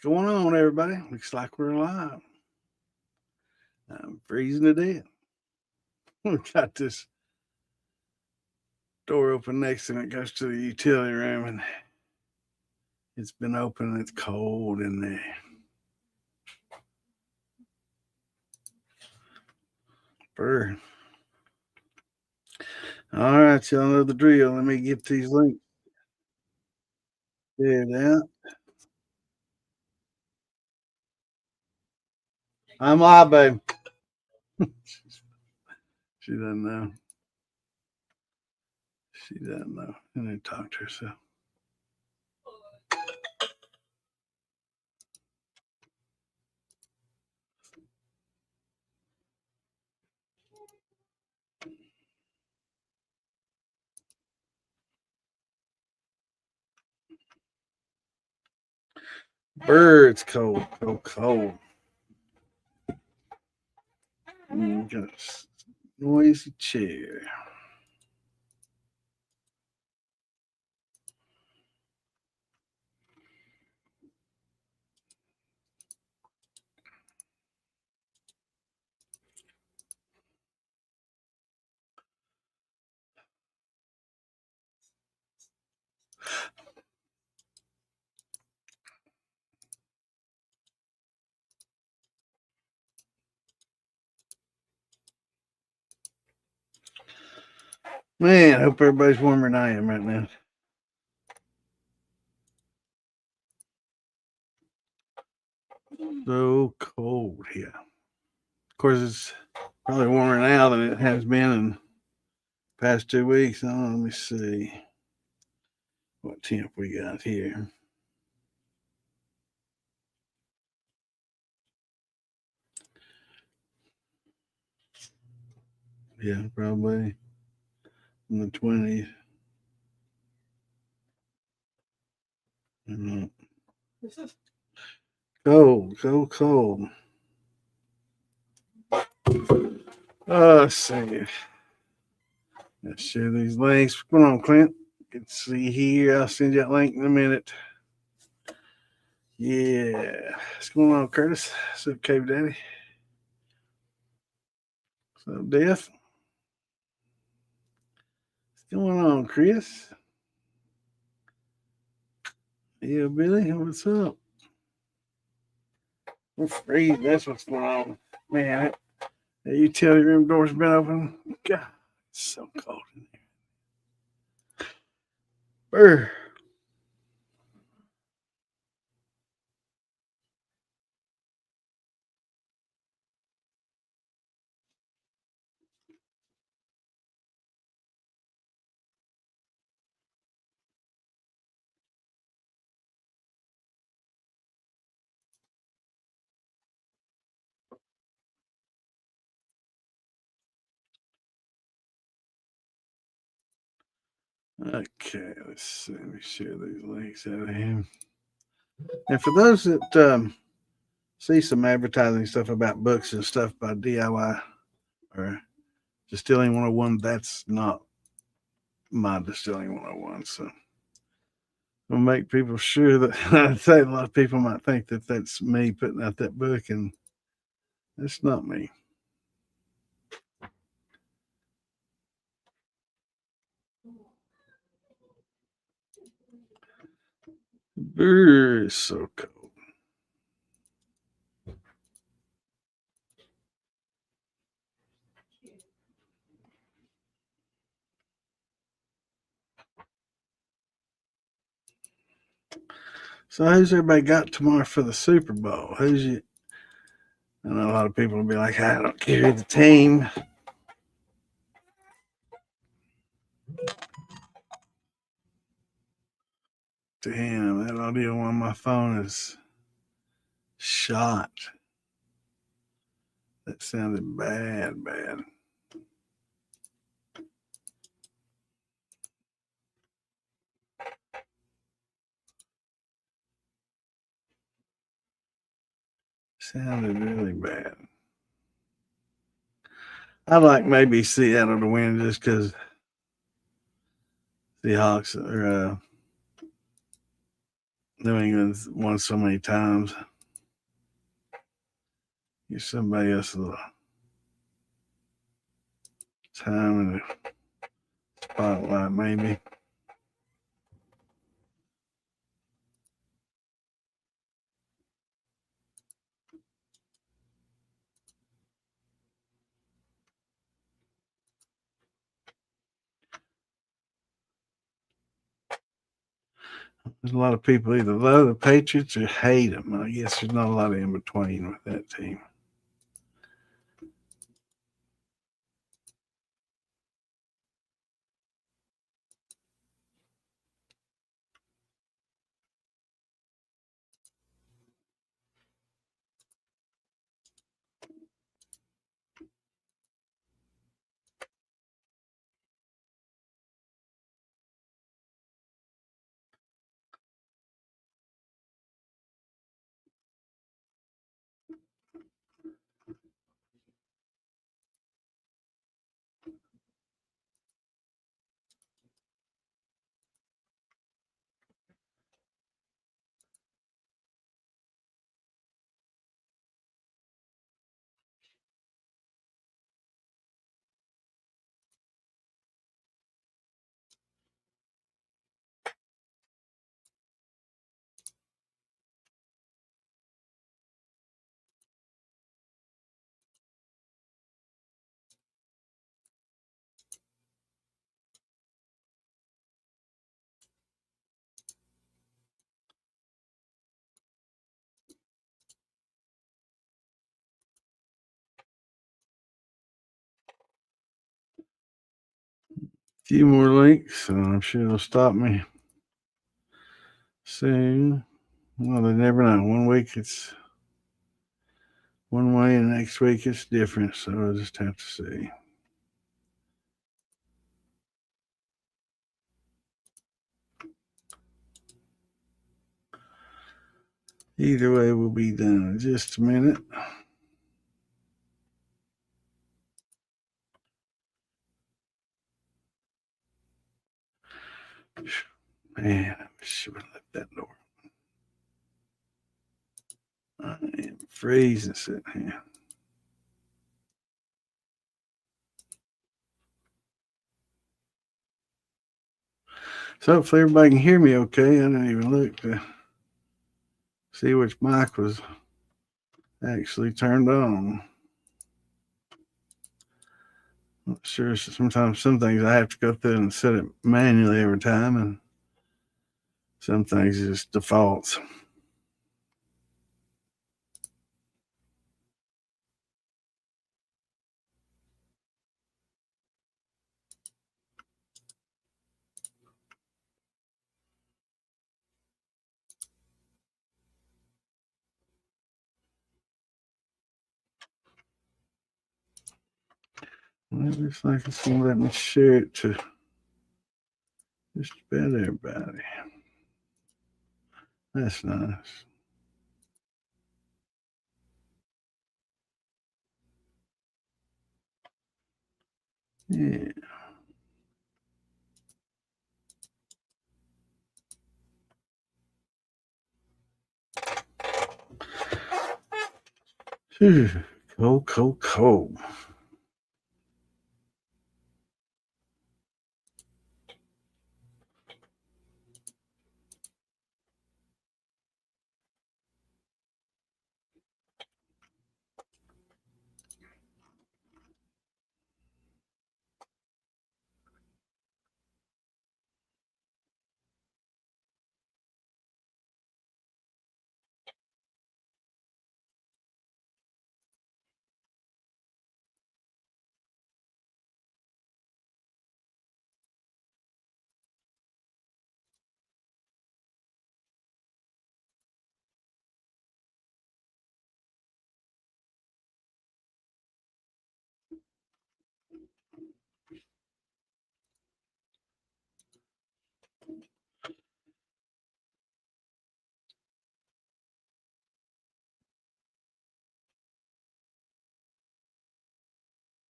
going on, everybody? Looks like we're live. I'm freezing to death. We got this door open next to me. It goes to the utility room, and it's been open and it's cold in there. Brr. All right, y'all know the drill. Let me get these links. There now. I'm live, babe. She doesn't know. She doesn't know. And then talk to herself. It's cold, cold. Got a noisy chair. Man, I hope everybody's warmer than I am right now. So cold here. Of course, it's probably warmer now than it has been in the past 2 weeks. Let me see what temp we got here. Yeah, probably in the 20s. Cold. Let's see. Let's share these links. What's going on, Clint? You can see here. I'll send you that link in a minute. Yeah. What's going on, Curtis? What's up, Cave Daddy? What's up, Death? What's going on, Chris? Yeah, Billy, what's up? We're freezing. That's what's going on. Man, the utility room door's been open. God, it's so cold in there. Brr. Okay, let's see. Let me share these links out of here. And for those that see some advertising stuff about books and stuff by DIY or Distilling 101, that's not my Distilling 101. So I'll make people sure that I say a lot of people might think that that's me putting out that book, and it's not me. It's so cold. So who's everybody got tomorrow for the Super Bowl? Who's you? I know a lot of people will be like, I don't carry the team. Damn, that audio on my phone is shot. That sounded bad. Sounded really bad. I'd like maybe Seattle to win just because the Hawks are New England's won so many times. Give somebody else a little time in the spotlight, maybe. There's a lot of people either love the Patriots or hate them. I guess there's not a lot of in between with that team. A few more links, and I'm sure they'll stop me soon. Well, they never know. One week it's one way, and next week it's different. So I'll just have to see. Either way, we'll be done in just a minute. Man, I should have left that door. I am freezing sitting here. So hopefully everybody can hear me okay. I didn't even look to see which mic was actually turned on. Not sure. Sometimes some things I have to go through and set it manually every time, and some things just defaults. Well, it looks like it's gonna let me share it to just about everybody. That's nice. Yeah. Whew. Cold, cold, cold.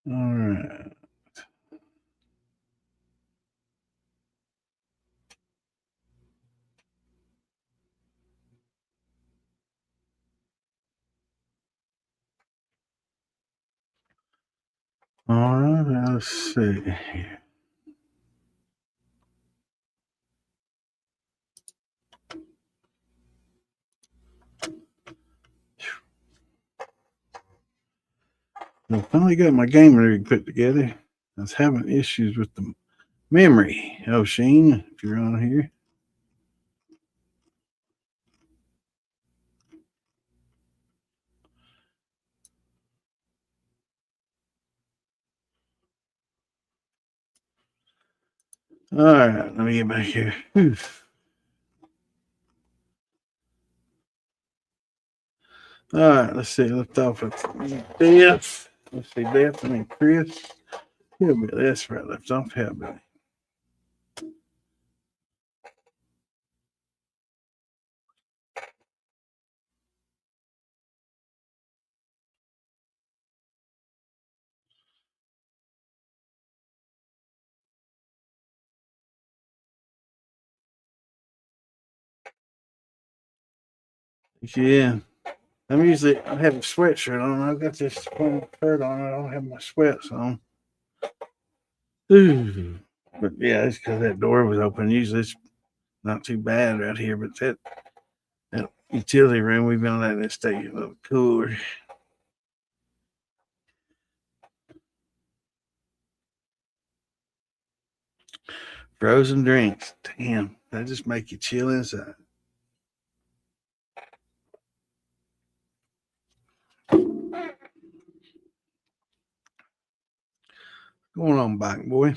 All right. All right, now let's see here. I finally got my game rig put together. I was having issues with the memory. Oh, Sheen, if you're on here. All right, let me get back here. Whew. All right, let's see. Left off with Death. Let's see, Death and then Chris. Hillbilly. That's right. Left off Hillbilly. Yeah. I have a sweatshirt on. I've got this shirt on. I don't have my sweats on. Ooh. But yeah, it's because that door was open. Usually it's not too bad right here, but that utility room, we've been letting it stay a little cooler. Frozen drinks. Damn, that just make you chill inside. Going on, bike boy.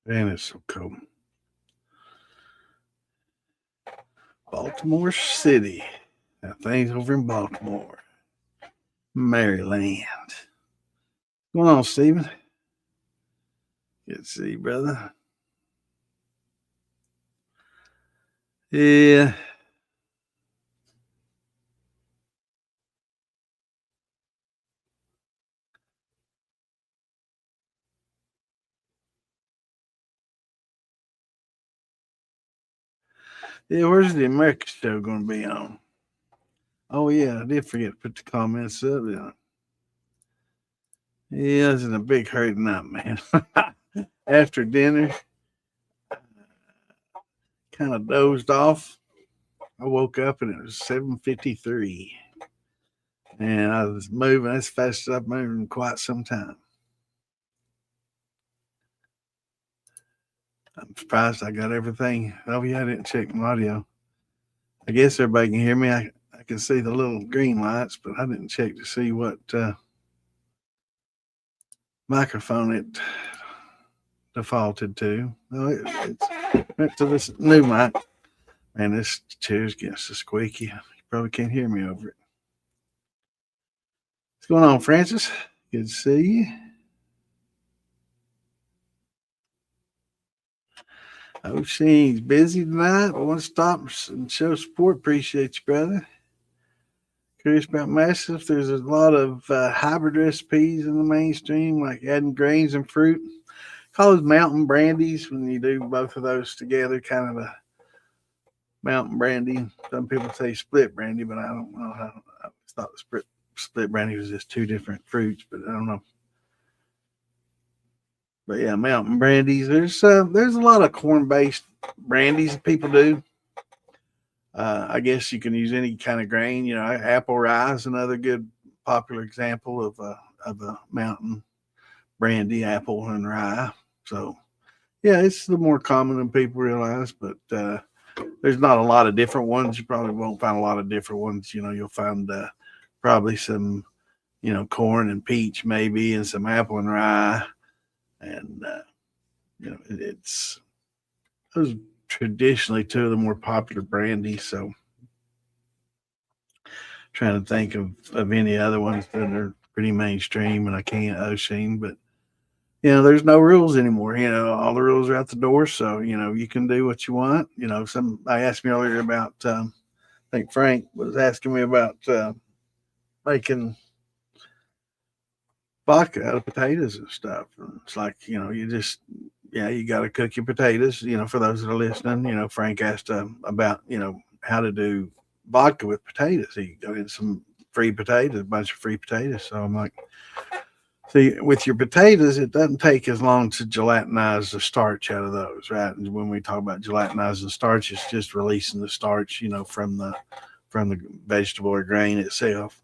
Man, it's so cold. Baltimore City. Now things over in Baltimore, Maryland. What's going on, Steven? Good to see you, brother. Yeah. Yeah, where's the America show going to be on? Oh, yeah, I did forget to put the comments up. Yeah, I was in a big hurry tonight, man. After dinner, kind of dozed off. I woke up and it was 7:53, and I was moving as fast as I've moved in quite some time. I'm surprised I got everything. Oh yeah, I didn't check my audio. I guess everybody can hear me. I can see the little green lights, but I didn't check to see what microphone it defaulted to. No, it's went to this new mic. Man, this chair's getting so squeaky. You probably can't hear me over it. What's going on, Francis? Good to see you. Oh, she's busy tonight. I want to stop and show support. Appreciate you, brother. Curious about massive. There's a lot of hybrid recipes in the mainstream, like adding grains and fruit. Call those mountain brandies when you do both of those together, kind of a mountain brandy. Some people say split brandy, but I don't know. I thought the split brandy was just two different fruits, but I don't know. But yeah, mountain brandies. There's a lot of corn based brandies that people do. I guess you can use any kind of grain. You know, apple rye is another good popular example of a mountain brandy, apple and rye. So yeah, it's the more common than people realize, but there's not a lot of different ones. You probably won't find a lot of different ones. You know, you'll find probably some, corn and peach maybe, and some apple and rye, and it's those traditionally two of the more popular brandies. So trying to think of any other ones that are pretty mainstream, and I can't Oshin, but there's no rules anymore. All the rules are out the door, so you can do what you want. I asked me earlier about. I think Frank was asking me about making vodka out of potatoes and stuff. And it's like you just you got to cook your potatoes. For those that are listening, Frank asked about how to do vodka with potatoes. He got in some free potatoes, a bunch of free potatoes. So I'm like, see, with your potatoes, it doesn't take as long to gelatinize the starch out of those, right? And when we talk about gelatinizing starch, it's just releasing the starch, from the vegetable or grain itself.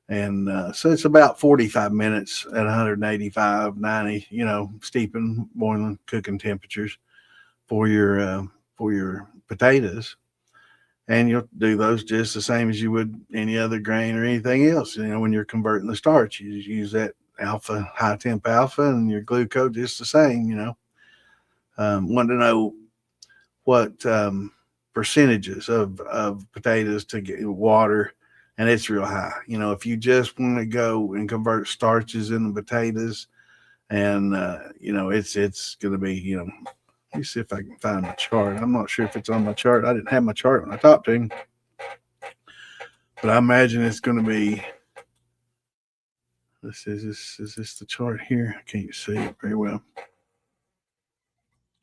And so it's about 45 minutes at 185, 90, steeping, boiling, cooking temperatures for your potatoes. And you'll do those just the same as you would any other grain or anything else. When you're converting the starch, you use that alpha, high temp alpha, and your glucose just the same. Want to know what percentages of potatoes to get water, and it's real high. If you just want to go and convert starches in the potatoes, and it's going to be let me see if I can find my chart. I'm not sure if it's on my chart. I didn't have my chart when I talked to him, but I imagine it's going to be. Is this the chart here? I can't see it very well.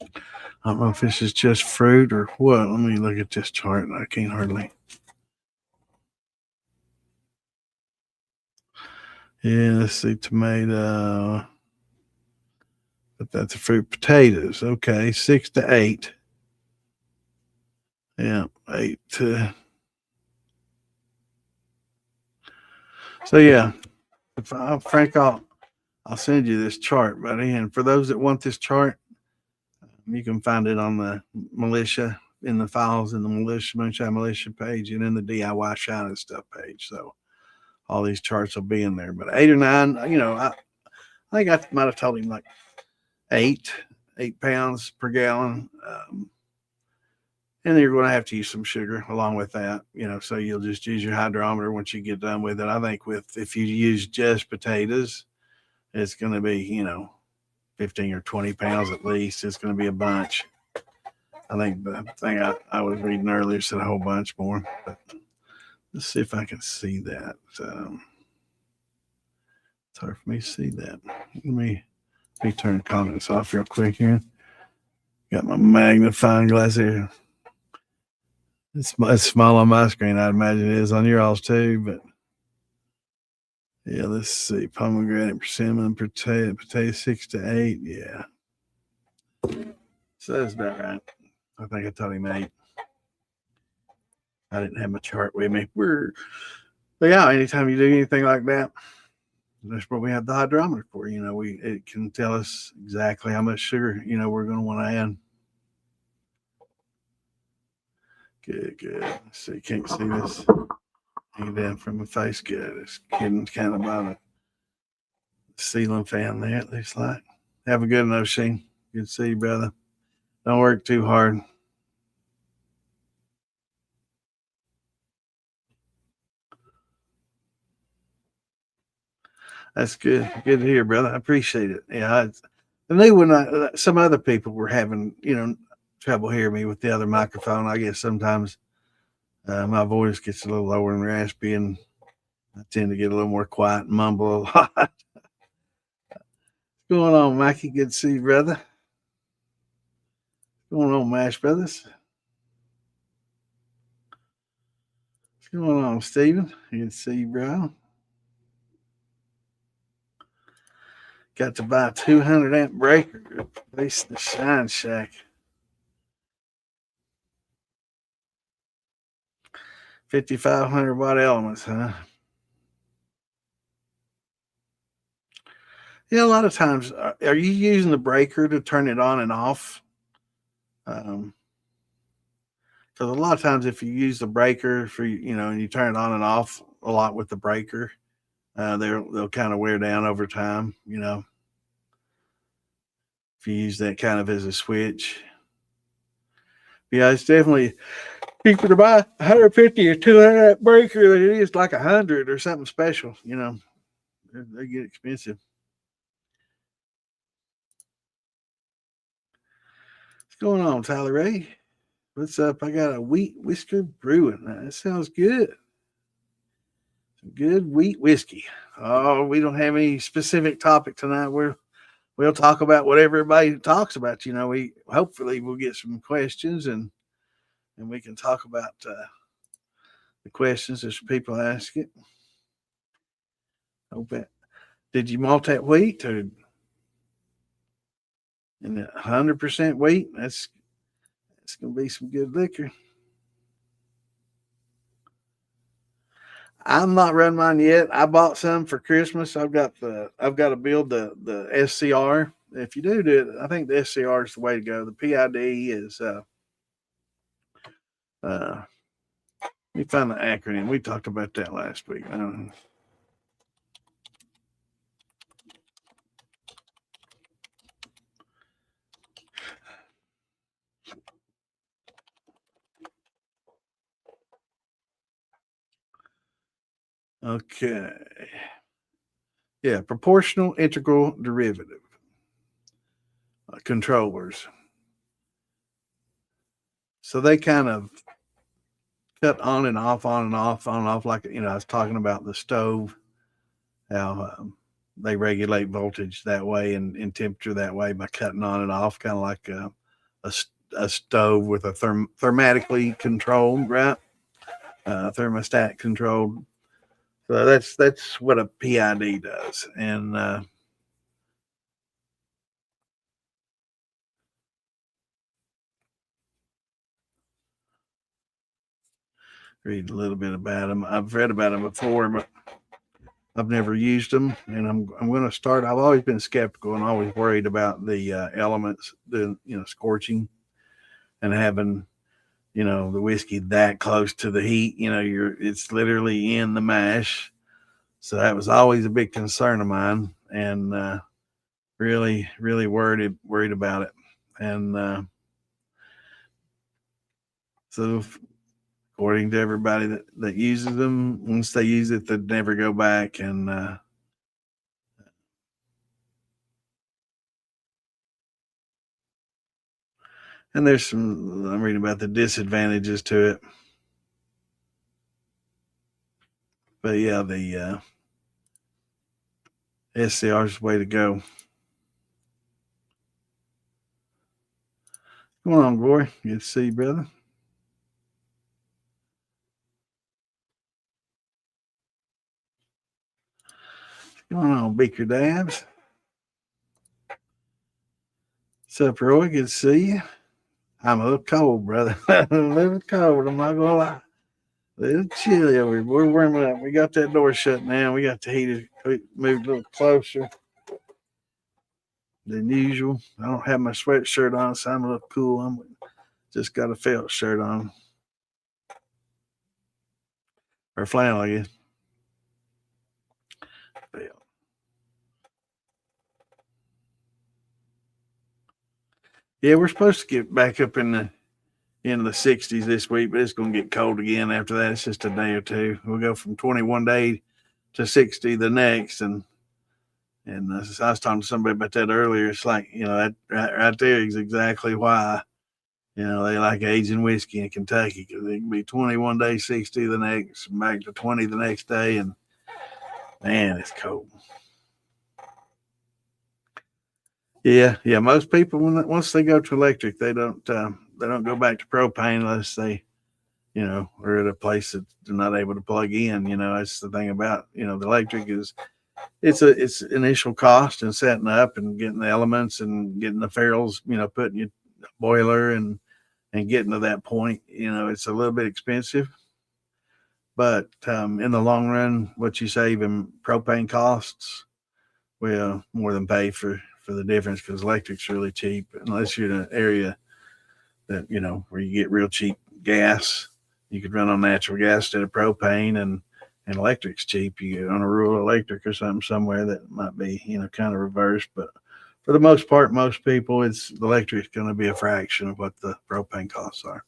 I don't know if this is just fruit or what. Let me look at this chart. I can't hardly. Yeah, let's see, tomato. But that's a fruit. Potatoes. Okay, 6 to 8. Yeah, 8 to. So yeah, Frank, I'll send you this chart, buddy. And for those that want this chart, you can find it on the militia in the files in the militia moonshine militia page and in the DIY shine and stuff page. So all these charts will be in there. But 8 or 9, I think I might have told him like 8 pounds per gallon. And then you're going to have to use some sugar along with that, so you'll just use your hydrometer once you get done with it. I think if you use just potatoes, it's going to be, 15 or 20 pounds at least. It's going to be a bunch. I think the thing I was reading earlier said a whole bunch more, but let's see if I can see that. It's hard for me to see that. Let me turn comments off real quick here. Got my magnifying glass here. It's small on my screen. I'd imagine it is on your all's too, but yeah, let's see. Pomegranate, persimmon, potato 6 to 8. Yeah. So that's about right. I think I told him 8. I didn't have my chart with me. But yeah, anytime you do anything like that, that's what we have the hydrometer for. It can tell us exactly how much sugar, we're going to want to add. Good. Let's see, can't see this. Hang down from my face. Good. It's getting kind of by the ceiling fan there, it looks like. Have a good one, O'Sheen. Good to see you, brother. Don't work too hard. That's good. Good to hear, brother. I appreciate it. Yeah, I knew when some other people were having, trouble hearing me with the other microphone. I guess sometimes my voice gets a little lower and raspy, and I tend to get a little more quiet and mumble a lot. What's going on, Mikey? Good to see you, brother. What's going on, Mash Brothers? What's going on, Steven? Good to see you, bro. Got to buy a 200 amp breaker to replace the shine shack. 5,500 watt elements, huh? Yeah, a lot of times, are you using the breaker to turn it on and off? Because a lot of times, if you use the breaker for and you turn it on and off a lot with the breaker, they'll kind of wear down over time. If you use that kind of as a switch. Yeah, it's definitely cheaper to buy 150 or 200 breaker than it is like 100 or something special. They get expensive. What's going on, Tyler Ray? What's up? I got a wheat whisker brewing. That sounds good. Some good wheat whiskey. Oh, we don't have any specific topic tonight. We'll talk about what everybody talks about. We hopefully we'll get some questions and we can talk about the questions as people ask it. Hope that. Did you malt that wheat or in 100% wheat? That's gonna be some good liquor. I'm not run mine yet. I bought some for Christmas. I've got to build the SCR. If you do it, I think the SCR is the way to go. The PID is let me find the acronym. We talked about that last week. Okay. Yeah, proportional integral derivative controllers. So they kind of cut on and off, on and off, on and off. Like I was talking about the stove, how they regulate voltage that way and temperature that way by cutting on and off, kind of like a stove with a thermatically controlled, right? Thermostat controlled. So that's what a PID does. And read a little bit about them. I've read about them before, but I've never used them, and I'm going to start. I've always been skeptical and always worried about the elements, the scorching, and having the whiskey that close to the heat. It's literally in the mash, so that was always a big concern of mine, and really worried about it, and so. According to everybody that uses them, once they use it, they'd never go back. And there's some, I'm reading about the disadvantages to it. But yeah, the SCR is the way to go. Come on, Glory. Good to see you, brother. Come on, Beaker Dabs. What's up, Roy? Good to see you. I'm a little cold, brother. A little cold. I'm not gonna lie. A little chilly over here. We're warming up. We got that door shut now. We got the heater moved a little closer than usual. I don't have my sweatshirt on, so I'm a little cool. I'm just got a felt shirt on. Or flannel, I guess. Yeah, we're supposed to get back up into the 60s this week, but it's going to get cold again after that. It's just a day or two. We'll go from 21 day to 60 the next, and I was talking to somebody about that earlier. It's like that right there is exactly why they like aging whiskey in Kentucky, because it can be 21 days, 60 the next, back to 20 the next day, and man, it's cold. Yeah. Most people, once they go to electric, they don't go back to propane unless they, are at a place that they're not able to plug in. That's the thing about the electric is it's initial cost and setting up and getting the elements and getting the ferrules, putting your boiler and getting to that point. It's a little bit expensive, but in the long run, what you save in propane costs will more than pay for the difference, because electric's really cheap unless you're in an area that where you get real cheap gas. You could run on natural gas instead of propane, and electric's cheap. You get on a rural electric or something somewhere that might be kind of reversed, but for the most part, most people, it's electric's going to be a fraction of what the propane costs are.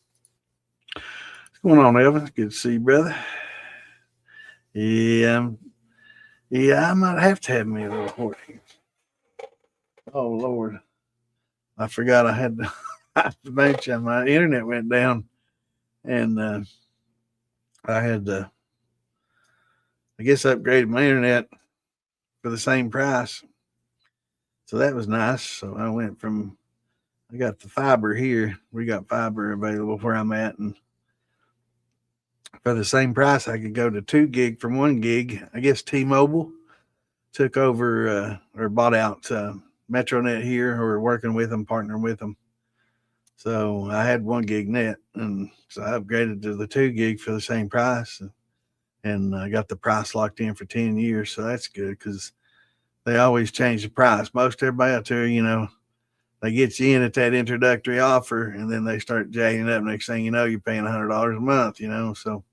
What's going on, Evan? Good to see you, brother. Yeah, I might have to have me a little horse. Oh Lord, I forgot I had to mention my internet went down, and I had to, I guess, upgraded my internet for the same price. So that was nice. So I got the fiber here. We got fiber available where I'm at, and for the same price, I could go to 2 gig from 1 gig. I guess T-Mobile took over or bought out MetroNet here, or working with them, partnering with them. So I had 1 gig net, and so I upgraded to the 2 gig for the same price, and I got the price locked in for 10 years. So that's good, because they always change the price. Most everybody out there, they get you in at that introductory offer, and then they start jacking up. Next thing you know, you're paying $100 a month, So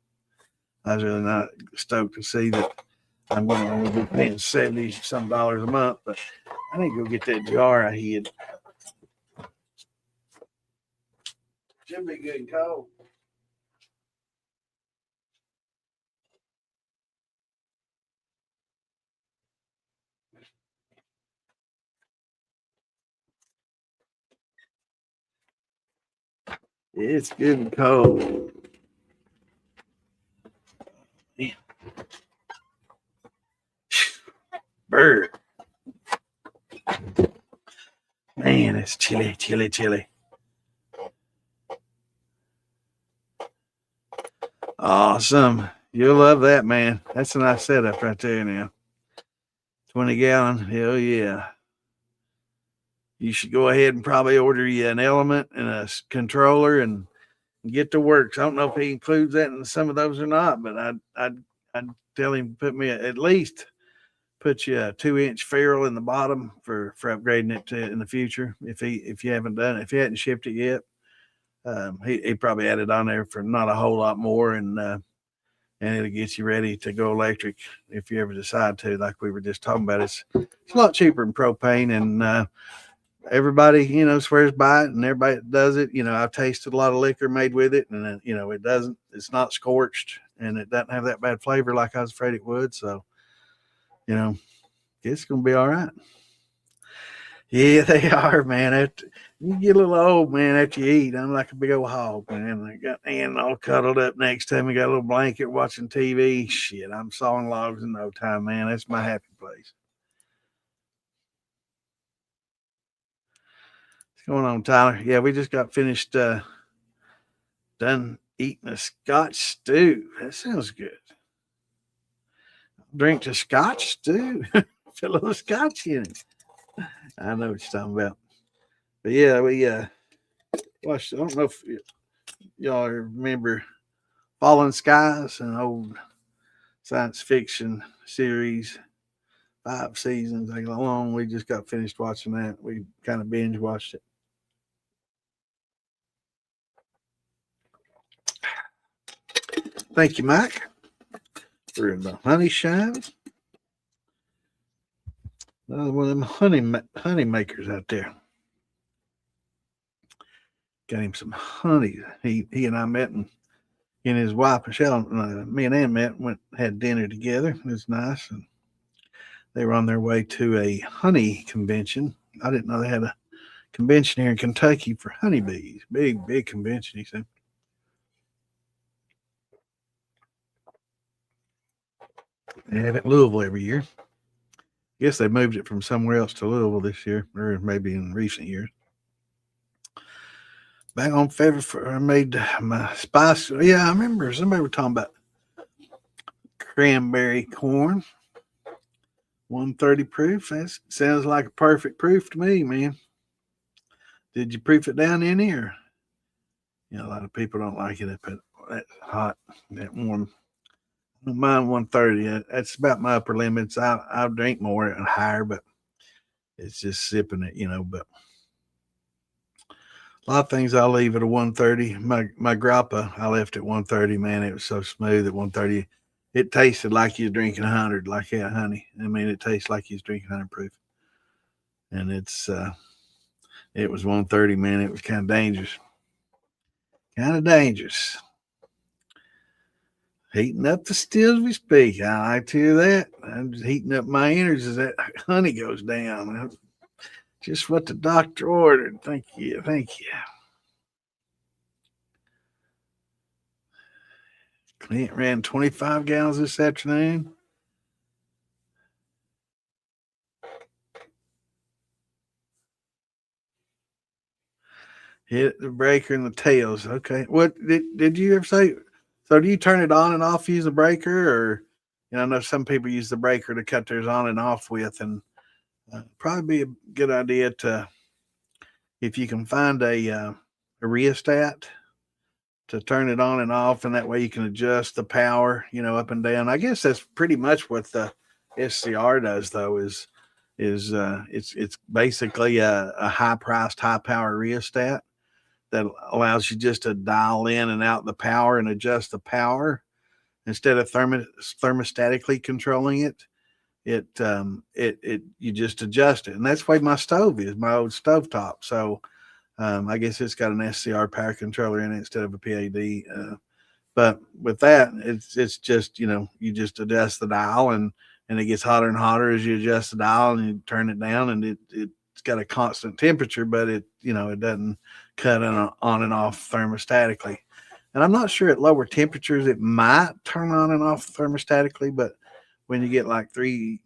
I was really not stoked to see that I'm going to only be paying $70-some a month, but I need to go get that jar I hid. Should be good and cold. It's good and cold. Yeah. Bird. Man, it's chilly, chilly, chilly. Awesome. You'll love that, man. That's a nice setup right there now. 20 gallon. Hell yeah. You should go ahead and probably order you an element and a controller and get to work. So I don't know if he includes that in some of those or not, but I'd tell him to put me at least put you a 2-inch ferrule in the bottom for upgrading it in the future. If you haven't done it, if you hadn't shipped it yet, he probably added on there for not a whole lot more, and it'll get you ready to go electric if you ever decide to. Like we were just talking about, it's a lot cheaper than propane, and everybody swears by it, and everybody that does it, I've tasted a lot of liquor made with it, and it's not scorched, and it doesn't have that bad flavor like I was afraid it would. So it's gonna be all right. Yeah, they are, man. You get a little old, man, after you eat. I'm like a big old hog, man. I got Ann all cuddled up next to me, got a little blanket, watching TV. Shit, I'm sawing logs in no time, man. That's my happy place. What's going on, Tyler? Yeah, we just got finished done eating a Scotch stew. That sounds good. Drink the Scotch stew. Fill a little Scotch in it. I know what you're talking about. But yeah, we watched. I don't know if y'all remember Fallen Skies, an old science fiction series, 5 seasons. Like long. We just got finished watching that. We kind of binge watched it. Thank you, Mike, for the honey shine. Another one of them honey makers out there. Got him some honey. He and I met, and his wife Michelle, me and Ann met, had dinner together. It was nice, and they were on their way to a honey convention. I didn't know they had a convention here in Kentucky for honeybees. Big convention, he said. They have it in Louisville every year. I guess they moved it from somewhere else to Louisville this year, or maybe in recent years. Back on February, I made my spice. Yeah, I remember somebody were talking about cranberry corn. 130 proof. That sounds like a perfect proof to me, man. Did you proof it down any, or a lot of people don't like it up at that hot, that warm. I don't mind 130. That's about my upper limits. I'll drink more and higher, but it's just sipping it, But a lot of things I'll leave at a 130. My grappa I left at 130. Man, it was so smooth at 130. It tasted like you was drinking 100, like honey. I mean, it tastes like you was drinking 100 proof, and it was 130. Man, it was kind of dangerous. Kind of dangerous. Heating up the still as we speak. I like to hear that. I'm just heating up my innards as that honey goes down. That's just what the doctor ordered. Thank you. Thank you. Clint ran 25 gallons this afternoon. Hit the breaker and the tails. Okay. What did you ever say? So do you turn it on and off using the breaker, or I know some people use the breaker to cut theirs on and off with, and probably be a good idea to, if you can find a rheostat, to turn it on and off, and that way you can adjust the power, up and down. I guess that's pretty much what the SCR does, though. It's basically a high priced, high power rheostat that allows you just to dial in and out the power and adjust the power instead of thermostatically controlling it. It you just adjust it, and that's the way my stove is, my old stovetop. So I guess it's got an SCR power controller in it instead of a PAD. But with that, it's just you just adjust the dial, and it gets hotter and hotter as you adjust the dial, and you turn it down, and it's got a constant temperature, but it doesn't cut on and off thermostatically. And I'm not sure at lower temperatures it might turn on and off thermostatically, but when you get like three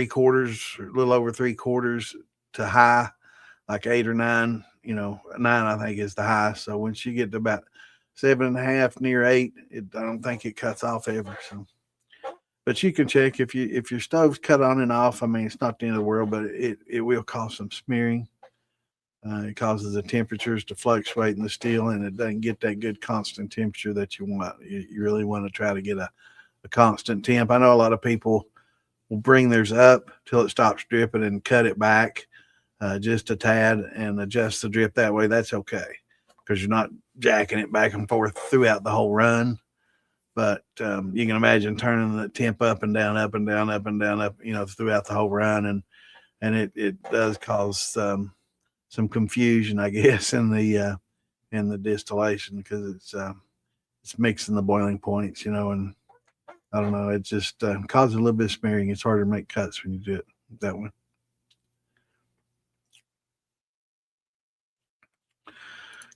quarters, or a little over 3/4 to high, like 8 or 9, 9 I think is the high. So once you get to about 7.5, near 8, I don't think it cuts off ever. So, but you can check if your stove's cut on and off. I mean, it's not the end of the world, but it will cause some smearing. It causes the temperatures to fluctuate in the steel, and it doesn't get that good constant temperature that you want. You really want to try to get a constant temp. I know a lot of people will bring theirs up till it stops dripping and cut it back just a tad and adjust the drip that way. That's okay, because you're not jacking it back and forth throughout the whole run. But you can imagine turning the temp up and down, up and down, up and down, up, throughout the whole run, and it does cause some confusion, I guess, in the distillation, because it's mixing the boiling points, and I don't know, it just causes a little bit of smearing. It's harder to make cuts when you do it that way.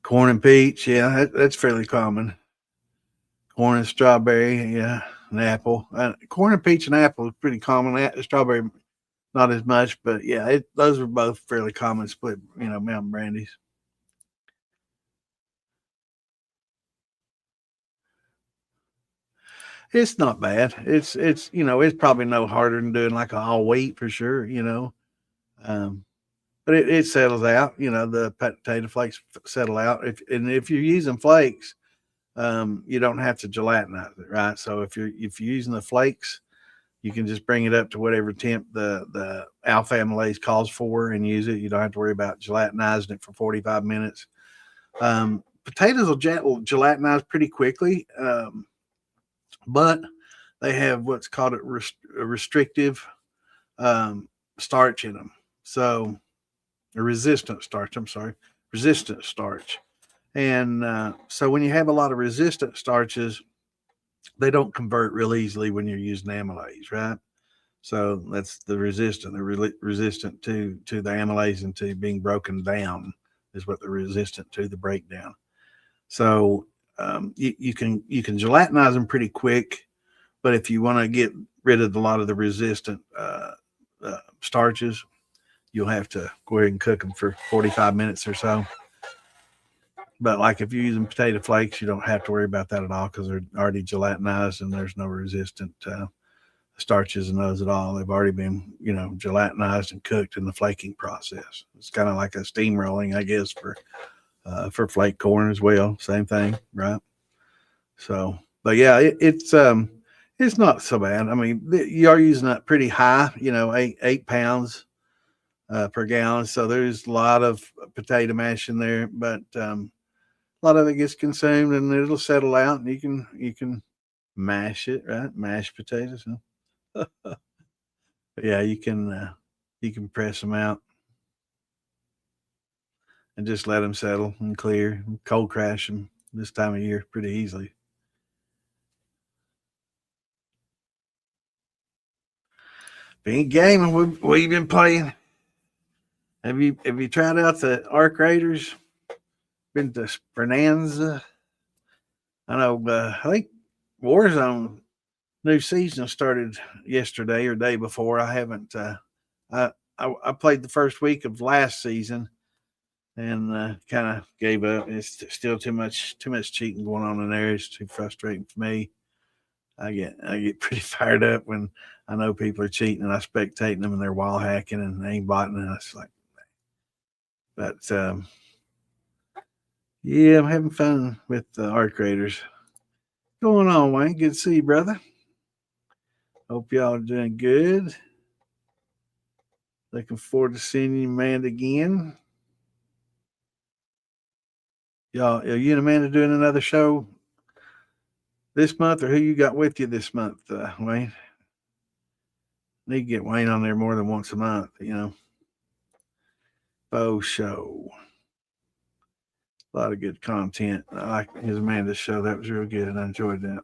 Corn and peach, yeah, that's fairly common. Corn and strawberry, yeah, and apple. Corn and peach and apple is pretty common. Strawberry, not as much, but yeah, those are both fairly common split, mountain brandies. It's not bad. It's probably no harder than doing like a all wheat for sure, Um, but it settles out. The potato flakes settle out. If you're using flakes, you don't have to gelatinize it, right? So if you're using the flakes, you can just bring it up to whatever temp the alpha amylase calls for and use it. You don't have to worry about gelatinizing it for 45 minutes. Potatoes will gelatinize pretty quickly, but they have what's called a restrictive starch in them. So a resistant starch. I'm sorry, resistant starch. And so when you have a lot of resistant starches, they don't convert real easily when you're using amylase, right? So that's the resistant. They're resistant to the amylase and to being broken down is what they're resistant to, the breakdown. So you can gelatinize them pretty quick, but if you want to get rid of a lot of the resistant starches, you'll have to go ahead and cook them for 45 minutes or so. But like if you're using potato flakes, you don't have to worry about that at all, because they're already gelatinized and there's no resistant starches and those at all. They've already been, gelatinized and cooked in the flaking process. It's kind of like a steam rolling, I guess, for flake corn as well. Same thing, right? So, but yeah, it's not so bad. I mean, you are using that pretty high, 8 pounds per gallon. So there's a lot of potato mash in there, but a lot of it gets consumed and it'll settle out, and you can mash it, right? Mashed potatoes. Huh? Yeah, you can press them out and just let them settle and clear. Cold crash them this time of year pretty easily. Been gaming. We've been playing. Have you tried out the Arc Raiders? Been to Spernanza? I know. I think Warzone new season started yesterday or day before. I haven't. I played the first week of last season and kind of gave up. It's still too much cheating going on in there. It's too frustrating for me. I get pretty fired up when I know people are cheating and I spectating them and they're wall hacking and aimbotting, and it's like, but yeah, I'm having fun with the Arc Raiders. Going on, Wayne? Good to see you, brother. Hope y'all are doing good. Looking forward to seeing you, Amanda, again. Y'all, are you and Amanda doing another show this month, or who you got with you this month, Wayne? Need to get Wayne on there more than once a month, Faux show. A lot of good content. I like his Amanda's show. That was real good. I enjoyed that.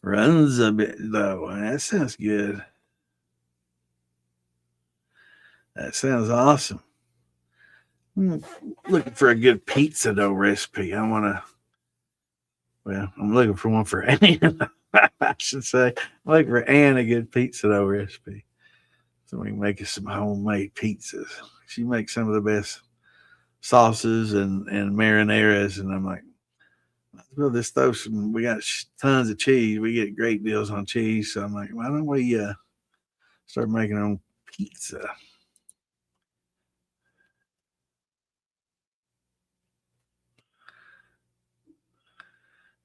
Runs a bit low. That sounds good. That sounds awesome. I'm looking for a good pizza dough recipe. I'm looking for one for Ann. I should say. I'm looking for Ann a good pizza dough recipe. So we can make us some homemade pizzas. She makes some of the best sauces and marinaras. And I'm like, well, this throw some, we got tons of cheese. We get great deals on cheese. So I'm like, why don't we start making our own pizza?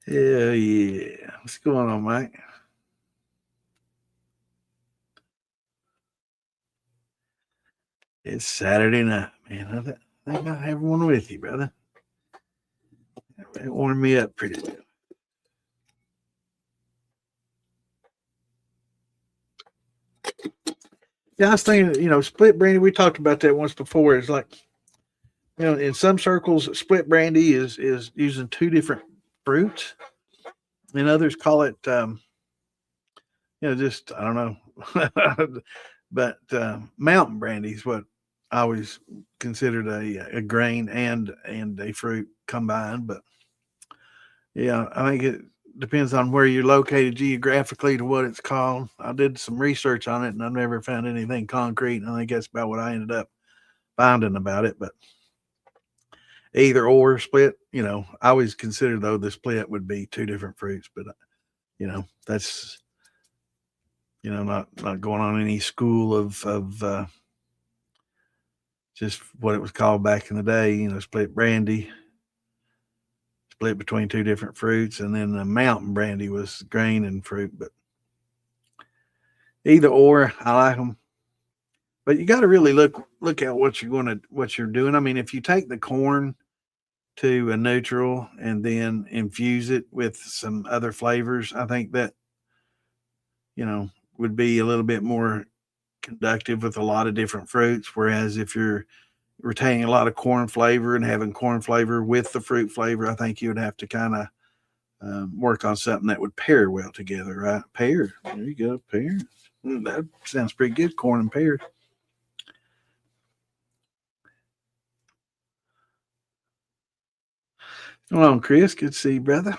Hell yeah. What's going on, Mike? It's Saturday night, man. I think I'll have one with you, brother. It warmed me up pretty good. Yeah, I was thinking, split brandy. We talked about that once before. It's like, in some circles, split brandy is using two different fruits, and others call it, just I don't know, but mountain brandy is what I always considered a grain and a fruit combined. But yeah, I think it depends on where you're located geographically to what it's called. I did some research on it and I've never found anything concrete. And I think that's about what I ended up finding about it. But either or split, I always consider though the split would be two different fruits. But that's not going on any school of just what it was called back in the day. Split brandy, split between two different fruits, and then the mountain brandy was grain and fruit. But either or, I like them. But you got to really look at what you're doing. I mean, if you take the corn to a neutral and then infuse it with some other flavors, I think that would be a little bit more conductive with a lot of different fruits. Whereas if you're retaining a lot of corn flavor and having corn flavor with the fruit flavor, I think you would have to kind of work on something that would pair well together, right? Pear. There you go. Pear. That sounds pretty good. Corn and pear. Come on, Chris. Good to see you, brother.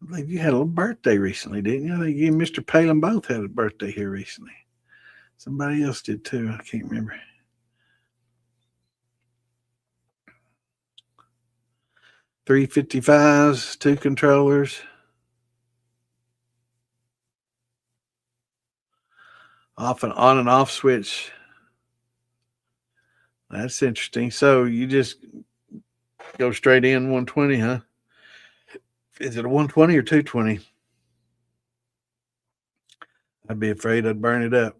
I believe you had a little birthday recently, didn't you? I think you and Mr. Palin both had a birthday here recently. Somebody else did too. I can't remember. 355s, 2 controllers. Off and on and off switch. That's interesting. So you just go straight in 120, huh? Is it a 120 or 220? I'd be afraid I'd burn it up.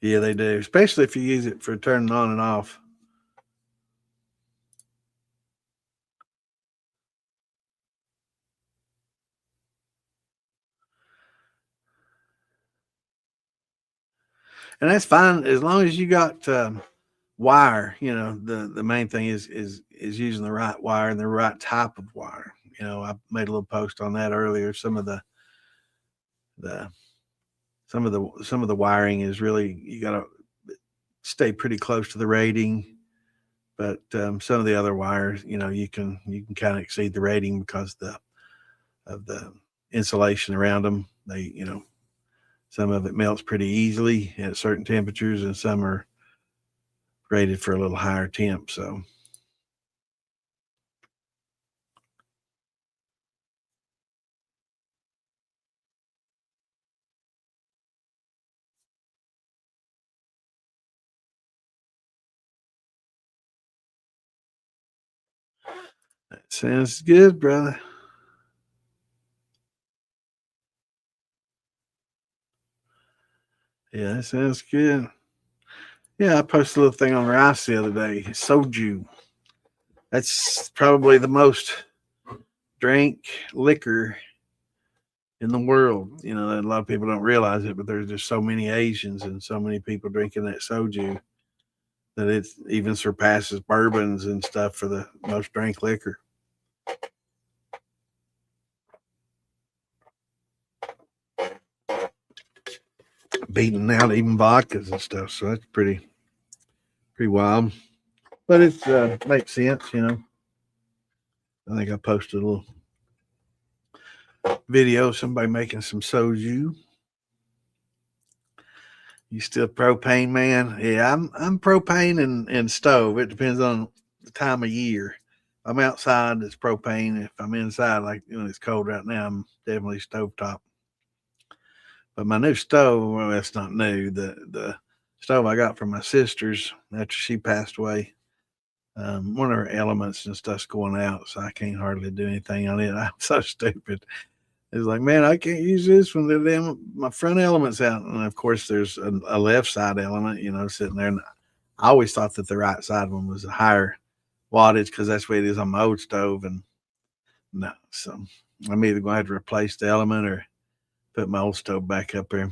Yeah, they do, especially if you use it for turning on and off. And that's fine as long as you got wire. You know, the main thing is using the right wire and the right type of wire. You know, I made a little post on that earlier. Some of the some of the wiring is really, you got to stay pretty close to the rating. But some of the other wires, you know, you can kind of exceed the rating because of the insulation around them. They, you know, some of it melts pretty easily at certain temperatures, and some are rated for a little higher temp. So that sounds good, brother. Yeah, that sounds good. Yeah, I posted a little thing on rice the other day. Soju. That's probably the most drank liquor in the world. You know, a lot of people don't realize it, but there's just so many Asians and so many people drinking that soju that it even surpasses bourbons and stuff for the most drank liquor. Beating out even vodkas and stuff. So that's pretty wild. But it makes sense, you know. I think I posted a little video of somebody making some soju. You still propane, man? Yeah, I'm propane and stove. It depends on the time of year. If I'm outside, it's propane. If I'm inside, like, you know, it's cold right now, I'm definitely stovetop. But my new stove, well, that's not new. The stove I got from my sister's after she passed away. One of her elements and stuff's going out, so I can't hardly do anything on it. I'm so stupid. It's like, man, I can't use this when my front element's out. And of course, there's a left side element, you know, sitting there. And I always thought that the right side one was a higher wattage because that's the way it is on my old stove. And no, so I'm either going to have to replace the element or put my old stove back up there.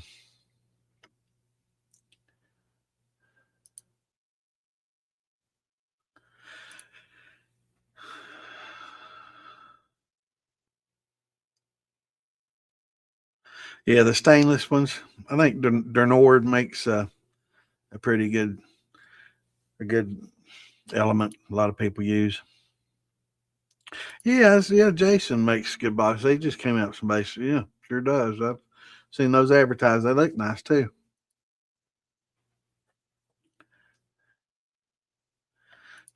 Yeah, the stainless ones. I think Dernord makes a pretty a good element. A lot of people use. Yeah, Jason makes good boxes. They just came out with some basics. Yeah, sure does. I've seen those advertised. They look nice too.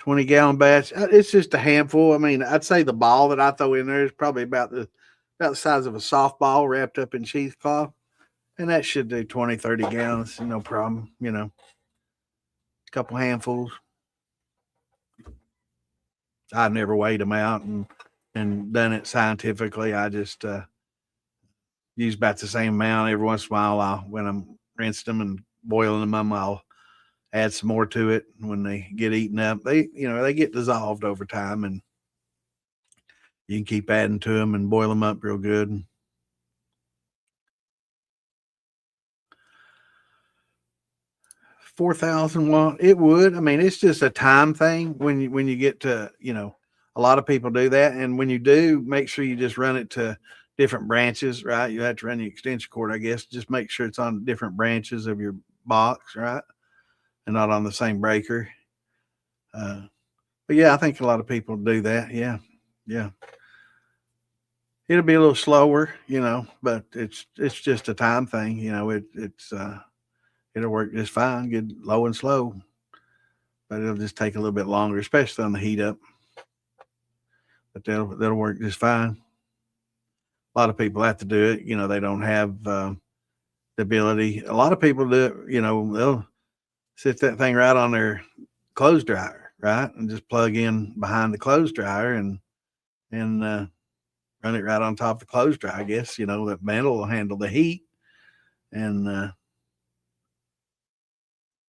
20-gallon batch. It's just a handful. I mean, I'd say the ball that I throw in there is probably about the size of a softball wrapped up in cheesecloth. And that should do 20, 30 gallons. No problem. You know, a couple handfuls. I've never weighed them out and done it scientifically. I just use about the same amount. Every once in a while, when I'm rinsing them and boiling them, I'll add some more to it. When they get eaten up, they get dissolved over time, and you can keep adding to them and boil them up real good. 4,000 watt, it would. I mean, it's just a time thing when you get to, a lot of people do that. And when you do, make sure you just run it to different branches, right? You have to run the extension cord, I guess. Just make sure it's on different branches of your box, right? And not on the same breaker. Uh, but yeah, I think a lot of people do that. Yeah. Yeah. It'll be a little slower, but it's just a time thing. it'll work just fine, good low and slow, but it'll just take a little bit longer, especially on the heat up. But that'll work just fine. A lot of people have to do it. You know, they don't have the ability. A lot of people do it. You know, they'll sit that thing right on their clothes dryer, right, and just plug in behind the clothes dryer and run it right on top of the clothes dryer. I guess you know that mantle will handle the heat, and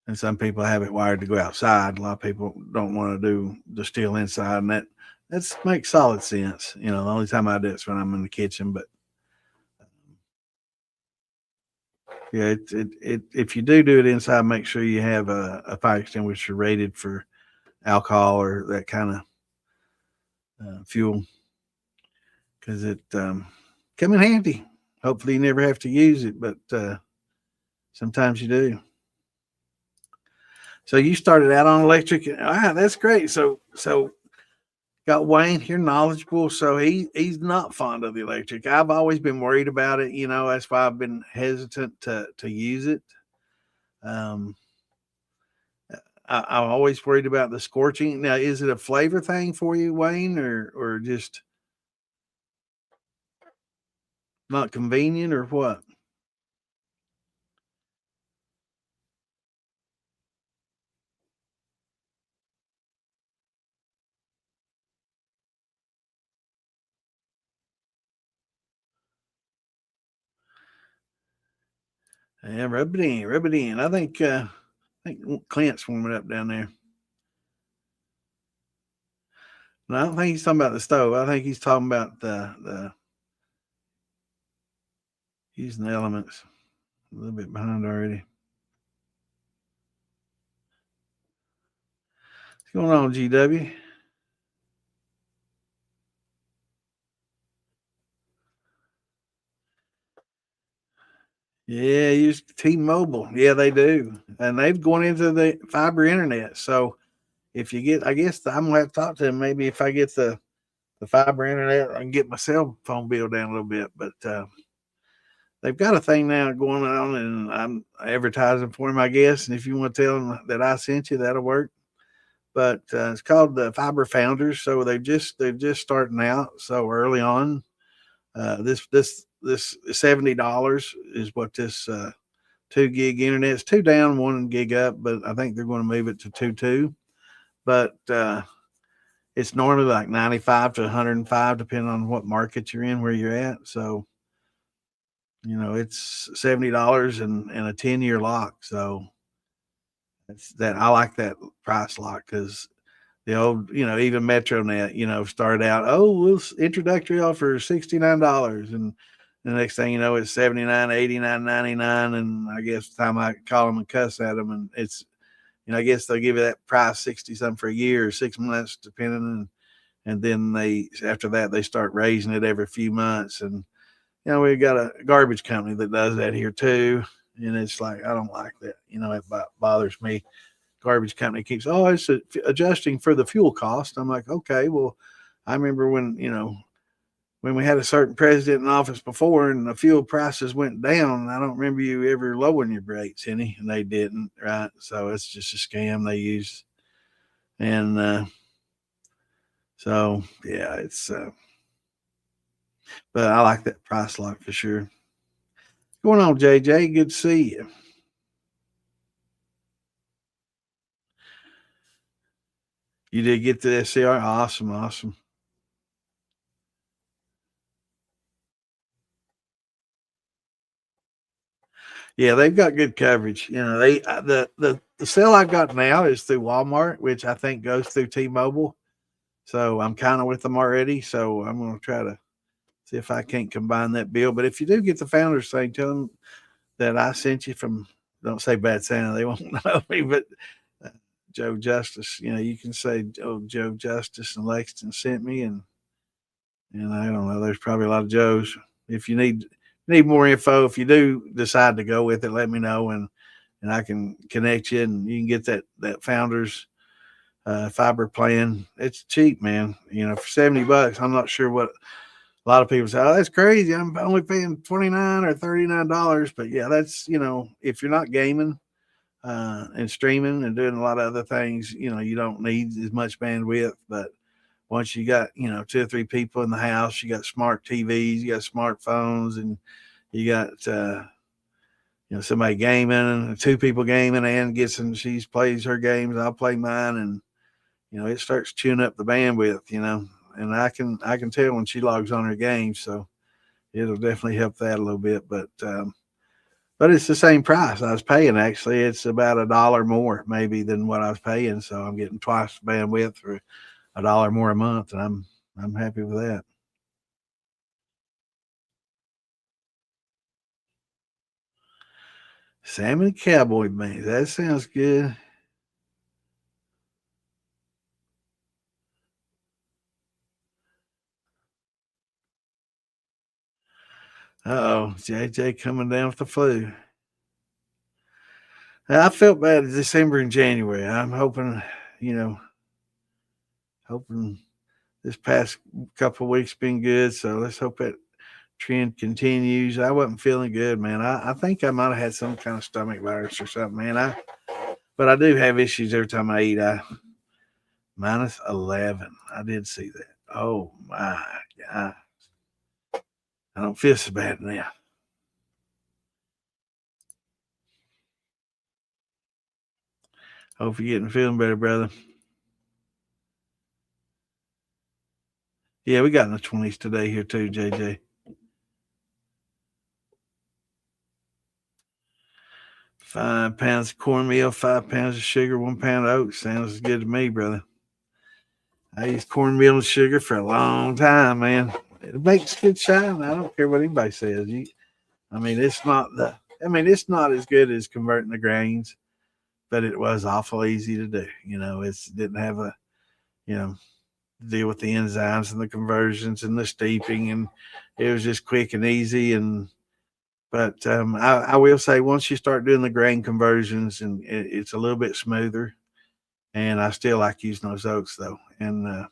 and some people have it wired to go outside. A lot of people don't want to do the steel inside, and that makes solid sense. You know, the only time I do it's when I'm in the kitchen, but yeah, if you do it inside, make sure you have a fire extinguisher rated for alcohol or that kind of fuel, because it come in handy. Hopefully, you never have to use it, but sometimes you do. So you started out on electric. Ah, that's great. So got Wayne here, knowledgeable. So he's not fond of the electric. I've always been worried about it. You know, that's why I've been hesitant to use it. Um, I'm always worried about the scorching. Now, is it a flavor thing for you, Wayne, or just not convenient, or what? Yeah, rub it in, rub it in. I think Clint's warming up down there. No, I don't think he's talking about the stove. I think he's talking about the using the elements. A little bit behind already. What's going on, GW? Yeah, use T-Mobile. Yeah, they do, and they've gone into the fiber internet. So if you get, I guess I'm gonna have to talk to them. Maybe if I get the fiber internet, I can get my cell phone bill down a little bit. But they've got a thing now going on, and I'm advertising for them, I guess. And if you want to tell them that I sent you, that'll work. But it's called the Fiber Founders. So they've just starting out so early on. This $70 is what this 2 gig internet. It's 2 down, 1 gig up, but I think they're going to move it to 2.2. But it's normally like 95 to 105, depending on what market you're in, where you're at. So you know it's $70 and a 10-year lock. So that's that. I like that price lock because the old, even MetroNet, started out, oh, we'll introductory offer $69, and the next thing you know, it's 79, 89, 99, and I guess the time I call them and cuss at them, and it's, I guess they'll give you that price 60 something for a year or 6 months, depending, and then after that they start raising it every few months, and we've got a garbage company that does that here too, and it's like I don't like that, it bothers me. Garbage company keeps, oh, it's adjusting for the fuel cost. I'm like, okay, well, I remember when we had a certain president in office before and the fuel prices went down. I don't remember you ever lowering your rates any, and they didn't, right? So it's just a scam they use. And so, yeah, but I like that price lock for sure. What's going on, JJ? Good to see you. You did get the SCR? Awesome, awesome. Yeah, they've got good coverage. They the sale I've got now is through Walmart, which I think goes through T-Mobile. So I'm kind of with them already. So I'm going to try to see if I can't combine that bill. But if you do get the founders thing, tell them that I sent you from. Don't say Bad Santa; they won't know me. But uh, Joe Justice, you can say, "Oh, Joe Justice and Lexington sent me," and I don't know. There's probably a lot of Joes. If you need more info, if you do decide to go with it, let me know and I can connect you and you can get that founders fiber plan. It's cheap, man. For $70, I'm not sure what a lot of people say. Oh, that's crazy. I'm only paying $29 or $39, but yeah, that's if you're not gaming, and streaming and doing a lot of other things, you don't need as much bandwidth. But once you got, two or three people in the house, you got smart TVs, you got smartphones, and you got, somebody gaming, two people gaming, and she plays her games, I'll play mine, and it starts chewing up the bandwidth, and I can tell when she logs on her games, so it'll definitely help that a little bit. But it's the same price I was paying. Actually, it's about $1 more maybe than what I was paying, so I'm getting twice the bandwidth for $1 more a month, and I'm happy with that. Salmon cowboy beans. That sounds good. Oh, JJ coming down with the flu. I felt bad in December and January. I'm hoping this past couple of weeks been good. So let's hope that trend continues. I wasn't feeling good, man. I think I might have had some kind of stomach virus or something, man. But I do have issues every time I eat. Minus 11. I did see that. Oh my God. I don't feel so bad now. Hope you're feeling better, brother. Yeah, we got in the 20s today here too, JJ. 5 pounds of cornmeal, 5 pounds of sugar, 1 pound of oats. Sounds good to me, brother. I used cornmeal and sugar for a long time, man. It makes good shine. I don't care what anybody says. It's not as good as converting the grains, but it was awful easy to do. It didn't have you know, deal with the enzymes and the conversions and the steeping, and it was just quick and easy. But I will say, once you start doing the grain conversions, and it's a little bit smoother. And I still like using those oats though, and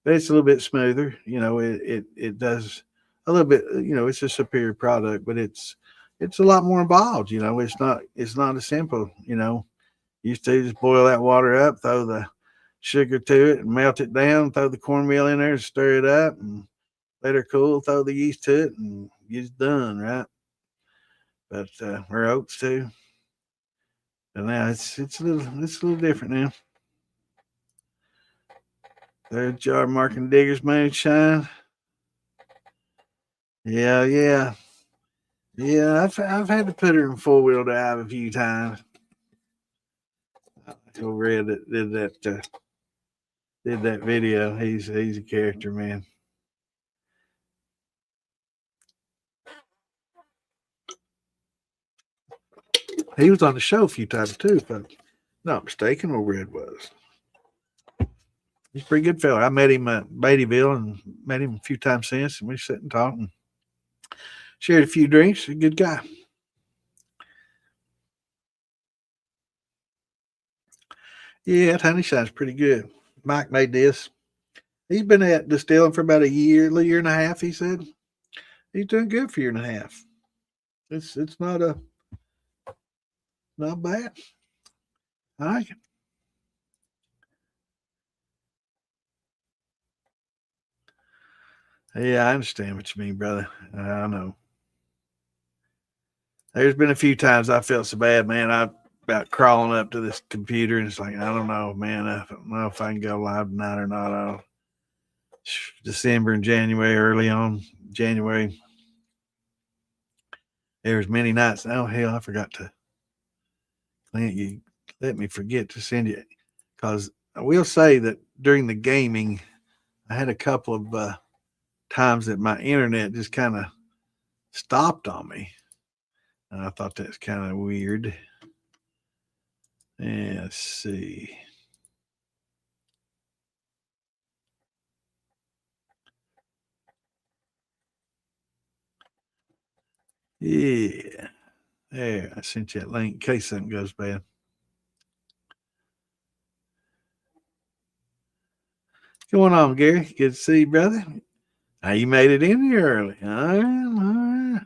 but it's a little bit smoother. It does a little bit. It's a superior product, but it's a lot more involved. It's not as simple. Used to just boil that water up, throw the sugar to it, and melt it down, throw the cornmeal in there, stir it up, and let her cool. Throw the yeast to it, and it's done, right? But or oats too. But now it's a little different now. There's Jar Mark and Digger's moonshine. Yeah, yeah, yeah. I've had to put her in 4-wheel drive a few times. Red that did that video. He's a character, man. He was on the show a few times too, if I'm not mistaken. Or Red was. He's a pretty good fella. I met him at Beattyville and met him a few times since, and we sit and talk and shared a few drinks. A good guy. Yeah, that honey shine's pretty good. Mike made this. He's been at distilling for about a year and a half. He said he's doing good for a year and a half. It's not bad. I like it. Yeah, I understand what you mean, brother. I know. There's been a few times I felt so bad, man. I about crawling up to this computer, and it's like, I don't know, man. I don't know if I can go live tonight or not. December and January, early on January, there was many nights. Oh hell, I forgot to. Clint, you let me forget to send you, because I will say that during the gaming, I had a couple of times that my internet just kind of stopped on me. And I thought that's kind of weird. Yeah, let's see. Yeah. There, I sent you that link in case something goes bad. What's going on, Gary? Good to see you, brother. Now you made it in here early. All right, all right.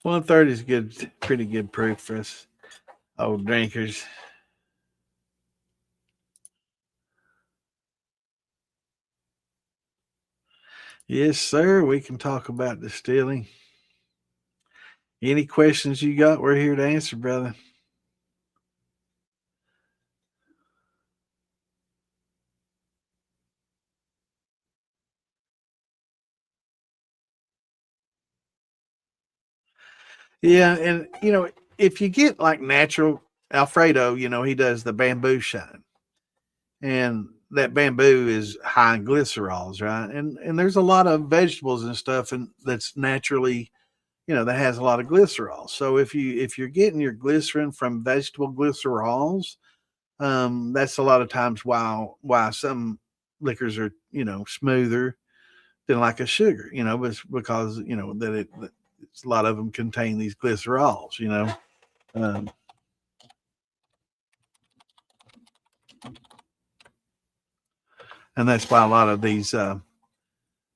130 is good, pretty good proof for us old drinkers. Yes, sir. We can talk about distilling. Any questions you got, we're here to answer, brother. Yeah, and if you get like natural Alfredo, he does the bamboo shine, and that bamboo is high in glycerols, right? And there's a lot of vegetables and stuff, and that's naturally, that has a lot of glycerol. So if you're getting your glycerin from vegetable glycerols, that's a lot of times why some liquors are smoother than like a sugar, but because that a lot of them contain these glycerols, um, and that's why a lot of these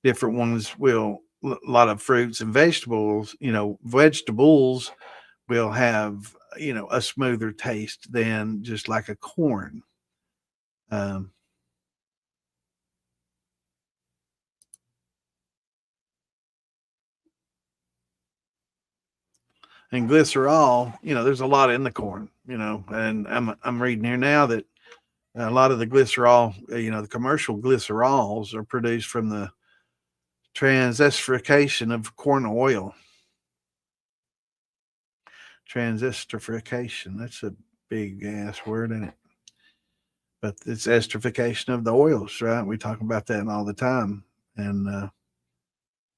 different ones will a lot of fruits and vegetables will have a smoother taste than just like a corn. Um, and glycerol, there's a lot in the corn, and I'm reading here now that a lot of the glycerol, the commercial glycerols are produced from the transesterification of corn oil. Transesterification, that's a big ass word, isn't it? But it's esterification of the oils, right? We talk about that all the time. And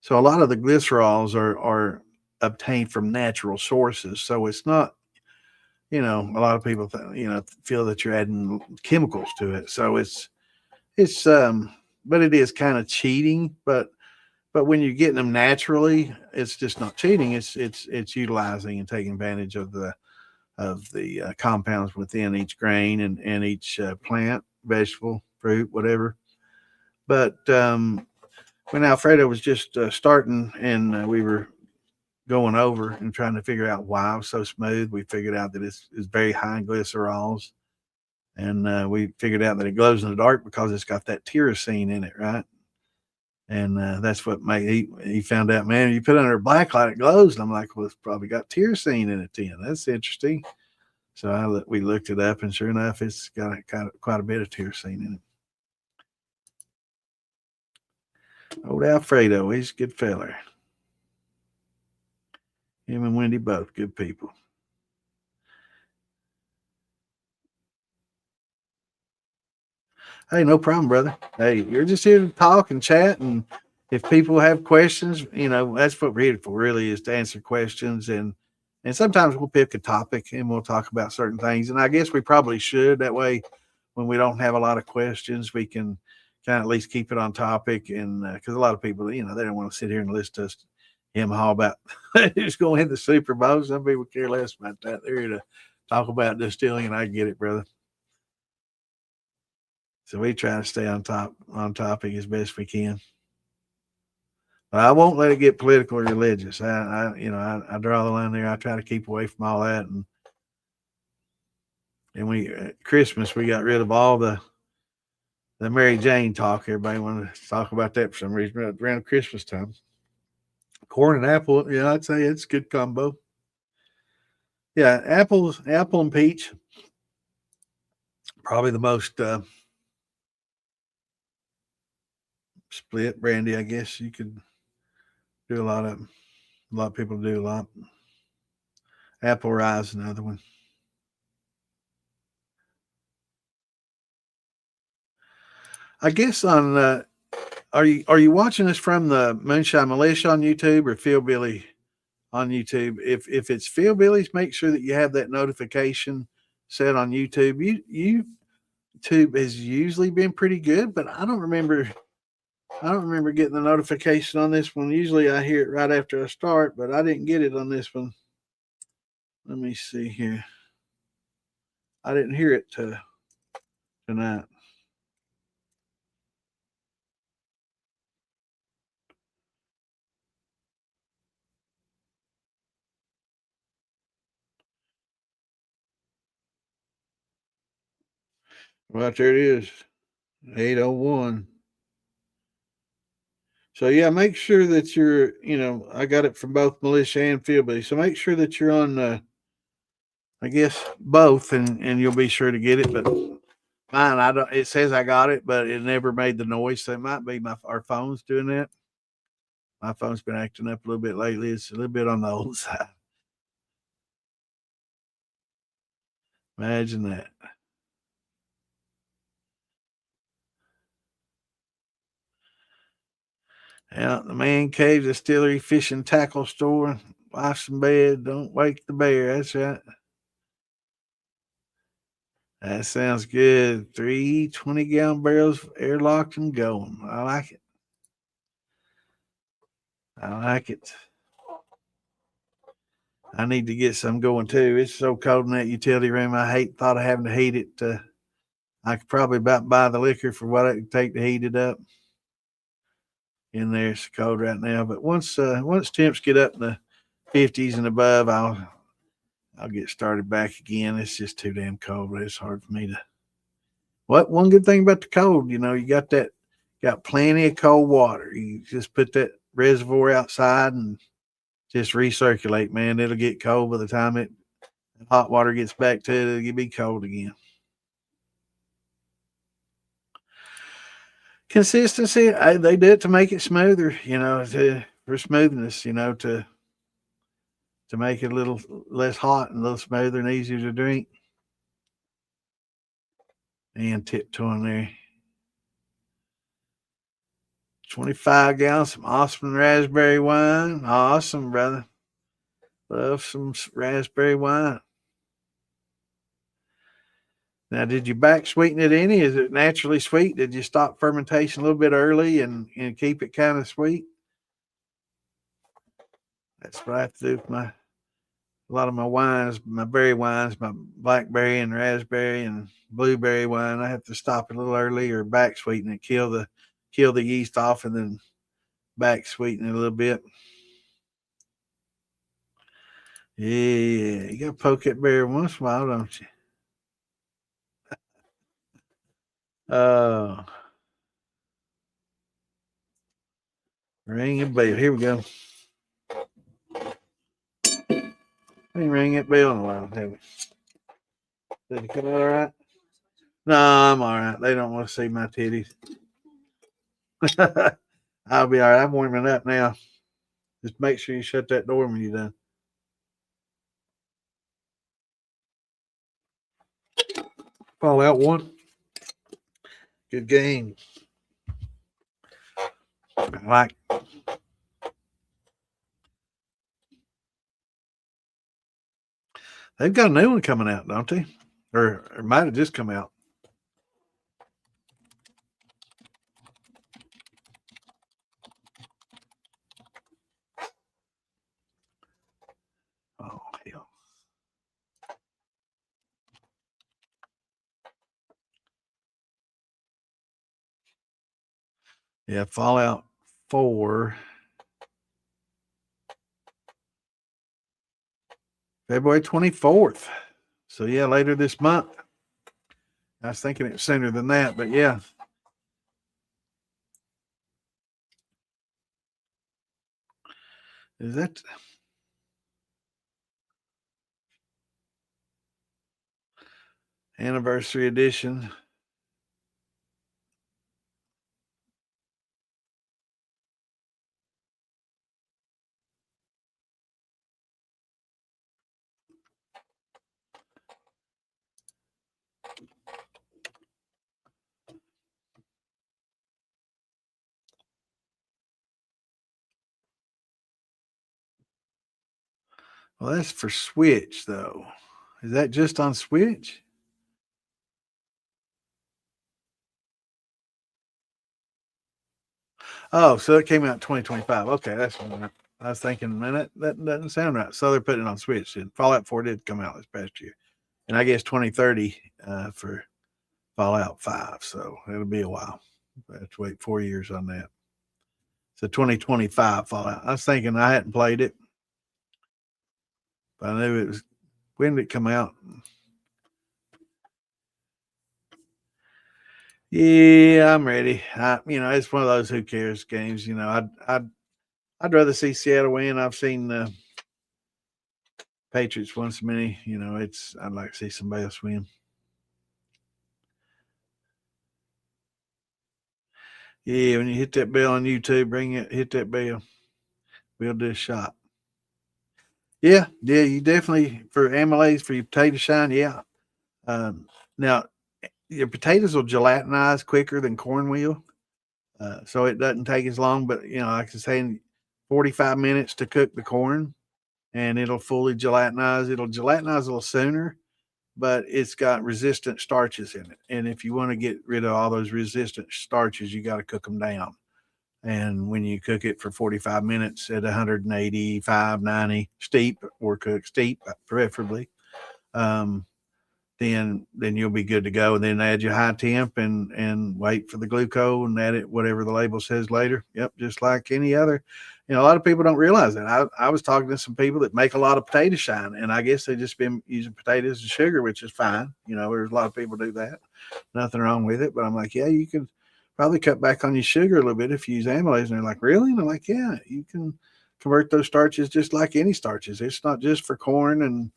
so a lot of the glycerols are obtained from natural sources. So it's not, a lot of people, feel that you're adding chemicals to it. So it's but it is kind of cheating. But when you're getting them naturally, it's just not cheating. It's utilizing and taking advantage of the compounds within each grain and each plant, vegetable, fruit, whatever. But when Alfredo was just starting and we were going over and trying to figure out why it was so smooth, we figured out that it's very high in glycerols. And we figured out that it glows in the dark because it's got that tyrosine in it, right? And that's what made he found out, man, you put it under a black light, it glows. And I'm like, well, it's probably got tyrosine in it then. That's interesting. So we looked it up, and sure enough, it's got quite a bit of tyrosine in it. Old Alfredo, he's a good feller. Him and Wendy both good people. Hey, no problem, brother. Hey, you're just here to talk and chat, and if people have questions, that's what we're here for. Really, is to answer questions, and sometimes we'll pick a topic and we'll talk about certain things. And I guess we probably should that way. When we don't have a lot of questions, we can kind of at least keep it on topic. And because a lot of people, they don't want to sit here and listen to us him haul about who's going to hit the Super Bowl. Some people care less about that. They're here to talk about distilling, and I get it, brother. So we try to stay on topic as best we can. But I won't let it get political or religious. I draw the line there. I try to keep away from all that. And we at Christmas we got rid of all the Mary Jane talk. Everybody wanted to talk about that for some reason around Christmas time. Corn and apple, yeah, I'd say it's a good combo. Yeah, apple and peach, probably the most split brandy. I guess you could do a lot of. A lot of people do a lot. Apple rye is another one. I guess on are you watching us from the Moonshine Militia on YouTube or Philbilly on YouTube? If it's Philbillies, make sure that you have that notification set on YouTube. YouTube has usually been pretty good, but I don't remember getting the notification on this one. Usually I hear it right after I start, but I didn't get it on this one. Let me see here. I didn't hear it tonight. Right there it is. 801. So yeah, make sure that you're, I got it from both militia and field base. So make sure that you're on, I guess both, and you'll be sure to get it. But mine, I don't. It says I got it, but it never made the noise. So it might be our phone's doing that. My phone's been acting up a little bit lately. It's a little bit on the old side. Imagine that. Out the man cave, distillery, fishing tackle store, wife's in bed. Don't wake the bear. That's right. That sounds good. 3 20-gallon barrels, airlocked and going. I like it. I like it. I need to get some going too. It's so cold in that utility room. I hate thought of having to heat it. I could probably about buy the liquor for what it would take to heat it up. In there, it's cold right now. But once temps get up in the 50s and above, I'll get started back again. It's just too damn cold. It's hard for me to. What one good thing about the cold, you got plenty of cold water. You just put that reservoir outside and just recirculate, man. It'll get cold by the time hot water gets back to it. It'll be cold again. Consistency, they do it to make it smoother, for smoothness, to make it a little less hot and a little smoother and easier to drink. And tiptoeing there. 25 gallons, some awesome raspberry wine. Awesome, brother. Love some raspberry wine. Now, did you back sweeten it any? Is it naturally sweet? Did you stop fermentation a little bit early and keep it kind of sweet? That's what I have to do with a lot of my wines, my berry wines, my blackberry and raspberry and blueberry wine. I have to stop it a little early or back sweeten it, kill the yeast off, and then back sweeten it a little bit. Yeah, you got to poke that berry once in a while, don't you? Ring a bell. Here we go. We ain't ring that bell in a while, have we? Did it come out all right? No, I'm all right. They don't want to see my titties. I'll be all right. I'm warming up now. Just make sure you shut that door when you're done. Fallout 1. Good game. Like. They've got a new one coming out, don't they? Or it might have just come out. Oh, hell. Yeah, Fallout 4. February 24th. So, yeah, later this month. I was thinking it was sooner than that, but yeah. Is that anniversary edition? Well, that's for Switch, though. Is that just on Switch? Oh, so it came out in 2025. Okay, that's what I was thinking, man, that doesn't sound right. So they're putting it on Switch. And Fallout 4 did come out this past year. And I guess 2030 for Fallout 5. So it'll be a while. I have to wait 4 years on that. So 2025 Fallout. I was thinking I hadn't played it. But I knew it was. When did it come out? Yeah, I'm ready. It's one of those who cares games. I'd rather see Seattle win. I've seen Patriots win so many. I'd like to see somebody else win. Yeah, when you hit that bell on YouTube, hit that bell. We'll do a shot. Yeah, you definitely for amylase for your potato shine. Yeah. Now your potatoes will gelatinize quicker than corn will, so it doesn't take as long. But like I was saying, 45 minutes to cook the corn, and it'll fully gelatinize. It'll gelatinize a little sooner, but it's got resistant starches in it. And if you want to get rid of all those resistant starches, you got to cook them down. And when you cook it for 45 minutes at 185, 90 steep or cook steep, preferably, um, then you'll be good to go. And then add your high temp and wait for the glucose and add it whatever the label says later. Yep, just like any other. A lot of people don't realize that. I was talking to some people that make a lot of potato shine, and I guess they just been using potatoes and sugar, which is fine. There's a lot of people do that. Nothing wrong with it. But I'm like, yeah, you can probably cut back on your sugar a little bit if you use amylase. And they're like, really? And I'm like, yeah, you can convert those starches just like any starches. It's not just for corn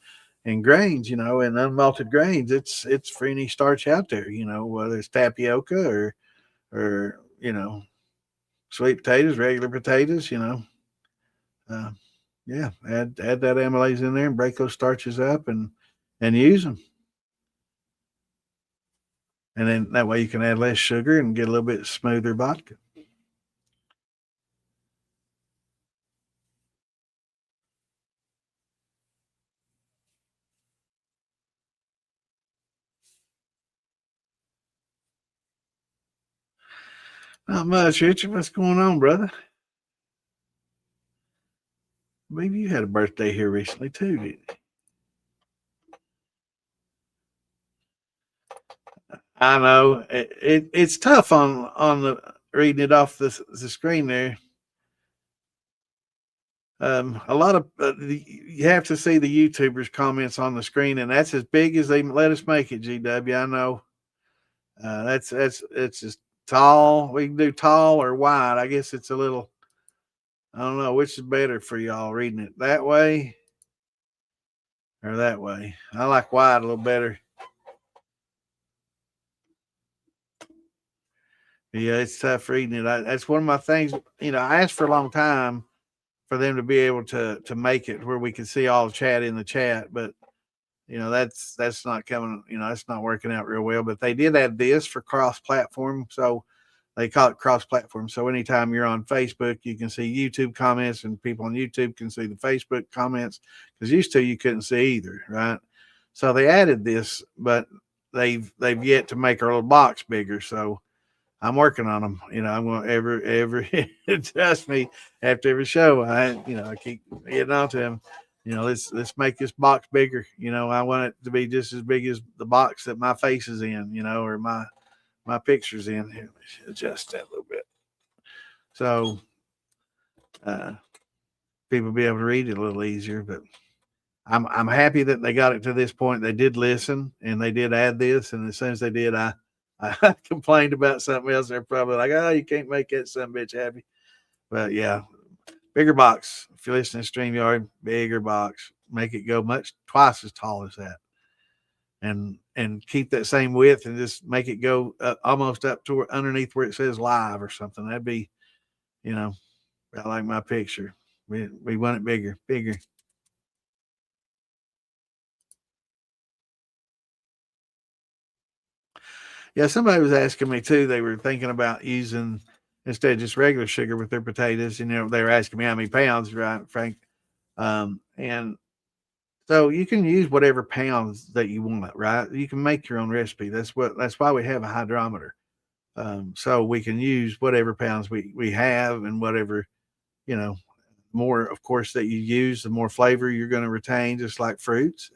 and grains, and unmalted grains. It's for any starch out there, whether it's tapioca or sweet potatoes, regular potatoes, uh, yeah, add that amylase in there and break those starches up and use them. And then that way you can add less sugar and get a little bit smoother vodka. Not much, Richard. What's going on, brother? I believe you had a birthday here recently too, didn't you? I know it's tough on the reading it off the screen there. A lot of you have to see the YouTubers' comments on the screen, and that's as big as they let us make it. GW, I know. That's it's just tall. We can do tall or wide. I guess it's a little. I don't know which is better for y'all reading it that way or that way. I like wide a little better. Yeah, it's tough reading it. That's one of my things. I asked for a long time for them to be able to make it where we could see all the chat in the chat, but that's not coming. That's not working out real well. But they did add this for cross platform, so they call it cross platform. So anytime you're on Facebook, you can see YouTube comments, and people on YouTube can see the Facebook comments. Because used to you couldn't see either, right? So they added this, but they've yet to make our little box bigger. So I'm working on them. I'm going to every trust me. After every show, I keep getting on to them. Let's make this box bigger. I want it to be just as big as the box that my face is in. Or my pictures in. Here, let me adjust that a little bit. So uh, people be able to read it a little easier. But I'm happy that they got it to this point. They did listen and they did add this. And as soon as they did, I complained about something else. They're probably like, oh, you can't make that some bitch happy. But yeah, bigger box. If you're listening to StreamYard, bigger box. Make it go twice as tall as that. And keep that same width and just make it go almost up to underneath where it says live or something. That'd be, I like my picture. We want it bigger. Yeah, somebody was asking me too. They were thinking about using instead of just regular sugar with their potatoes. They were asking me how many pounds, right, Frank? And so you can use whatever pounds that you want, right? You can make your own recipe. That's why we have a hydrometer. So we can use whatever pounds we have and whatever, you know, more of course that you use, the more flavor you're going to retain, just like fruits.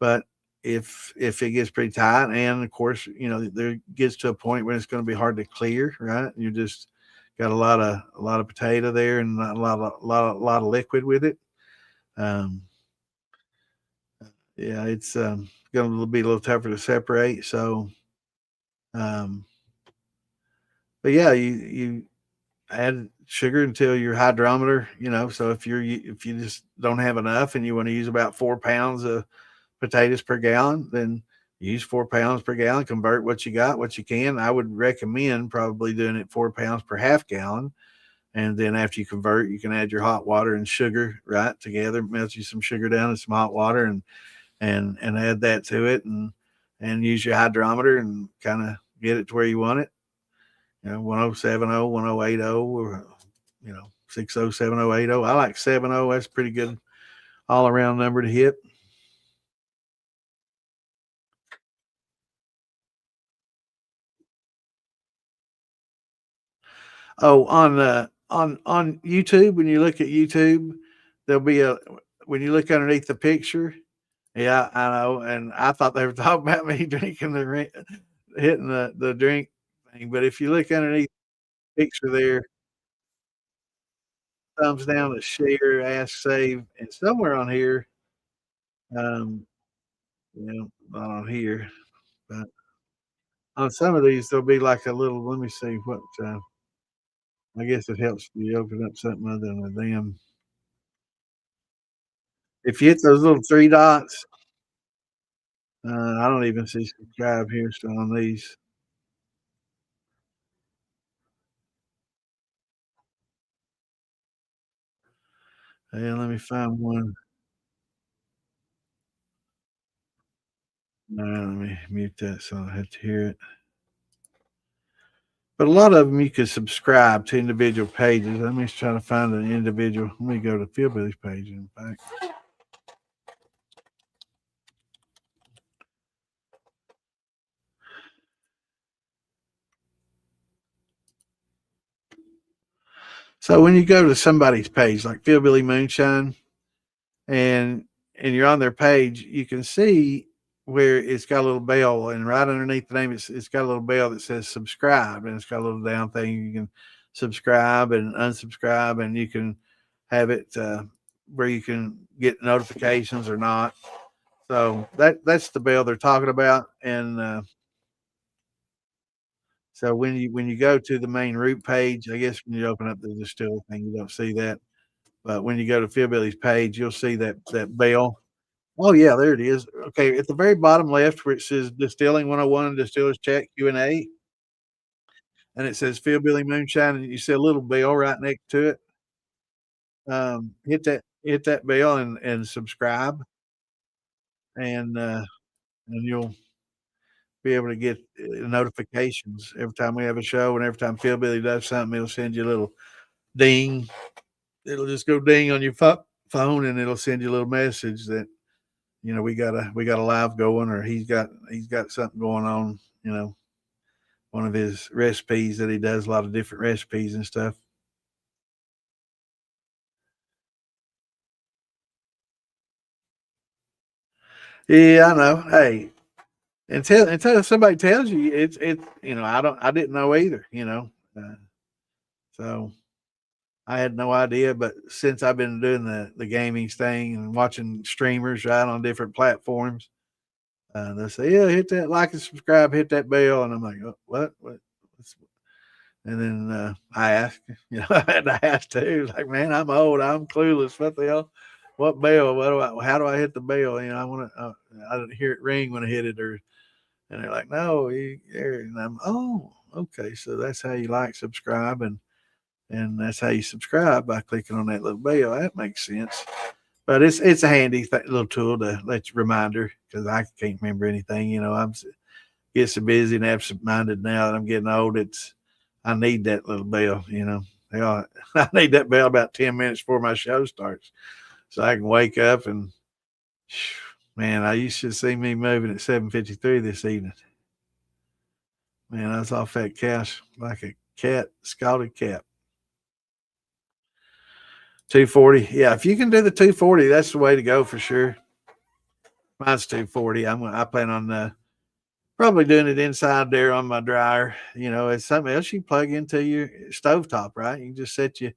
But if it gets pretty tight, and of course, there gets to a point when it's going to be hard to clear, right? You just got a lot of potato there and a lot of liquid with it. Um, yeah, it's going to be a little tougher to separate. So Um, but yeah, you add sugar until your hydrometer, so if you just don't have enough and you want to use about 4 pounds of potatoes per gallon, then use 4 pounds per gallon, convert what you got, what you can. I would recommend probably doing it 4 pounds per half gallon. And then after you convert, you can add your hot water and sugar right together, melt you some sugar down in some hot water and add that to it and use your hydrometer and kind of get it to where you want it. 1070, 1080, or 60, 70, 80. I like 70. That's pretty good all around number to hit. Oh, on YouTube, when you look at YouTube, there'll be a when you look underneath the picture. Yeah, I know, and I thought they were talking about me drinking hitting the drink thing. But if you look underneath the picture there, thumbs down to share, ask, save, and somewhere on here, um, not on here, but on some of these there'll be like a little. Let me see what. I guess it helps you open up something other than them. If you hit those little three dots, I don't even see subscribe here, so on these. Yeah, let me find one. Let me mute that so I don't have to hear it. But a lot of them you could subscribe to individual pages. Let me try to find an individual. Let me go to Philbilly's page, in fact. So when you go to somebody's page, like Philbilly Moonshine, and you're on their page, you can see where it's got a little bell, and right underneath the name, it's got a little bell that says subscribe, and it's got a little down thing you can subscribe and unsubscribe, and you can have it where you can get notifications or not. So that's the bell they're talking about, and so when you go to the main root page, I guess when you open up the Distiller thing, you don't see that. But when you go to Philbilly's page, you'll see that bell. Oh yeah, there it is. Okay, at the very bottom left where it says Distilling 101 and Distillers Chat Q&A, and it says Philbilly Moonshine, and you see a little bell right next to it. Hit that bell and subscribe, and you'll be able to get notifications every time we have a show, and every time Philbilly does something, it'll send you a little ding. It'll just go ding on your phone, and it'll send you a little message that we got a live going, or he's got something going on. One of his recipes that he does a lot of different recipes and stuff. Yeah, I know. Hey, until somebody tells you, I didn't know either. So I had no idea. But since I've been doing the gaming thing and watching streamers right on different platforms, they say, yeah, hit that like and subscribe, hit that bell, and I'm like, oh, what? And then I asked, I had to ask too. Like, man, I'm old. I'm clueless. What the hell? What bell? How do I hit the bell? I want to. I didn't hear it ring when I hit it, and they're like, no, there. And I'm, oh, okay. So that's how you like, subscribe, and that's how you subscribe by clicking on that little bell. That makes sense. But it's a handy little tool to let you reminder because I can't remember anything. I'm get so busy and absent-minded now that I'm getting old. I need that little bell. I need that bell about 10 minutes before my show starts, so I can wake up and man, you should see me moving at 7:53 this evening. Man, I was off that couch like a cat, scalded cat. 240. Yeah, if you can do the 240, that's the way to go for sure. Mine's 240. I plan on probably doing it inside there on my dryer. It's something else you plug into your stovetop, right? You just set your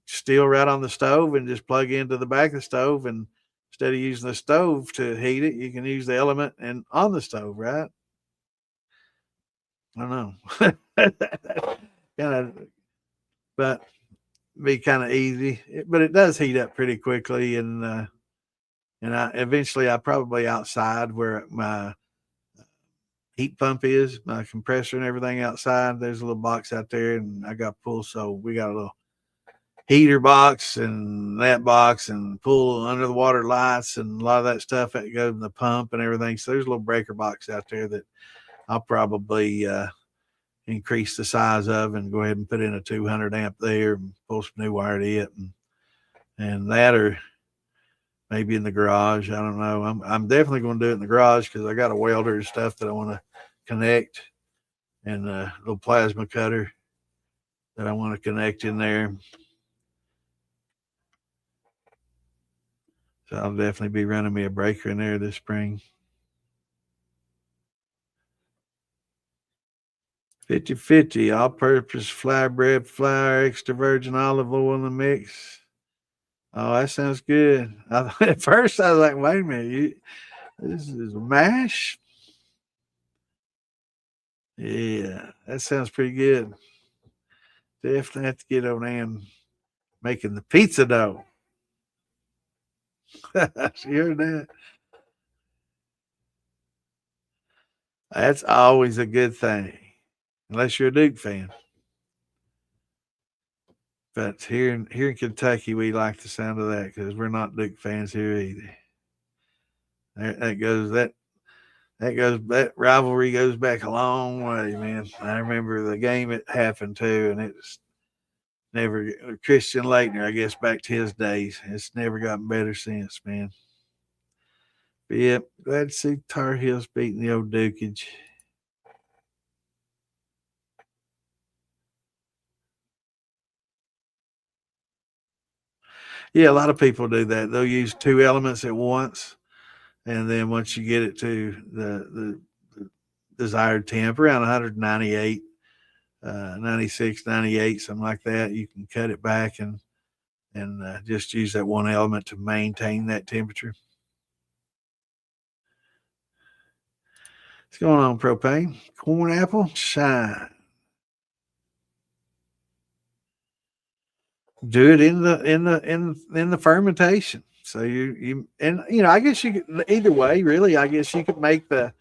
steel right on the stove and just plug into the back of the stove. And instead of using the stove to heat it, you can use the element and on the stove, right? I know. kind of, but be kind of easy. But it does heat up pretty quickly, and I eventually I probably outside where my heat pump is, my compressor and everything outside. There's a little box out there, and I got pull, so we got a little heater box and that box and pull under the water lights and a lot of that stuff that goes in the pump and everything. So there's a little breaker box out there that I'll probably increase the size of and go ahead and put in a 200 amp there and pull some new wire to it, and that, or maybe in the garage. I don't know. I'm definitely going to do it in the garage because I got a welder and stuff that I want to connect, and a little plasma cutter that I want to connect in there. So I'll definitely be running me a breaker in there this spring. 50-50, all-purpose fly bread flour, extra virgin olive oil in the mix. Oh, that sounds good. At first, I was like, wait a minute, this is mash? Yeah, that sounds pretty good. Definitely have to get on and making the pizza dough. You heard that? That's always a good thing, unless you're a Duke fan. But here in Kentucky, we like the sound of that because we're not Duke fans here either. That rivalry goes back a long way, man. I remember the game it happened to, and it's never Christian Laettner, I guess, back to his days. It's never gotten better since, man. But yeah, glad to see Tar Heels beating the old Dukage. Yeah, a lot of people do that. They'll use two elements at once, and then once you get it to the desired temp, around 198, 96, 98, something like that, you can cut it back and just use that one element to maintain that temperature. What's going on, propane? Corn apple shine. Do it in the fermentation. So I guess you could either way. Really, I guess you could make the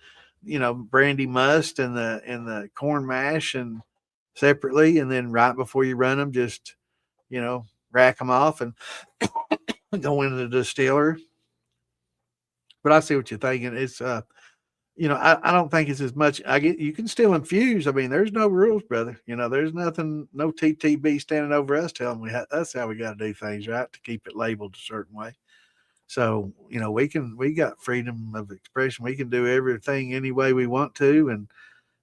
brandy must and the corn mash and separately, and then right before you run them, just rack them off and go into the distiller. But I see what you're thinking. It's I don't think it's as much. You can still infuse. I mean, there's no rules, brother. There's nothing, no TTB standing over us telling me that's how we got to do things, right? To keep it labeled a certain way. So, we got freedom of expression. We can do everything any way we want to. And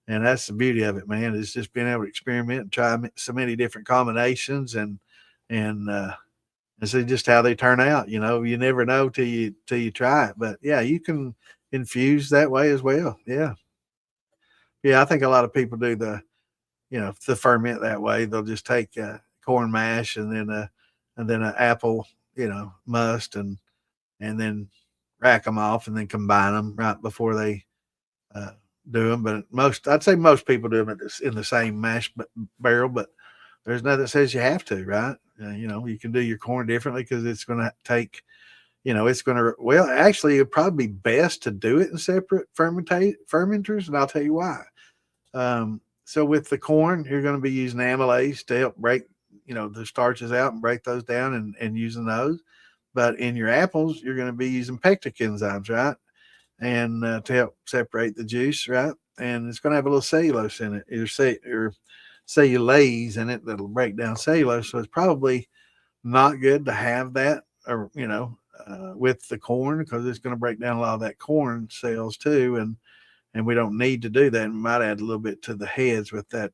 that's the beauty of it, man. It's just being able to experiment and try so many different combinations and see just how they turn out. You never know till you try it. But yeah, you can infuse that way as well. Yeah. Yeah. I think a lot of people do the ferment that way. They'll just take corn mash and then an apple, must and then rack them off and then combine them right before they do them. But I'd say most people do them in the same mash barrel, but there's nothing that says you have to, right? You can do your corn differently because it's going to take, actually, it'd probably be best to do it in separate fermenters, and I'll tell you why. So with the corn, you're going to be using amylase to help break, the starches out and break those down and using those. But in your apples, you're going to be using pectic enzymes, right? And to help separate the juice, right? And it's going to have a little cellulose in it, or cellulase in it that'll break down cellulose. So it's probably not good to have that, or with the corn, because it's going to break down a lot of that corn cells too, and we don't need to do that. We might add a little bit to the heads with that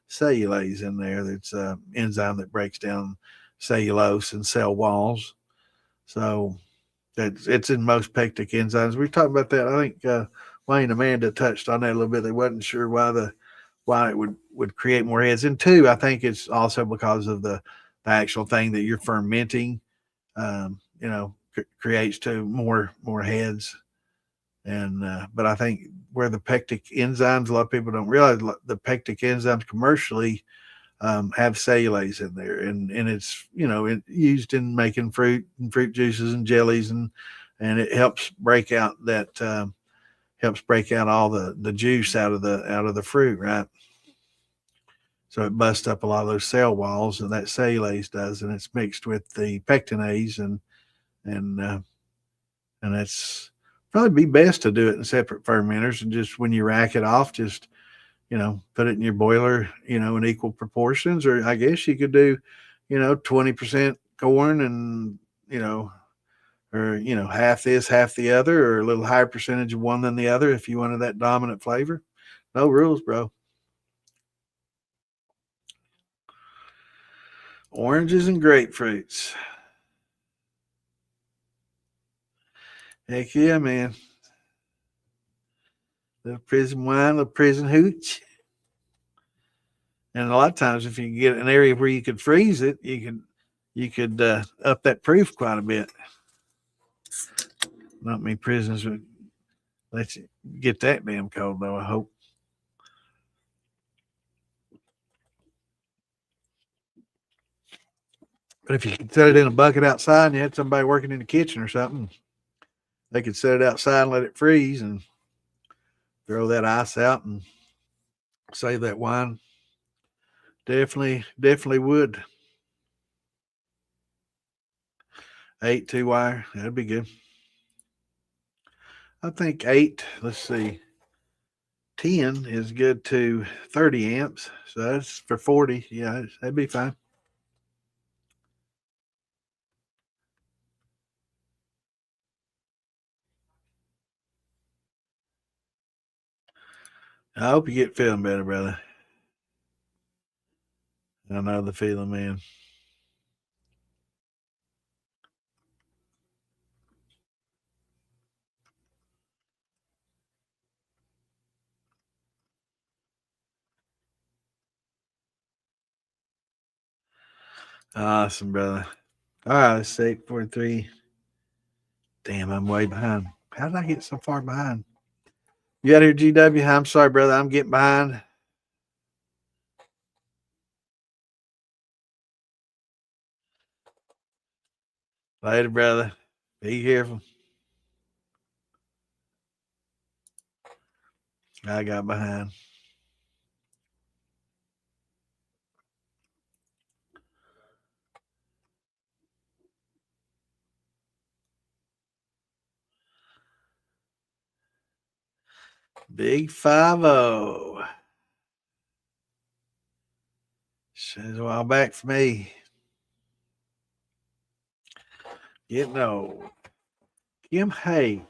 cellulase in there. That's enzyme that breaks down cellulose and cell walls. So it's in most pectic enzymes. We talked about that. I think Wayne Amanda touched on that a little bit. They wasn't sure why it would create more heads. And two, I think it's also because of the actual thing that you're fermenting, creates more heads. And but I think where the pectic enzymes, a lot of people don't realize the pectic enzymes commercially have cellulase in there, and it's used in making fruit and fruit juices and jellies, and it helps break out that helps break out all the juice out of the fruit, right? So it busts up a lot of those cell walls, and that cellulase does, and it's mixed with the pectinase, and and it's probably be best to do it in separate fermenters, and just when you rack it off, just put it in your boiler, in equal proportions. Or I guess you could do, 20% corn and, or, half this, half the other, or a little higher percentage of one than the other if you wanted that dominant flavor. No rules, bro. Oranges and grapefruits. Heck yeah, man. Little prison wine, little prison hooch. And a lot of times, if you can get an area where you could freeze it, you could up that proof quite a bit. Not many prisons would let you get that damn cold, though, I hope. But if you could set it in a bucket outside and you had somebody working in the kitchen or something, they could set it outside and let it freeze and throw that ice out and save that wine. Definitely would. 8 2-wire, that'd be good. I think 8, let's see, 10 is good to 30 amps. So that's for 40. Yeah, that'd be fine. I hope you get feeling better, brother. I know the feeling, man. Awesome, brother. All right, let's see, 8:43. Damn, I'm way behind. How did I get so far behind? You out here, GW? I'm sorry, brother. I'm getting behind. Later, brother. Be careful. I got behind. Big 5-0. Seems a while back for me. Getting old. Kim Hayes.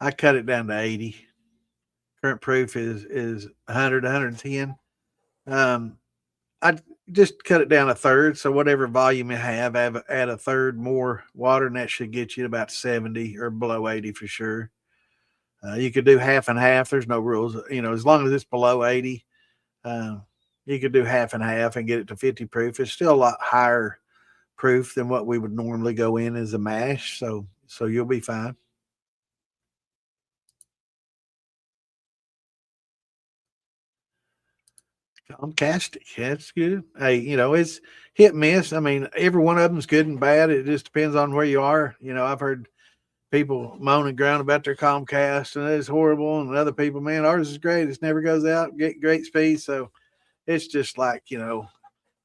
I cut it down to 80. Current proof is 100, 110. I just cut it down a third. So whatever volume you have, add a third more water, and that should get you to about 70 or below 80 for sure. You could do half and half. There's no rules. As long as it's below 80, uh, you could do half and half and get it to 50 proof. It's still a lot higher proof than what we would normally go in as a mash. So you'll be fine. Comcastic, that's good. Hey, it's hit and miss. I mean, every one of them's good and bad. It just depends on where you are. I've heard people moan and groan about their Comcast and it's horrible, and other people, man, ours is great. It never goes out, get great speed. So it's just like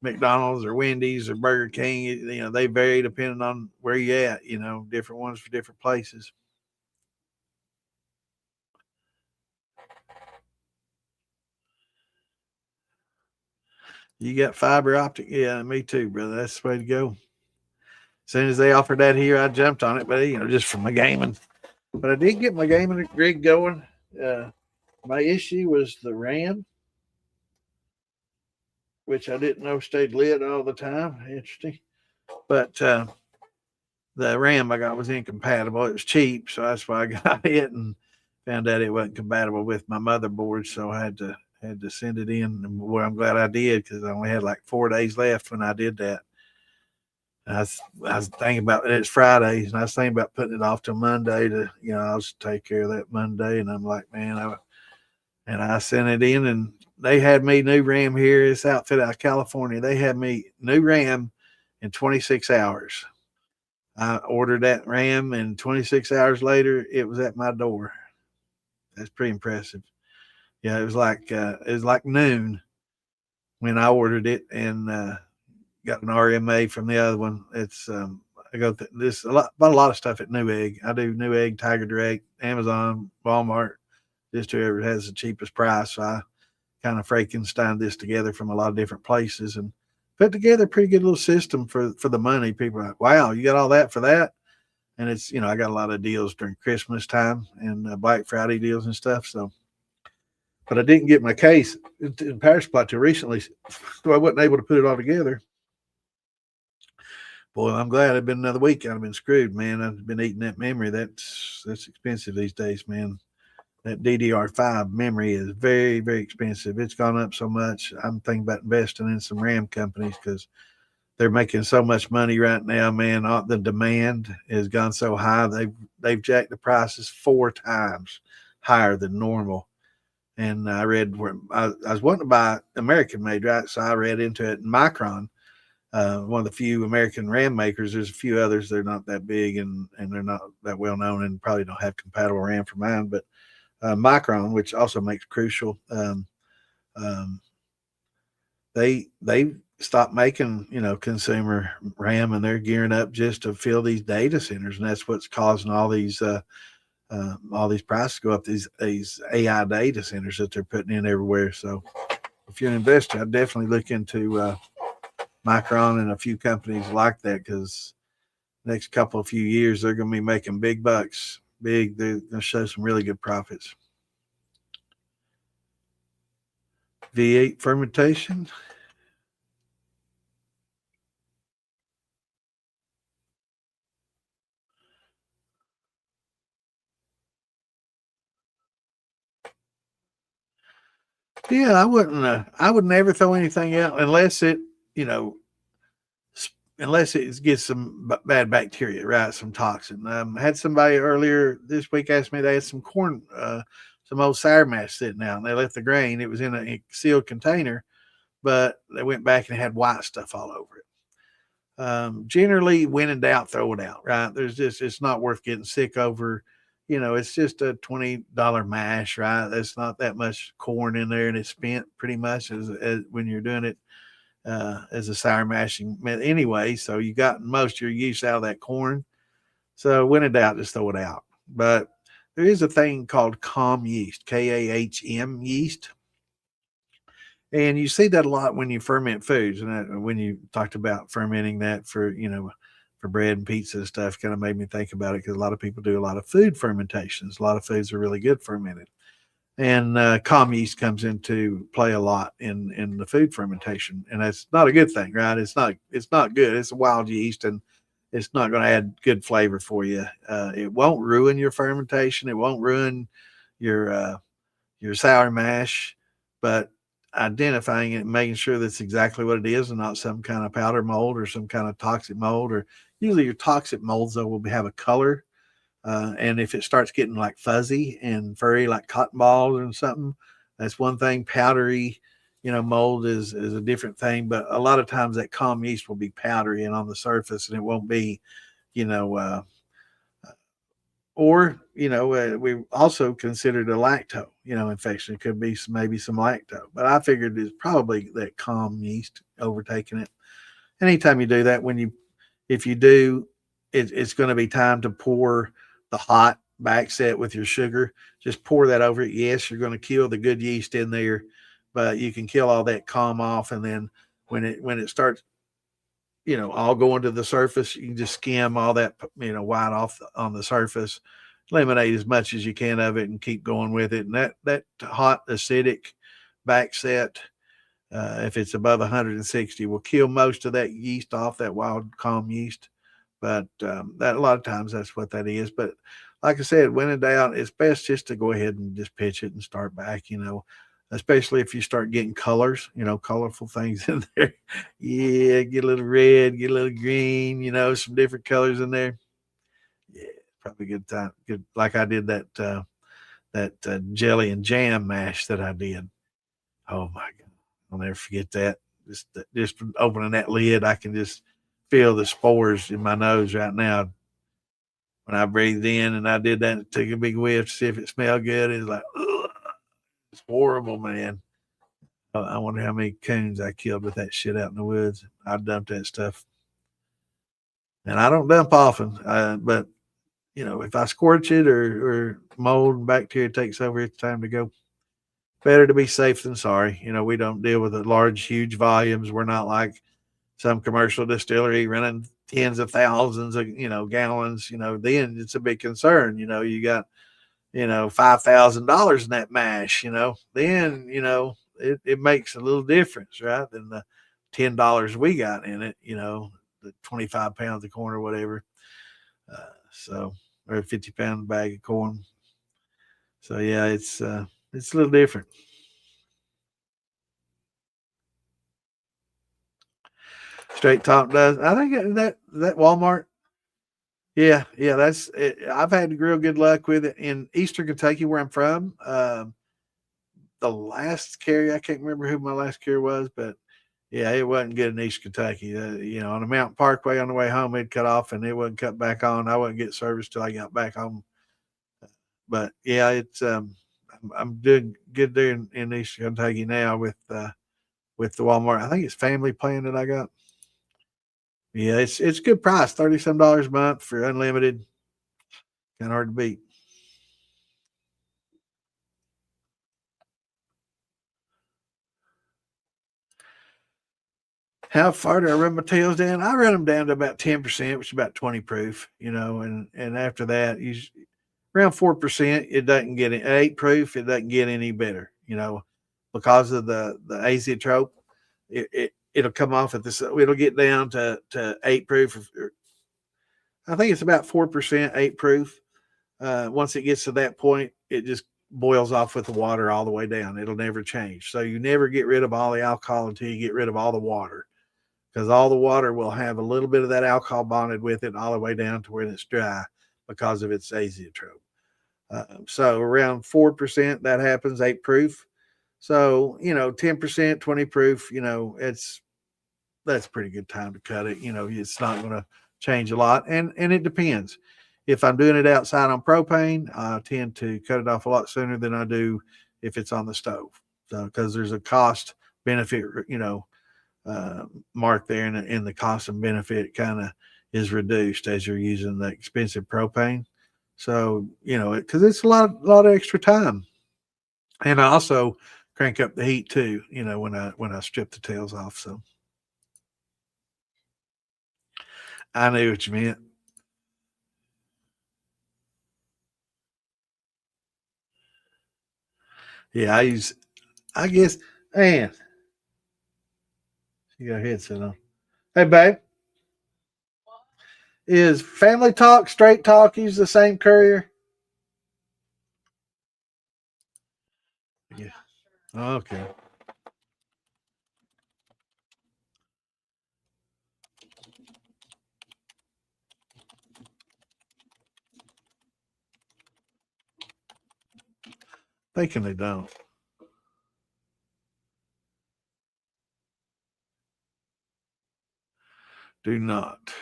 McDonald's or Wendy's or Burger King. They vary depending on where you at. Different ones for different places. You got fiber optic? Yeah, me too, brother. That's the way to go. As soon as they offered that here, I jumped on it, but just for my gaming. But I did get my gaming rig going. My issue was the RAM, which I didn't know stayed lit all the time. Interesting. But the RAM I got was incompatible. It was cheap, so that's why I got it, and found out it wasn't compatible with my motherboard, so I had to send it in. And boy, I'm glad I did, because I only had like 4 days left when I did that. I was thinking about it. It's Fridays, and I was thinking about putting it off till Monday to, I'll just take care of that Monday. And I'm like, man, and I sent it in, and they had me new RAM here. This outfit out of California. They had me new RAM in 26 hours. I ordered that RAM, and 26 hours later, it was at my door. That's pretty impressive. Yeah, it was like noon when I ordered it, and got an RMA from the other one. It's I go this a lot, bought a lot of stuff at Newegg. I do Newegg, Tiger Direct, Amazon, Walmart, just whoever has the cheapest price. So I kind of Frankenstein this together from a lot of different places and put together a pretty good little system for the money. People are like, wow, you got all that for that? And it's, I got a lot of deals during Christmas time and Black Friday deals and stuff. So, but I didn't get my case in Power Supply till recently, so I wasn't able to put it all together. Boy, I'm glad it's been another week. I've been screwed, man. I've been eating that memory. That's expensive these days, man. That DDR5 memory is very, very expensive. It's gone up so much. I'm thinking about investing in some RAM companies because they're making so much money right now, man. The demand has gone so high. They've jacked the prices 4 times higher than normal. And I read where I was wanting to buy American made, right? So I read into it. Micron, one of the few American RAM makers. There's a few others. They're not that big and they're not that well known and probably don't have compatible RAM for mine. But Micron, which also makes Crucial, they stopped making consumer RAM, and they're gearing up just to fill these data centers, and that's what's causing all these prices to go up. These AI data centers that they're putting in everywhere. So if you're an investor, I'd definitely look into Micron and a few companies like that, because next few years they're going to be making big bucks. They're going to show some really good profits. V8 fermentation. Yeah, I wouldn't. I would never throw anything out unless it, you know, unless it gets some bad bacteria, right? Some toxin. Had somebody earlier this week ask me they had some corn, some old sour mash sitting out, and they left the grain. It was in a sealed container, but they went back and had white stuff all over it. Generally, when in doubt, throw it out, right? It's not worth getting sick over. It's just a $20 mash, right? That's not that much corn in there, and it's spent pretty much as when you're doing it as a sour mashing anyway. So you got most of your use out of that corn. So when in doubt, just throw it out. But there is a thing called KAHM yeast, KAHM yeast. And you see that a lot when you ferment foods. And when you talked about fermenting that for bread and pizza and stuff, kind of made me think about it, because a lot of people do a lot of food fermentations. A lot of foods are really good fermented. And KAHM yeast comes into play a lot in the food fermentation. And that's not a good thing, right? It's not good. It's a wild yeast, and it's not going to add good flavor for you. It won't ruin your fermentation. It won't ruin your sour mash, but identifying it and making sure that's exactly what it is and not some kind of powder mold or some kind of toxic mold. Or usually your toxic molds, though, will have a color. And if it starts getting like fuzzy and furry, like cotton balls or something, that's one thing. Powdery, mold is a different thing. But a lot of times that KAHM yeast will be powdery and on the surface, and it won't be, we also considered a lacto, infection. It could be maybe some lacto, but I figured it's probably that KAHM yeast overtaking it. Anytime you do that, if you do, it's going to be time to pour the hot back set with your sugar. Just pour that over it. Yes, you're going to kill the good yeast in there, but you can kill all that KAHM off. And then when it starts, all going to the surface, you can just skim all that, white off on the surface, eliminate as much as you can of it, and keep going with it. And that hot acidic back set, if it's above 160, will kill most of that yeast off, that wild KAHM yeast. But that a lot of times that's what that is. But like I said, when in doubt, it's best just to go ahead and just pitch it and start back. especially if you start getting colors, colorful things in there. Yeah, get a little red, get a little green, some different colors in there. Yeah, probably a good time. Good, like I did that jelly and jam mash that I did. Oh my god, I'll never forget that. Just opening that lid, I can just feel the spores in my nose right now. When I breathed in and I did that and took a big whiff to see if it smelled good, it's like, ugh, it's horrible, man. I wonder how many coons I killed with that shit out in the woods. I dumped that stuff, and I don't dump often, but if I scorch it or mold and bacteria takes over, it's time to go. Better to be safe than sorry. We don't deal with the large, huge volumes. We're not like some commercial distillery running tens of thousands of gallons. Then it's a big concern. You got $5,000 in that mash. Then it makes a little difference, right? Than the $10 we got in it. The 25 pounds of corn or whatever. So or a 50-pound bag of corn. So yeah, it's a little different. Straight Talk does. I think that Walmart. Yeah, yeah. That's it. I've had real good luck with it in Eastern Kentucky, where I'm from. The last carrier, I can't remember who my last carrier was, but yeah, it wasn't good in East Kentucky. On the Mountain Parkway on the way home, it cut off and it wasn't cut back on. I wouldn't get service till I got back home. But yeah, it's I'm doing good there in East Kentucky now with the Walmart. I think it's family plan that I got. Yeah, it's good price, $30 some a month for unlimited. Kind of hard to beat. How far do I run my tails down? I run them down to about 10%, which is about 20 proof, and after that, around 4%, it doesn't get 8 proof, it doesn't get any better, because of the azeotrope. It'll come off at this, it'll get down to 8 proof. I think it's about 4%, 8 proof. Once it gets to that point, it just boils off with the water all the way down. It'll never change. So you never get rid of all the alcohol until you get rid of all the water, because all the water will have a little bit of that alcohol bonded with it all the way down to where it's dry because of its azeotrope. So around 4% that happens, 8 proof. So 10%, 20 proof. That's a pretty good time to cut it. It's not going to change a lot, and it depends. If I'm doing it outside on propane, I tend to cut it off a lot sooner than I do if it's on the stove. So because there's a cost benefit, mark there, and the cost and benefit kind of is reduced as you're using the expensive propane. So because it's a lot of extra time, and I also crank up the heat too. When I strip the tails off. So I knew what you meant. Yeah, I guess, man, you got a headset on. Hey, babe, is Family Talk, Straight Talk use the same courier? Yeah. Okay. Thinking they don't. Do not.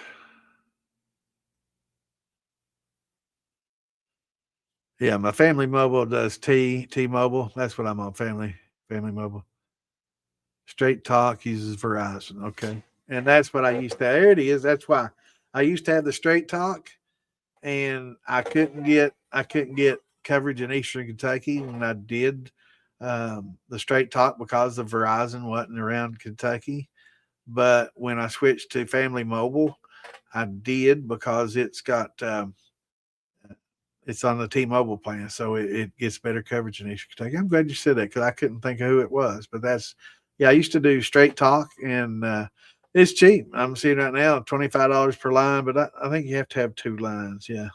Yeah, my Family Mobile does T-Mobile. That's what I'm on, Family Mobile. Straight Talk uses Verizon. Okay. And that's what I used to. There it is. That's why I used to have the Straight Talk, and I couldn't get coverage in Eastern Kentucky when I did the Straight Talk because the Verizon wasn't around Kentucky. But when I switched to Family Mobile, I did because it's on the T-Mobile plan, so it gets better coverage in Eastern Kentucky. I'm glad you said that because I couldn't think of who it was, but yeah. I used to do Straight Talk, and it's cheap. I'm seeing right now $25 per line, but I think you have to have two lines. Yeah.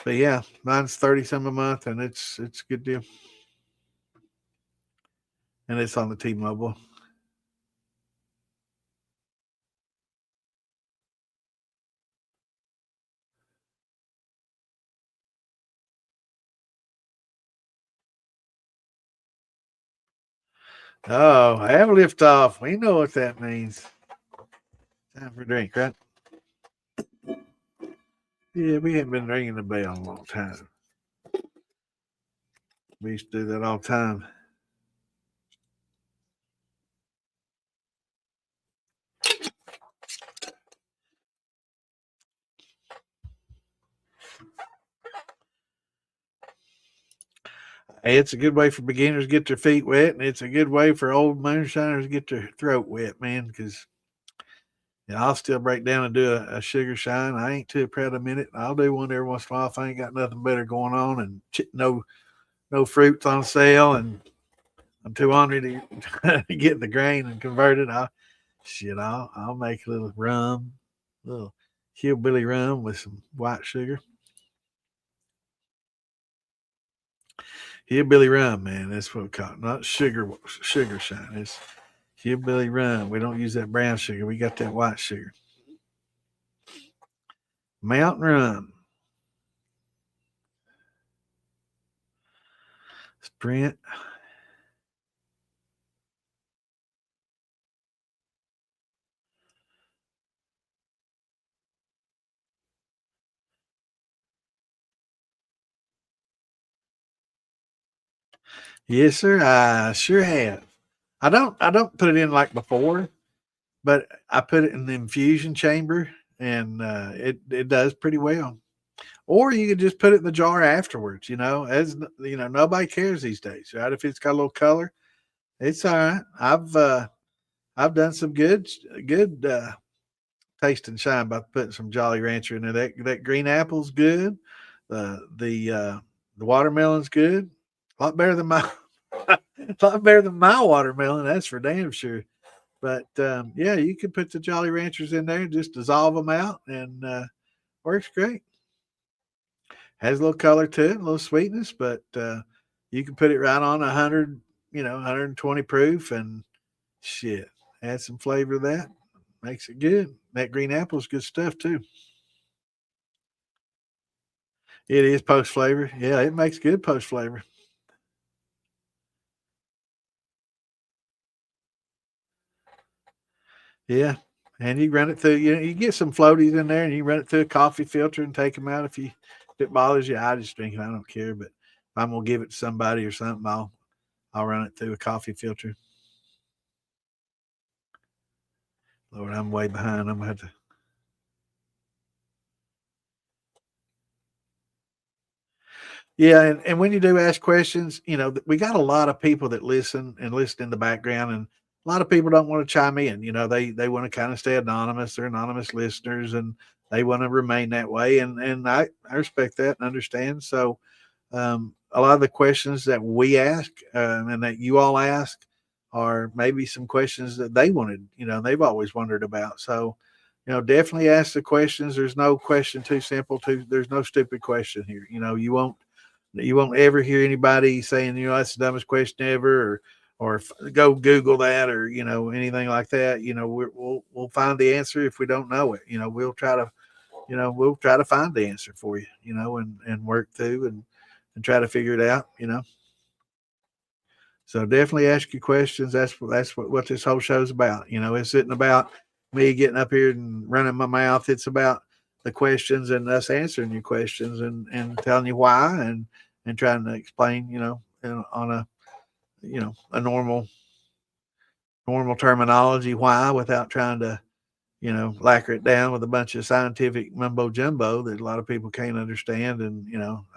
But yeah, mine's 30 some a month, and it's a good deal. And it's on the T-Mobile. Oh, have lift off. We know what that means. Time for a drink, right? Yeah, we haven't been ringing the bell in a long time. We used to do that all the time. It's a good way for beginners to get their feet wet, and it's a good way for old moonshiners to get their throat wet, man, because I'll still break down and do a sugar shine. I ain't too proud of a minute. I'll do one every once in a while if I ain't got nothing better going on and no fruits on sale, and I'm too hungry to get the grain and convert it. I'll make a little rum, a little hillbilly rum with some white sugar. Hillbilly rum, man. That's what we call it. Not sugar shine. It's hillbilly rum. We don't use that brown sugar. We got that white sugar. Mountain rum. Sprint. Yes, sir. I sure have. I don't put it in like before, but I put it in the infusion chamber, and it does pretty well. Or you could just put it in the jar afterwards. As nobody cares these days, right? If it's got a little color, it's all right. I've done some good taste and shine by putting some Jolly Rancher in there. That green apple's good. The watermelon's good. A lot better than my a lot better than my watermelon. That's for damn sure. But yeah, you can put the Jolly Ranchers in there and just dissolve them out, and works great. Has a little color to it, a little sweetness, but you can put it right on 100, 120 proof, and shit, add some flavor to that. Makes it good. That green apple is good stuff too. It is post flavor. Yeah, it makes good post flavor. Yeah. And you run it through, you get some floaties in there, and you run it through a coffee filter and take them out if it bothers you. I just drink it. I don't care. But if I'm gonna give it to somebody or something, I'll run it through a coffee filter. Lord, I'm way behind. I'm gonna have to. Yeah, and when you do ask questions, we got a lot of people that listen in the background, and a lot of people don't want to chime in. They want to kind of stay anonymous. They're anonymous listeners, and they want to remain that way. And I respect that and understand. So a lot of the questions that we ask and that you all ask are maybe some questions that they wanted. They've always wondered about. So definitely ask the questions. There's no question too simple. There's no stupid question here. You won't ever hear anybody saying, that's the dumbest question ever, or go Google that, or anything like that. We'll find the answer if we don't know it. We'll try to find the answer for you. And work through and try to figure it out. So definitely ask your questions. That's what this whole show's about. It's isn't about me getting up here and running my mouth. It's about the questions and us answering your questions and telling you why and trying to explain, on a normal terminology why, without trying to, lacquer it down with a bunch of scientific mumbo jumbo that a lot of people can't understand. And,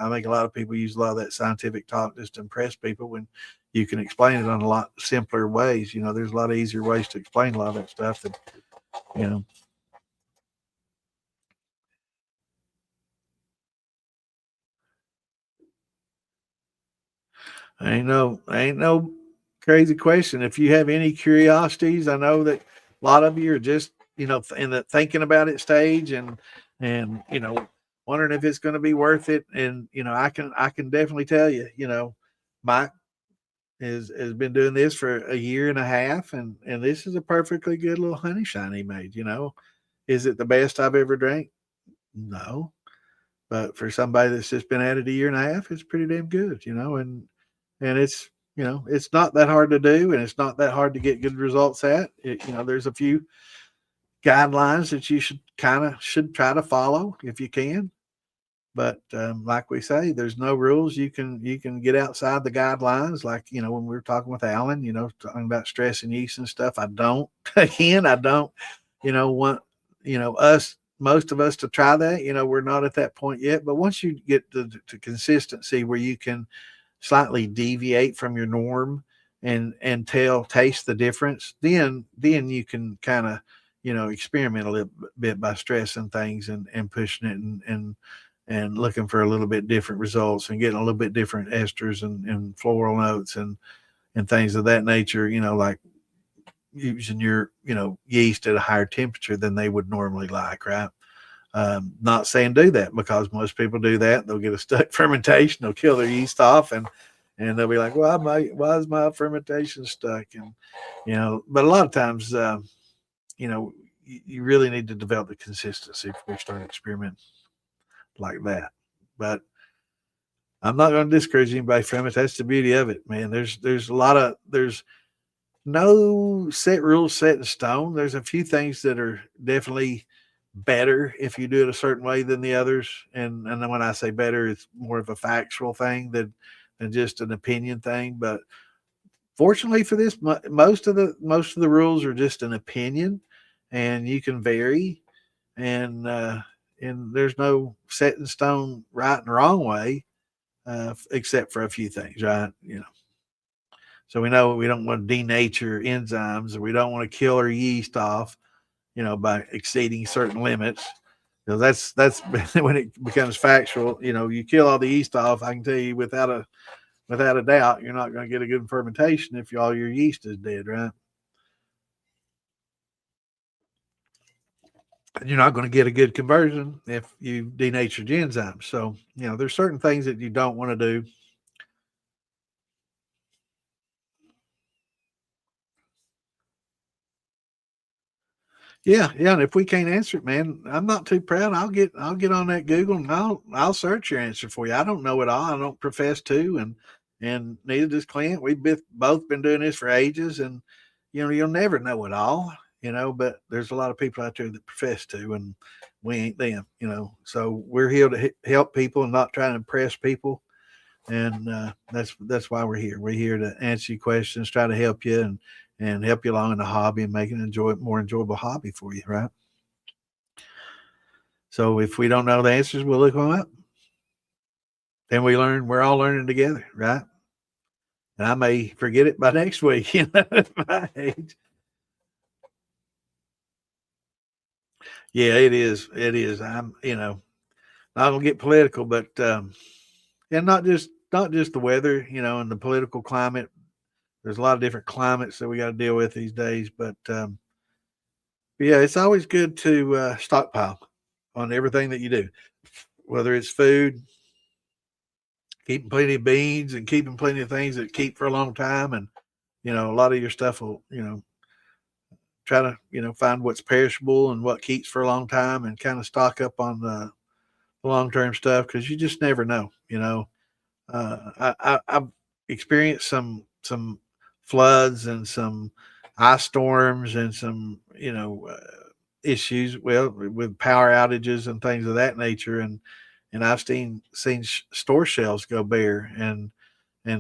I think a lot of people use a lot of that scientific talk just to impress people when you can explain it on a lot simpler ways. There's a lot of easier ways to explain a lot of that stuff that, you know, ain't no crazy question. If you have any curiosities, I know that a lot of you are just, in the thinking about it stage, and wondering if it's going to be worth it. And, I can definitely tell you, Mike has been doing this for a year and a half, and this is a perfectly good little honey shine he made. Is it the best I've ever drank? No, but for somebody that's just been at it a year and a half, it's pretty damn good. And it's it's not that hard to do, and it's not that hard to get good results at it. There's a few guidelines that you should try to follow if you can. But like we say, there's no rules. You can get outside the guidelines. Like when we were talking with Alan, talking about stress and yeast and stuff. I don't. Again, I don't. Want us, most of us, to try that. We're not at that point yet. But once you get to consistency where you can slightly deviate from your norm and taste the difference, then you can kind of experiment a little bit by stressing things and pushing it and looking for a little bit different results and getting a little bit different esters and floral notes and things of that nature, like using your, yeast at a higher temperature than they would normally like, right? Not saying do that, because most people do that. They'll get a stuck fermentation. They'll kill their yeast off and they'll be like, why is my fermentation stuck? And, but a lot of times, you really need to develop the consistency before you start experimenting like that. But I'm not going to discourage anybody from it. That's the beauty of it, man. There's no set rules set in stone. There's a few things that are definitely better if you do it a certain way than the others. And then when I say better, it's more of a factual thing than just an opinion thing. But fortunately for this, most of the rules are just an opinion, and you can vary. And there's no set in stone right and wrong way, except for a few things, right? So we know we don't want to denature enzymes, or we don't want to kill our yeast off, by exceeding certain limits. That's when it becomes factual. You kill all the yeast off. I can tell you without a doubt, you're not going to get a good fermentation if all your yeast is dead, right? You're not going to get a good conversion if you denature enzymes. So, there's certain things that you don't want to do. Yeah, yeah. And if we can't answer it, man, I'm not too proud. I'll get on that Google and I'll search your answer for you. I don't know it all. I don't profess to, and neither does Clint. We've both been doing this for ages, and you'll never know it all. But there's a lot of people out there that profess to, and we ain't them. So we're here to help people and not try to impress people, and that's why we're here. We're here to answer your questions, try to help you, and help you along in the hobby and make it more enjoyable hobby for you, right? So if we don't know the answers, we'll look them up. Then we're all learning together, right? And I may forget it by next week, at my age. Yeah, it is. It is. I'm, not gonna get political, but and not just the weather, and the political climate. There's a lot of different climates that we got to deal with these days, but yeah, it's always good to stockpile on everything that you do, whether it's food, keeping plenty of beans, and keeping plenty of things that keep for a long time. And, a lot of your stuff will, try to, find what's perishable and what keeps for a long time, and kind of stock up on the long-term stuff, because you just never know, I've experienced some floods and some ice storms and some issues, well, with power outages and things of that nature, and I've seen store shelves go bare, and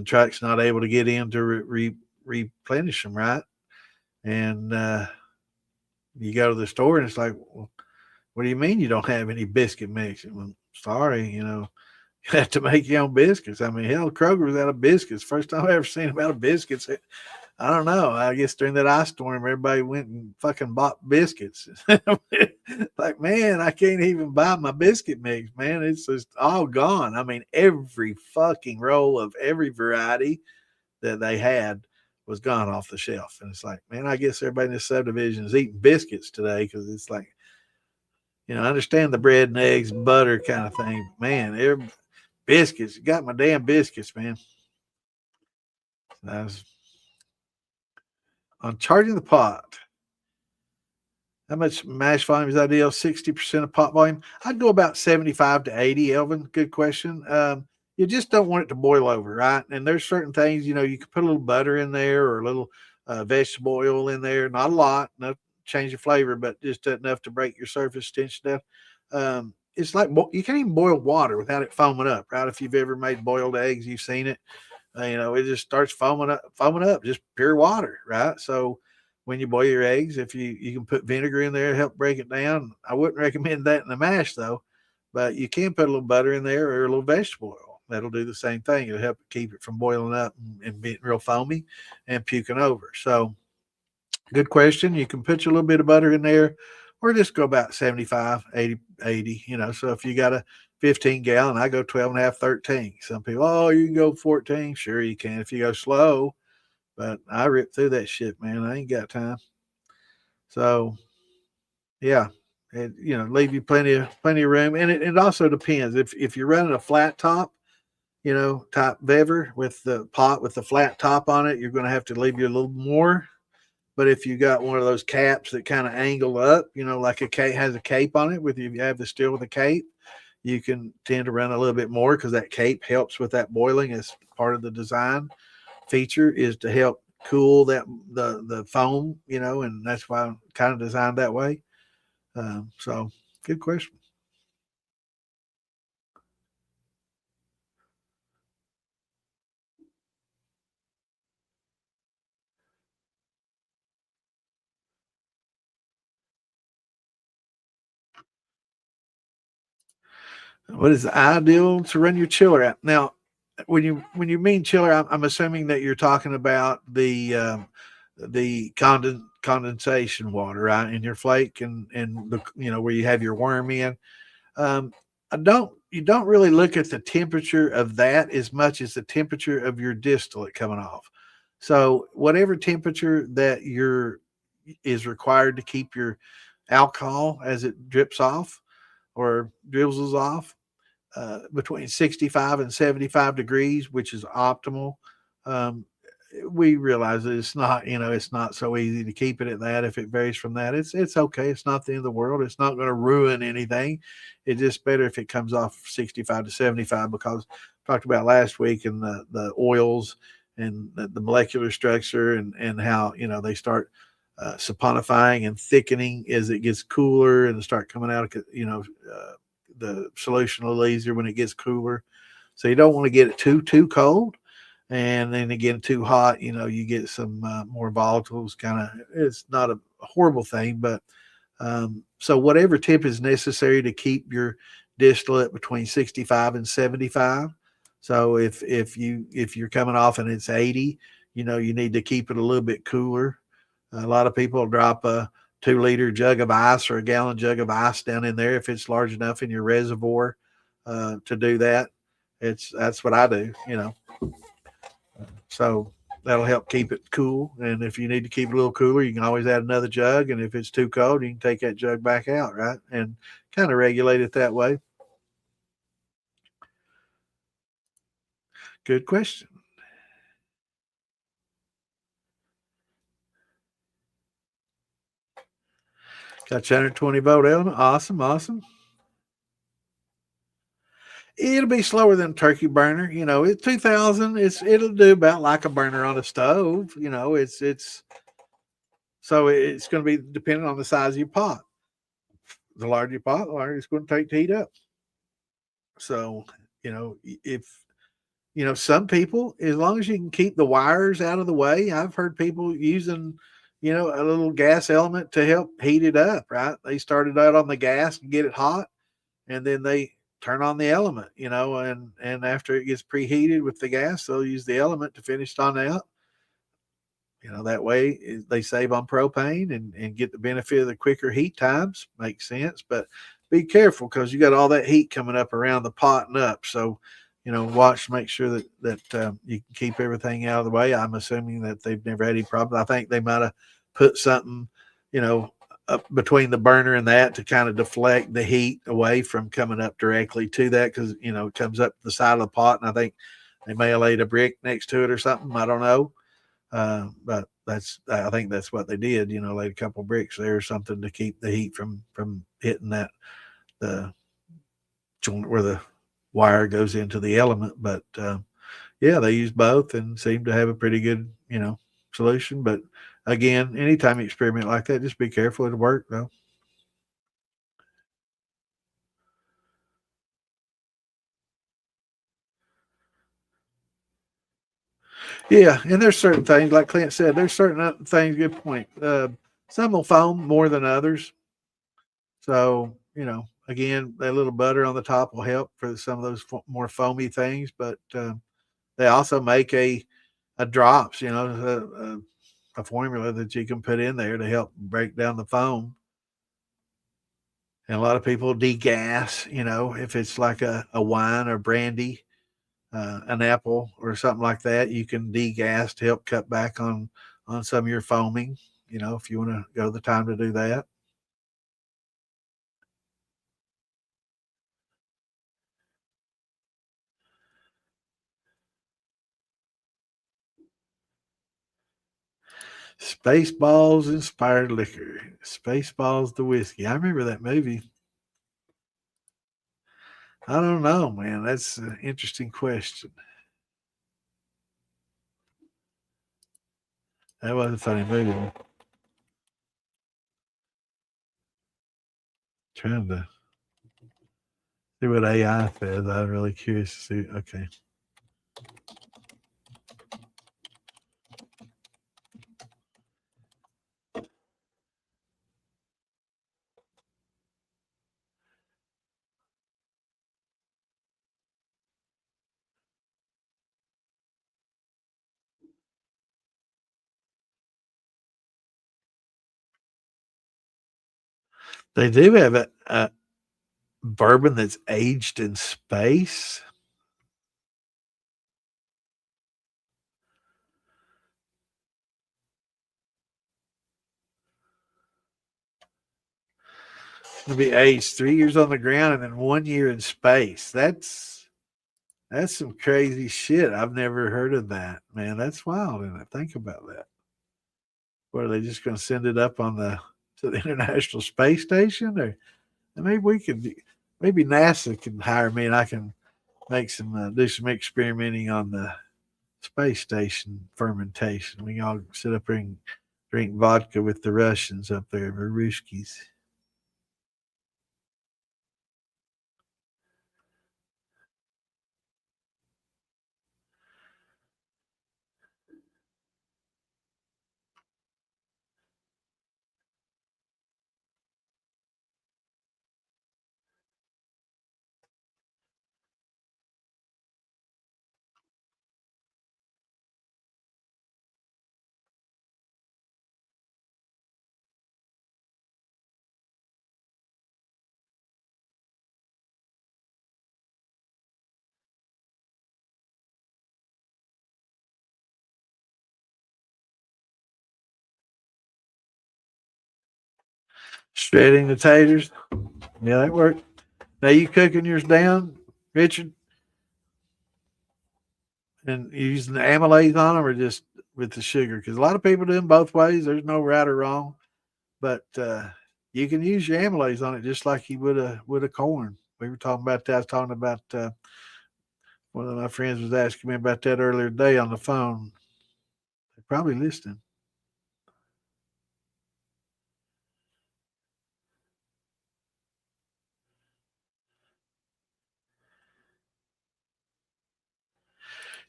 trucks not able to get in to replenish them, right? And you go to the store and it's like, well, what do you mean you don't have any biscuit mix? Well, sorry, you have to make your own biscuits. I mean, hell, Kroger's out of biscuits. First time I ever seen them out of biscuits. I don't know. I guess during that ice storm, everybody went and fucking bought biscuits. Like, man, I can't even buy my biscuit mix, man. It's just all gone. I mean, every fucking roll of every variety that they had was gone off the shelf. And it's like, man, I guess everybody in this subdivision is eating biscuits today, because it's like, I understand the bread and eggs, butter kind of thing. But man, biscuits, you got my damn biscuits, man. I was on charging the pot. How much mash volume is ideal? 60% of pot volume. I'd go about 75 to 80, Elvin. Good question. You just don't want it to boil over, right? And there's certain things, you can put a little butter in there or a little vegetable oil in there. Not a lot, no change the flavor, but just enough to break your surface tension down. It's like you can't even boil water without it foaming up, right? If you've ever made boiled eggs, you've seen it. It just starts foaming up, just pure water, right? So when you boil your eggs, if you can put vinegar in there to help break it down. I wouldn't recommend that in the mash though, but you can put a little butter in there or a little vegetable oil. That'll do the same thing. It'll help keep it from boiling up and being real foamy and puking over. So good question. You can put a little bit of butter in there or just go about 75, 80. So if you got a 15 gallon, I go 12 and a half, 13. Some people, oh, you can go 14. Sure you can if you go slow, but I rip through that shit, man. I ain't got time. So yeah, leave you plenty of room. And it also depends. If you're running a flat top, type bever with the pot with the flat top on it, you're going to have to leave you a little more. But if you got one of those caps that kind of angle up, like a cape has a cape on it, if you have the still with a cape, you can tend to run a little bit more because that cape helps with that boiling as part of the design feature is to help cool the foam, and that's why I'm kind of designed that way. So good question. What is ideal to run your chiller at? Now, when you mean chiller, I'm assuming that you're talking about the condensation water, right, in your flake and the where you have your worm in. Um, you don't really look at the temperature of that as much as the temperature of your distillate coming off. So whatever temperature that is required to keep your alcohol as it drips off or drizzles off, between 65 and 75 degrees, which is optimal. Um, we realize that it's not so easy to keep it at that. If it varies from that, it's okay. It's not the end of the world. It's not going to ruin anything. It's just better if it comes off 65 to 75 because talked about last week and the oils and the molecular structure and how they start saponifying and thickening as it gets cooler and start coming out of the solution a little easier when it gets cooler. So you don't want to get it too cold. And then again, too hot, you get some more volatiles. It's not a horrible thing, but so whatever temp is necessary to keep your distillate between 65 and 75. So if you're coming off and it's 80, you need to keep it a little bit cooler. A lot of people drop a 2-liter jug of ice or a gallon jug of ice down in there if it's large enough in your reservoir to do that. That's what I do. So that'll help keep it cool. And if you need to keep it a little cooler, you can always add another jug. And if it's too cold, you can take that jug back out, right? And kind of regulate it that way. Good question. Got 120-volt element. Awesome. It'll be slower than a turkey burner. It's 2000. It'll do about like a burner on a stove. It's so it's going to be dependent on the size of your pot. The larger your pot, the longer it's going to take to heat up. So, if some people, as long as you can keep the wires out of the way, I've heard people using, a little gas element to help heat it up, right? They started out on the gas and get it hot, and then they turn on the element, and after it gets preheated with the gas, they'll use the element to finish it on out. That way they save on propane and get the benefit of the quicker heat times. Makes sense, but be careful because you got all that heat coming up around the pot and up. So, watch, make sure that you can keep everything out of the way. I'm assuming that they've never had any problems. I think they might have put something, up between the burner and that to kind of deflect the heat away from coming up directly to that, because it comes up the side of the pot, and I think they may have laid a brick next to it or something. I don't know, but I think that's what they did. Laid a couple bricks there or something to keep the heat from hitting the joint where the wire goes into the element. But yeah, they used both and seemed to have a pretty good solution. But again, anytime you experiment like that, just be careful. It'll work though. Yeah, and there's certain things, like Clint said, there's certain things. Good point. Some will foam more than others. So again, that little butter on the top will help for some of those more foamy things. But they also make a drops, a formula that you can put in there to help break down the foam. And a lot of people degas, if it's like a wine or brandy, an apple or something like that, you can degas to help cut back on some of your foaming, if you want to go the time to do that. Spaceballs inspired liquor. Spaceballs the whiskey. I remember that movie. I don't know, man. That's an interesting question. That was a funny movie. Trying to see what AI says. I'm really curious to see. Okay. They do have a bourbon that's aged in space. It'll be aged 3 years on the ground and then 1 year in space. That's some crazy shit. I've never heard of that, man. That's wild, isn't it? Think about that. What, are they just going to send it up to the International Space Station, or maybe maybe NASA can hire me and I can make do some experimenting on the space station fermentation. We can all sit up here and drink vodka with the Russians up there, the Ruskies. Shredding the taters. Yeah, that worked. Now you cooking yours down, Richard, and you using the amylase on them or just with the sugar? Because a lot of people do them both ways. There's no right or wrong, but you can use your amylase on it just like you would a corn. We were talking about that. I was talking about one of my friends was asking me about that earlier today on the phone. They're probably listening.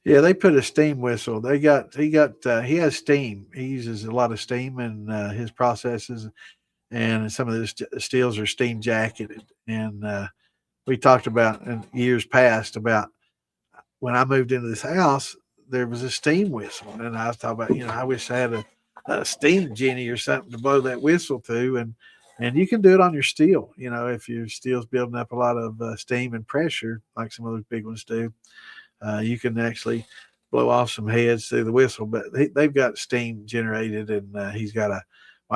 Yeah, they put a steam whistle. He has steam. He uses a lot of steam in his processes, and some of the steels are steam jacketed. And we talked about in years past about when I moved into this house, there was a steam whistle, and I was talking about, I wish I had a steam genie or something to blow that whistle to, and you can do it on your steel. If your steel's building up a lot of steam and pressure, like some of those big ones do, you can actually blow off some heads through the whistle. But they've got steam generated, and he's got well,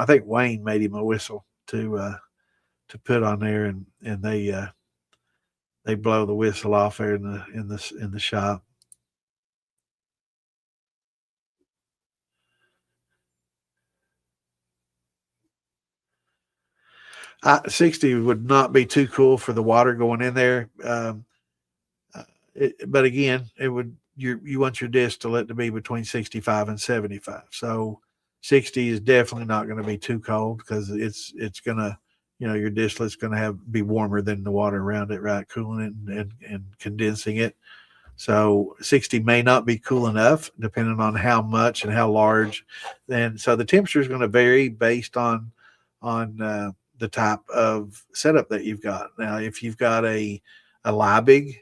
I think Wayne made him a whistle to put on there, and they blow the whistle off there in the shop. 60 would not be too cool for the water going in there. But again, it would you want your distillate to be between 65 and 75. So 60 is definitely not going to be too cold because it's going to, your distillate's going to be warmer than the water around it, right? Cooling it and condensing it. So 60 may not be cool enough, depending on how much and how large. Then so the temperature is going to vary based on the type of setup that you've got. Now, if you've got a Liebig,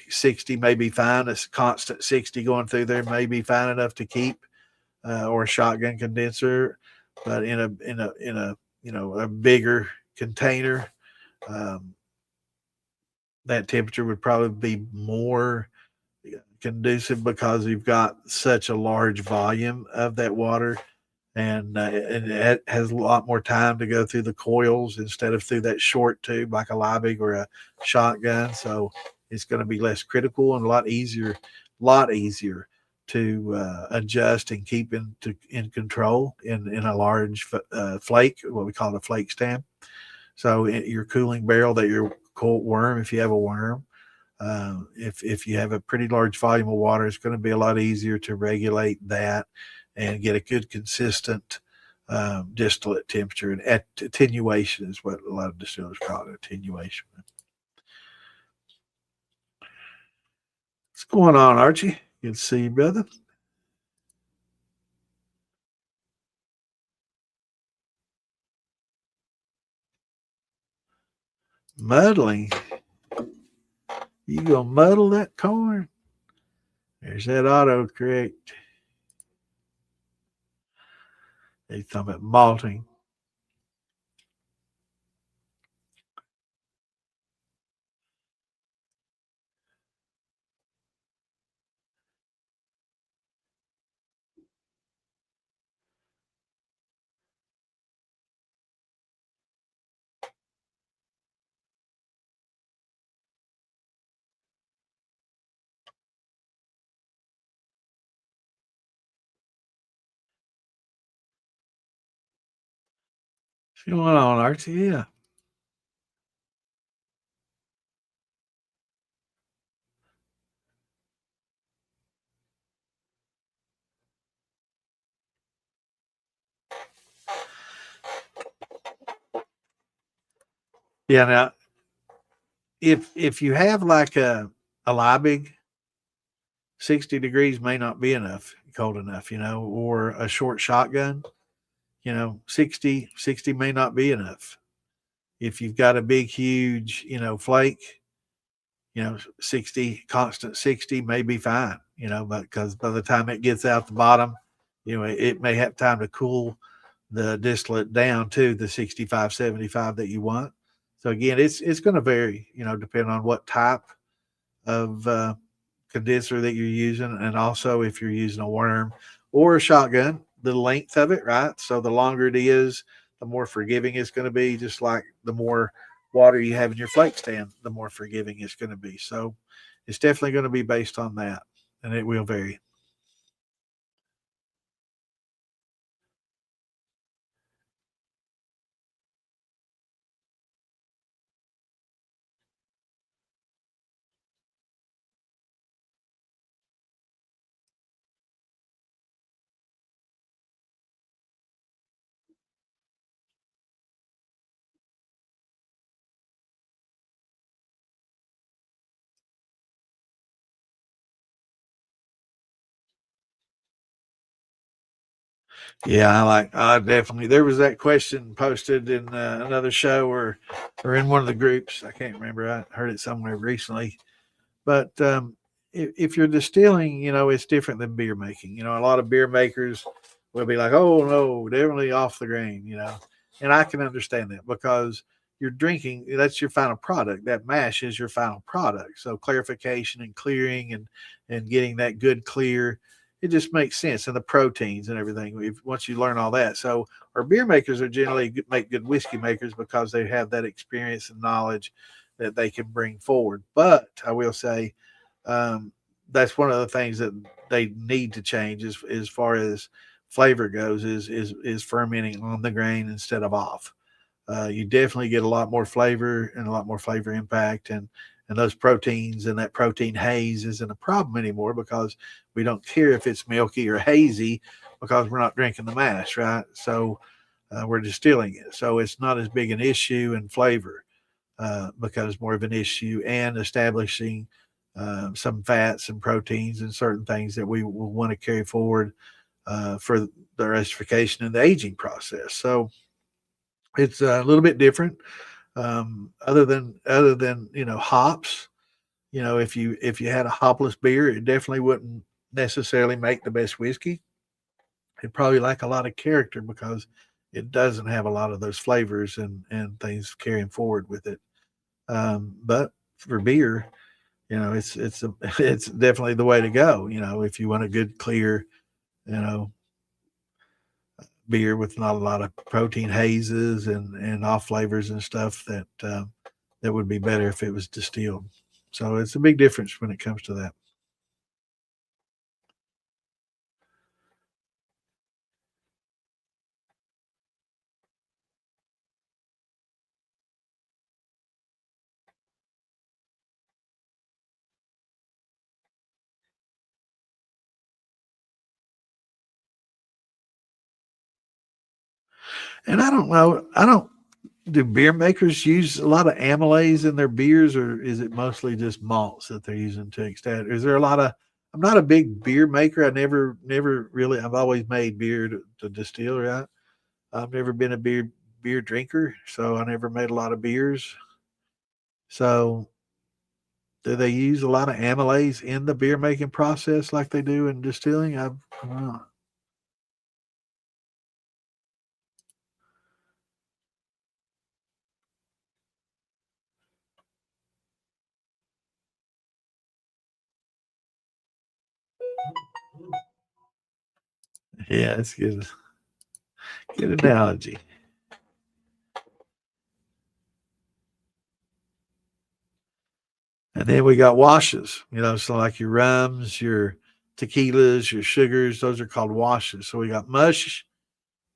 60 may be fine. It's constant 60 going through there may be fine enough to keep, or a shotgun condenser. But in a bigger container, that temperature would probably be more conducive because you've got such a large volume of that water, and it has a lot more time to go through the coils instead of through that short tube like a Liebig or a shotgun. So it's going to be less critical and a lot easier to adjust and keep in control in a large flake, what we call a flake stand. So your cooling barrel that your cold worm, if you have a worm, if you have a pretty large volume of water, it's going to be a lot easier to regulate that and get a good consistent distillate temperature. And attenuation is what a lot of distillers call it, attenuation. What's going on, Archie? Good to see you, brother. Muddling. You gonna muddle that corn? There's that autocorrect. They talking about malting. What's going on, Archie? Yeah. Yeah. Now, if you have like a Liebig, 60 degrees may not be cold enough, or a short shotgun, 60 may not be enough. If you've got a big, huge, flake, 60, constant 60 may be fine, but because by the time it gets out the bottom, it may have time to cool the distillate down to the 65, 75 that you want. So again, it's going to vary, depending on what type of condenser that you're using, and also if you're using a worm or a shotgun, the length of it, right? So the longer it is, the more forgiving it's going to be, just like the more water you have in your flake stand, the more forgiving it's going to be. So it's definitely going to be based on that, and it will vary. Yeah, I definitely, there was that question posted in another show or in one of the groups. I can't remember. I heard it somewhere recently. But if you're distilling, it's different than beer making. A lot of beer makers will be like, oh, no, definitely off the grain, And I can understand that because you're drinking, that's your final product. That mash is your final product. So clarification and clearing and getting that good clear it just makes sense, and the proteins and everything. Once you learn all that, so our beer makers are generally make good whiskey makers because they have that experience and knowledge that they can bring forward. But I will say, um, that's one of the things that they need to change as far as flavor goes is fermenting on the grain instead of off. You definitely get a lot more flavor and a lot more flavor impact, and those proteins and that protein haze isn't a problem anymore because we don't care if it's milky or hazy because we're not drinking the mash, right? So we're distilling it, so it's not as big an issue in flavor. Becomes more of an issue, and establishing some fats and proteins and certain things that we will want to carry forward for the rustification and the aging process. So it's a little bit different. Other than hops, if you had a hopless beer, it definitely wouldn't necessarily make the best whiskey. It'd probably lack a lot of character because it doesn't have a lot of those flavors and things carrying forward with it. But for beer, it's definitely the way to go. If you want a good clear, you know, beer with not a lot of protein hazes and off flavors and stuff that would be better if it was distilled. So it's a big difference when it comes to that. And I don't know, I don't do beer makers use a lot of amylase in their beers, or is it mostly just malts that they're using to extract? Is there a lot of? I'm not a big beer maker. I never really. I've always made beer to distill. Right. I've never been a beer drinker, so I never made a lot of beers. So, do they use a lot of amylase in the beer making process like they do in distilling? I don't know. Yeah, it's good. Good analogy. And then we got washes, so like your rums, your tequilas, your sugars, those are called washes. So we got mush,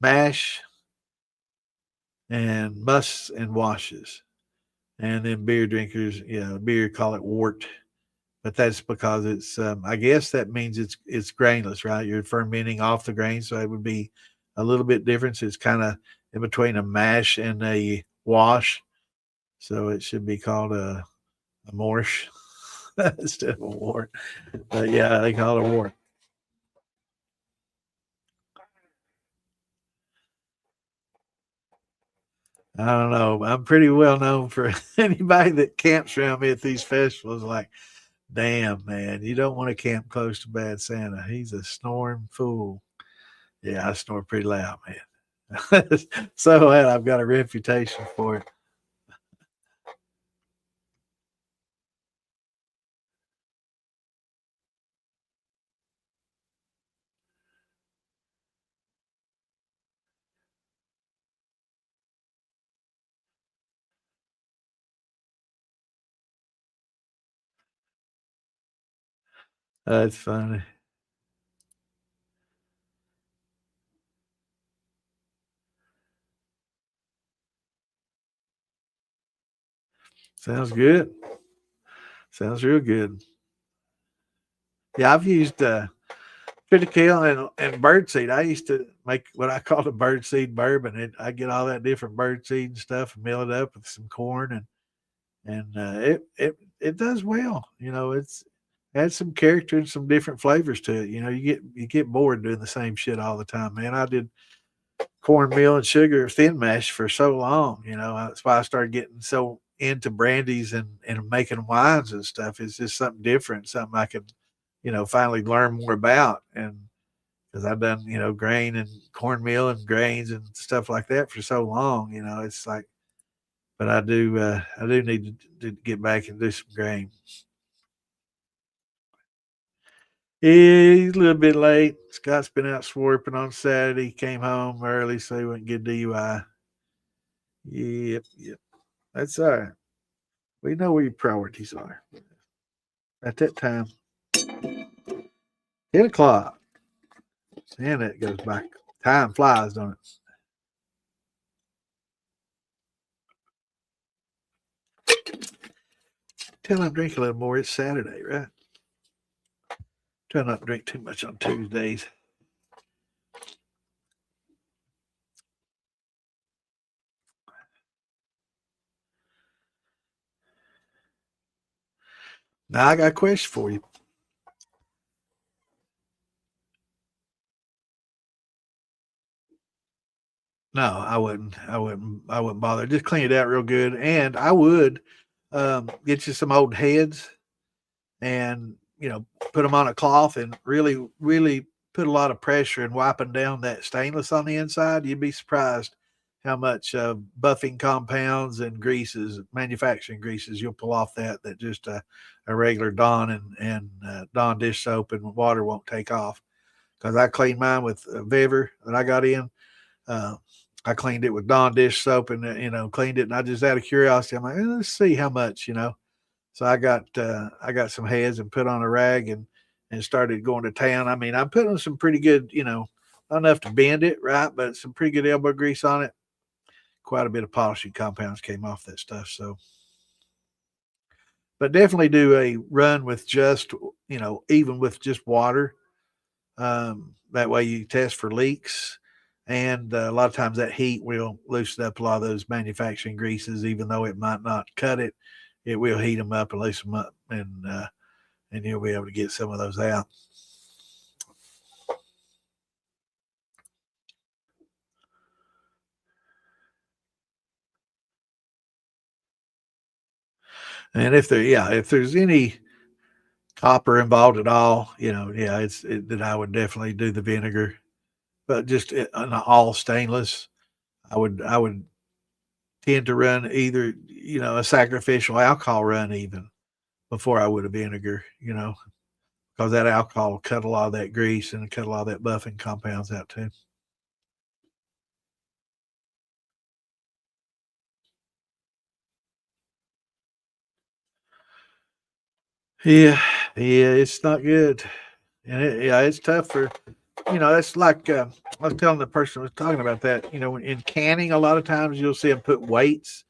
mash, and musts and washes. And then beer drinkers, beer call it wort, but that's because it's I guess that means it's grainless, right? You're fermenting off the grain, so it would be a little bit different. So it's kind of in between a mash and a wash. So it should be called a morsh instead of a wort. But yeah, they call it a wort. I don't know. I'm pretty well known for anybody that camps around me at these festivals. Like, damn, man, you don't want to camp close to Bad Santa. He's a snoring fool. Yeah, I snore pretty loud, man. So I've got a reputation for it. That's funny. Sounds good. Sounds real good. Yeah, I've used triticale and birdseed. I used to make what I call the birdseed bourbon. I get all that different birdseed and stuff and mill it up with some corn and it does well. It's adds some character and some different flavors to it. You get bored doing the same shit all the time, man. I did cornmeal and sugar thin mash for so long. That's why I started getting so into brandies and making wines and stuff. It's just something different, something I could, finally learn more about. And because I've done, grain and cornmeal and grains and stuff like that for so long, it's like, but I do need to get back and do some grain. He's a little bit late. Scott's been out swarping on Saturday. Came home early, so he wouldn't get DUI. Yep, yep. That's all right. We know where your priorities are. At that time, 10 o'clock. And it goes by. Time flies, don't it? Tell him drink a little more. It's Saturday, right? Try not to drink too much on Tuesdays. Now I got a question for you. No, I wouldn't. I wouldn't bother. Just clean it out real good, and I would get you some old heads, and put them on a cloth, and really put a lot of pressure in wiping down that stainless on the inside. You'd be surprised how much buffing compounds and greases, manufacturing greases, you'll pull off that just a regular Dawn and Dawn dish soap and water won't take off. Because I cleaned mine with Viver that I got in. Uh, I cleaned it with Dawn dish soap and cleaned it, and I just out of curiosity, I'm like, let's see how much. So I got some heads and put on a rag and started going to town. I mean, I'm putting some pretty good, not enough to bend it, right, but some pretty good elbow grease on it. Quite a bit of polishing compounds came off that stuff. So, but definitely do a run with just, even with just water. That way you test for leaks. And a lot of times that heat will loosen up a lot of those manufacturing greases, even though it might not cut it. It will heat them up and loosen them up, and you'll be able to get some of those out. And if there's any copper involved at all, that I would definitely do the vinegar, but just an all stainless. I would tend to run either a sacrificial alcohol run even before I would a vinegar, because that alcohol will cut a lot of that grease and cut a lot of that buffing compounds out too. Yeah, yeah, it's not good, and it's tough for It's like I was telling the person who was talking about that. In canning, a lot of times you'll see them put weights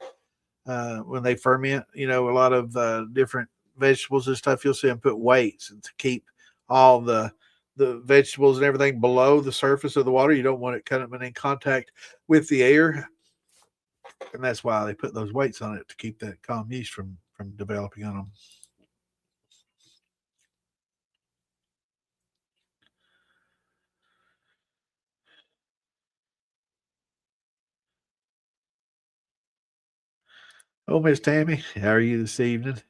when they ferment. A lot of different vegetables and stuff. You'll see them put weights to keep all the vegetables and everything below the surface of the water. You don't want it coming in contact with the air, and that's why they put those weights on it to keep that calm yeast from developing on them. Oh, Miss Tammy, how are you this evening?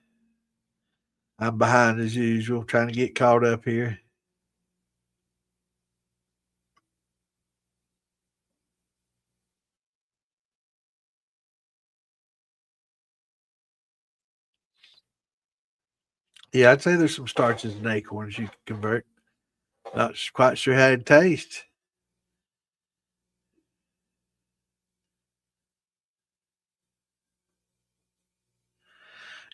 I'm behind as usual, trying to get caught up here. Yeah, I'd say there's some starches in acorns you can convert. Not quite sure how it tastes.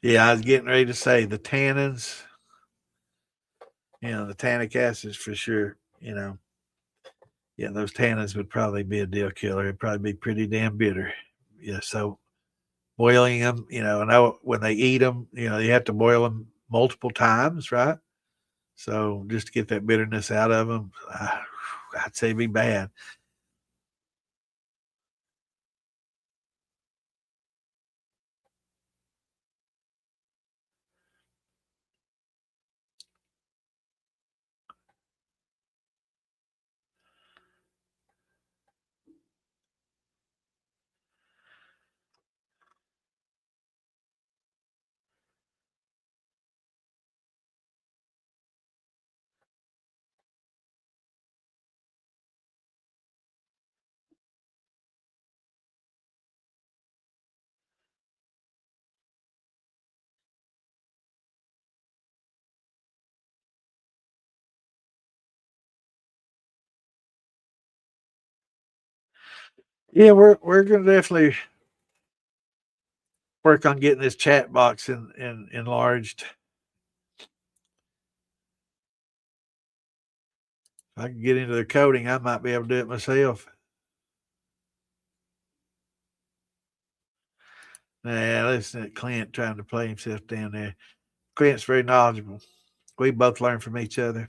Yeah, I was getting ready to say the tannins, the tannic acids for sure. Yeah, those tannins would probably be a deal killer. It'd probably be pretty damn bitter. Yeah, so boiling them, and when they eat them, you have to boil them multiple times, right? So just to get that bitterness out of them, I'd say it'd be bad. Yeah, we're gonna definitely work on getting this chat box in enlarged. If I can get into the coding, I might be able to do it myself. Nah, listen to Clint trying to play himself down there. Clint's very knowledgeable. We both learn from each other.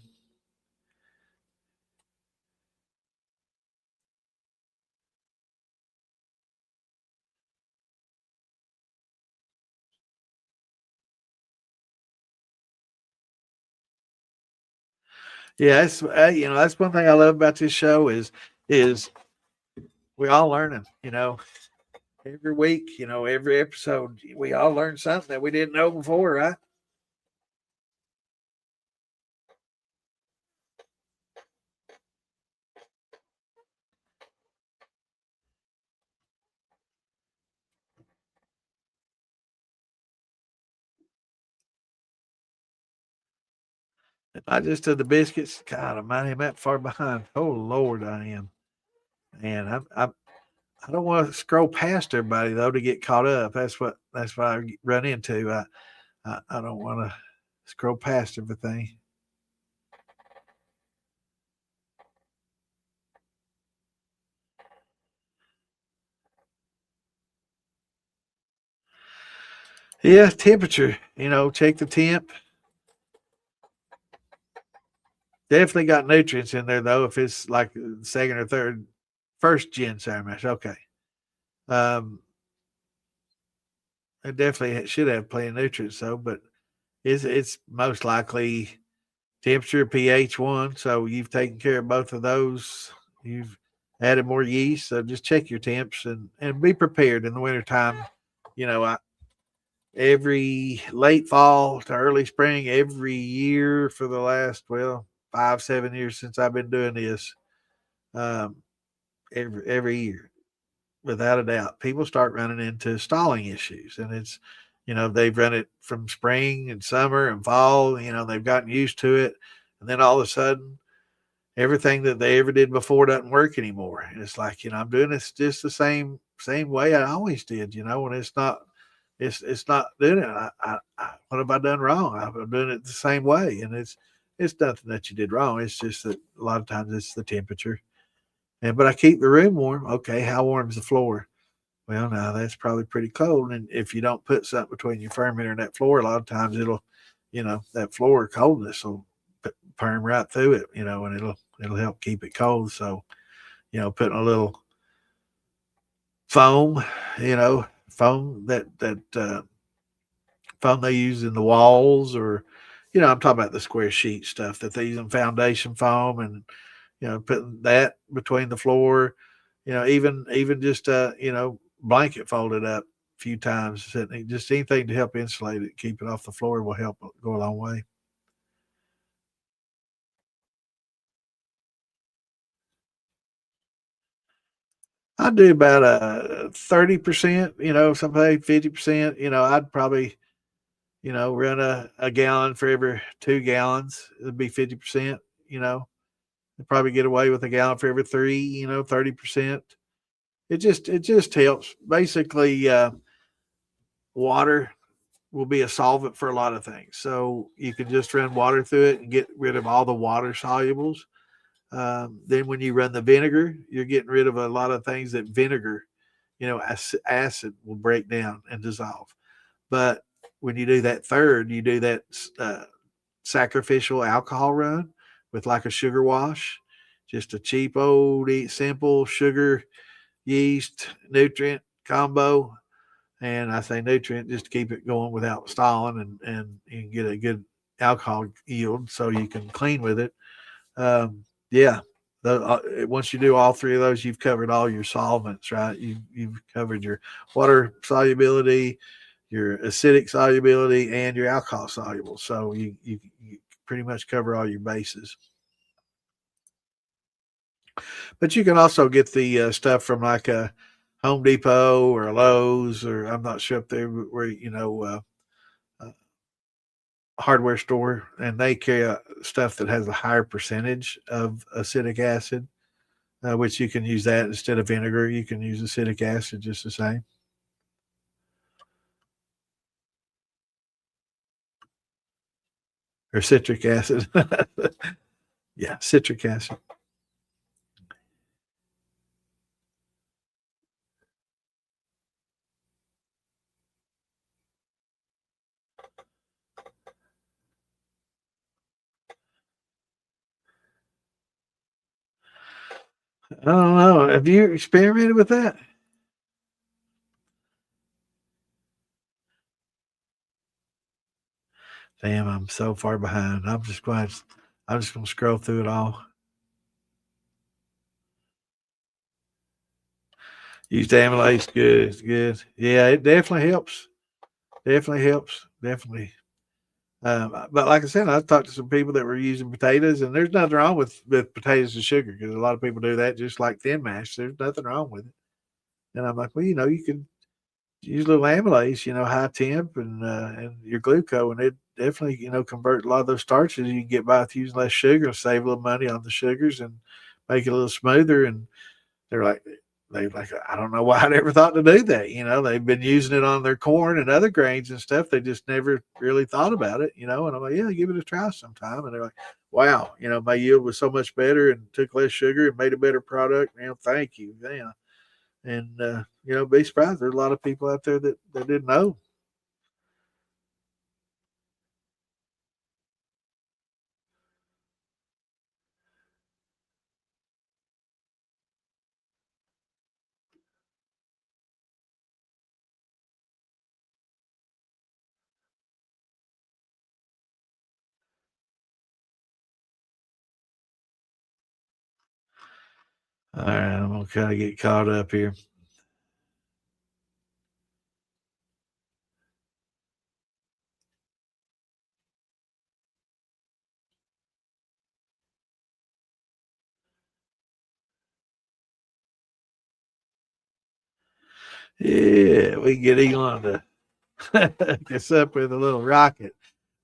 Yeah, that's that's one thing I love about this show is we all learning. Every week, every episode, we all learn something that we didn't know before, right? I just did the biscuits. God, I'm not even that far behind. Oh Lord, I am. And I don't want to scroll past everybody though to get caught up. That's what I run into. I don't want to scroll past everything. Yeah, temperature. Check the temp. Definitely got nutrients in there though. If it's like second or third, first gen sour mash, okay. Um, it definitely should have plenty of nutrients though, but it's most likely temperature, pH 1. So you've taken care of both of those. You've added more yeast. So just check your temps and be prepared in the wintertime. I every late fall to early spring, every year for the last, 5, 7 years since I've been doing this, um, every year, without a doubt, people start running into stalling issues. And they've run it from spring and summer and fall, they've gotten used to it. And then all of a sudden, everything that they ever did before doesn't work anymore. And it's like, I'm doing this just the same way I always did, when it's not doing it. What have I done wrong? I'm doing it the same way. And it's nothing that you did wrong. It's just that a lot of times it's the temperature. But I keep the room warm. Okay, how warm is the floor? Well, now that's probably pretty cold. And if you don't put something between your fermenter and that floor, a lot of times that floor coldness will perm right through it, and it'll help keep it cold. So, putting a little foam, foam that foam they use in the walls, or, I'm talking about the square sheet stuff that they use in foundation foam, and putting that between the floor, even just blanket folded up a few times, just anything to help insulate it, keep it off the floor will help go a long way. I do about a 30%, some say 50%. I'd probably, run a gallon for every 2 gallons. It'd be 50%, you know. I'd probably get away with a gallon for every three, 30%. It just helps. Basically, water will be a solvent for a lot of things. So you can just run water through it and get rid of all the water solubles. Then when you run the vinegar, you're getting rid of a lot of things that vinegar, acid will break down and dissolve. But when you do that third, you do that sacrificial alcohol run with like a sugar wash, just a cheap old simple sugar yeast nutrient combo. And I say nutrient just to keep it going without stalling, and you can get a good alcohol yield so you can clean with it. Yeah. Once you do all three of those, you've covered all your solvents, right? You've covered your water solubility, your acidic solubility, and your alcohol soluble. So you pretty much cover all your bases. But you can also get the stuff from like a Home Depot or a Lowe's, or I'm not sure if they were, uh, hardware store, and they carry stuff that has a higher percentage of acetic acid. which you can use that instead of vinegar. You can use acetic acid just the same. Or citric acid. Yeah, citric acid. I don't know. Have you experimented with that? Damn, I'm so far behind. I'm just gonna scroll through it all. Use the amylase. Good, it's good. Yeah, it definitely helps. Definitely helps. Definitely. But like I said, I've talked to some people that were using potatoes, and there's nothing wrong with potatoes and sugar because a lot of people do that just like thin mash. There's nothing wrong with it. And I'm like, well, you could use a little amylase, high temp and your glucose, and it definitely, convert a lot of those starches. You can get by with using less sugar, save a little money on the sugars, and make it a little smoother. And they're like, I don't know why I never thought to do that. They've been using it on their corn and other grains and stuff. They just never really thought about it. And I'm like, yeah, give it a try sometime. And they're like, wow, my yield was so much better and took less sugar and made a better product. Thank you. Yeah. And be surprised. There's a lot of people out there that didn't know. All right, I'm gonna kind of get caught up here. Yeah, we can get Elon to hook us up with a little rocket.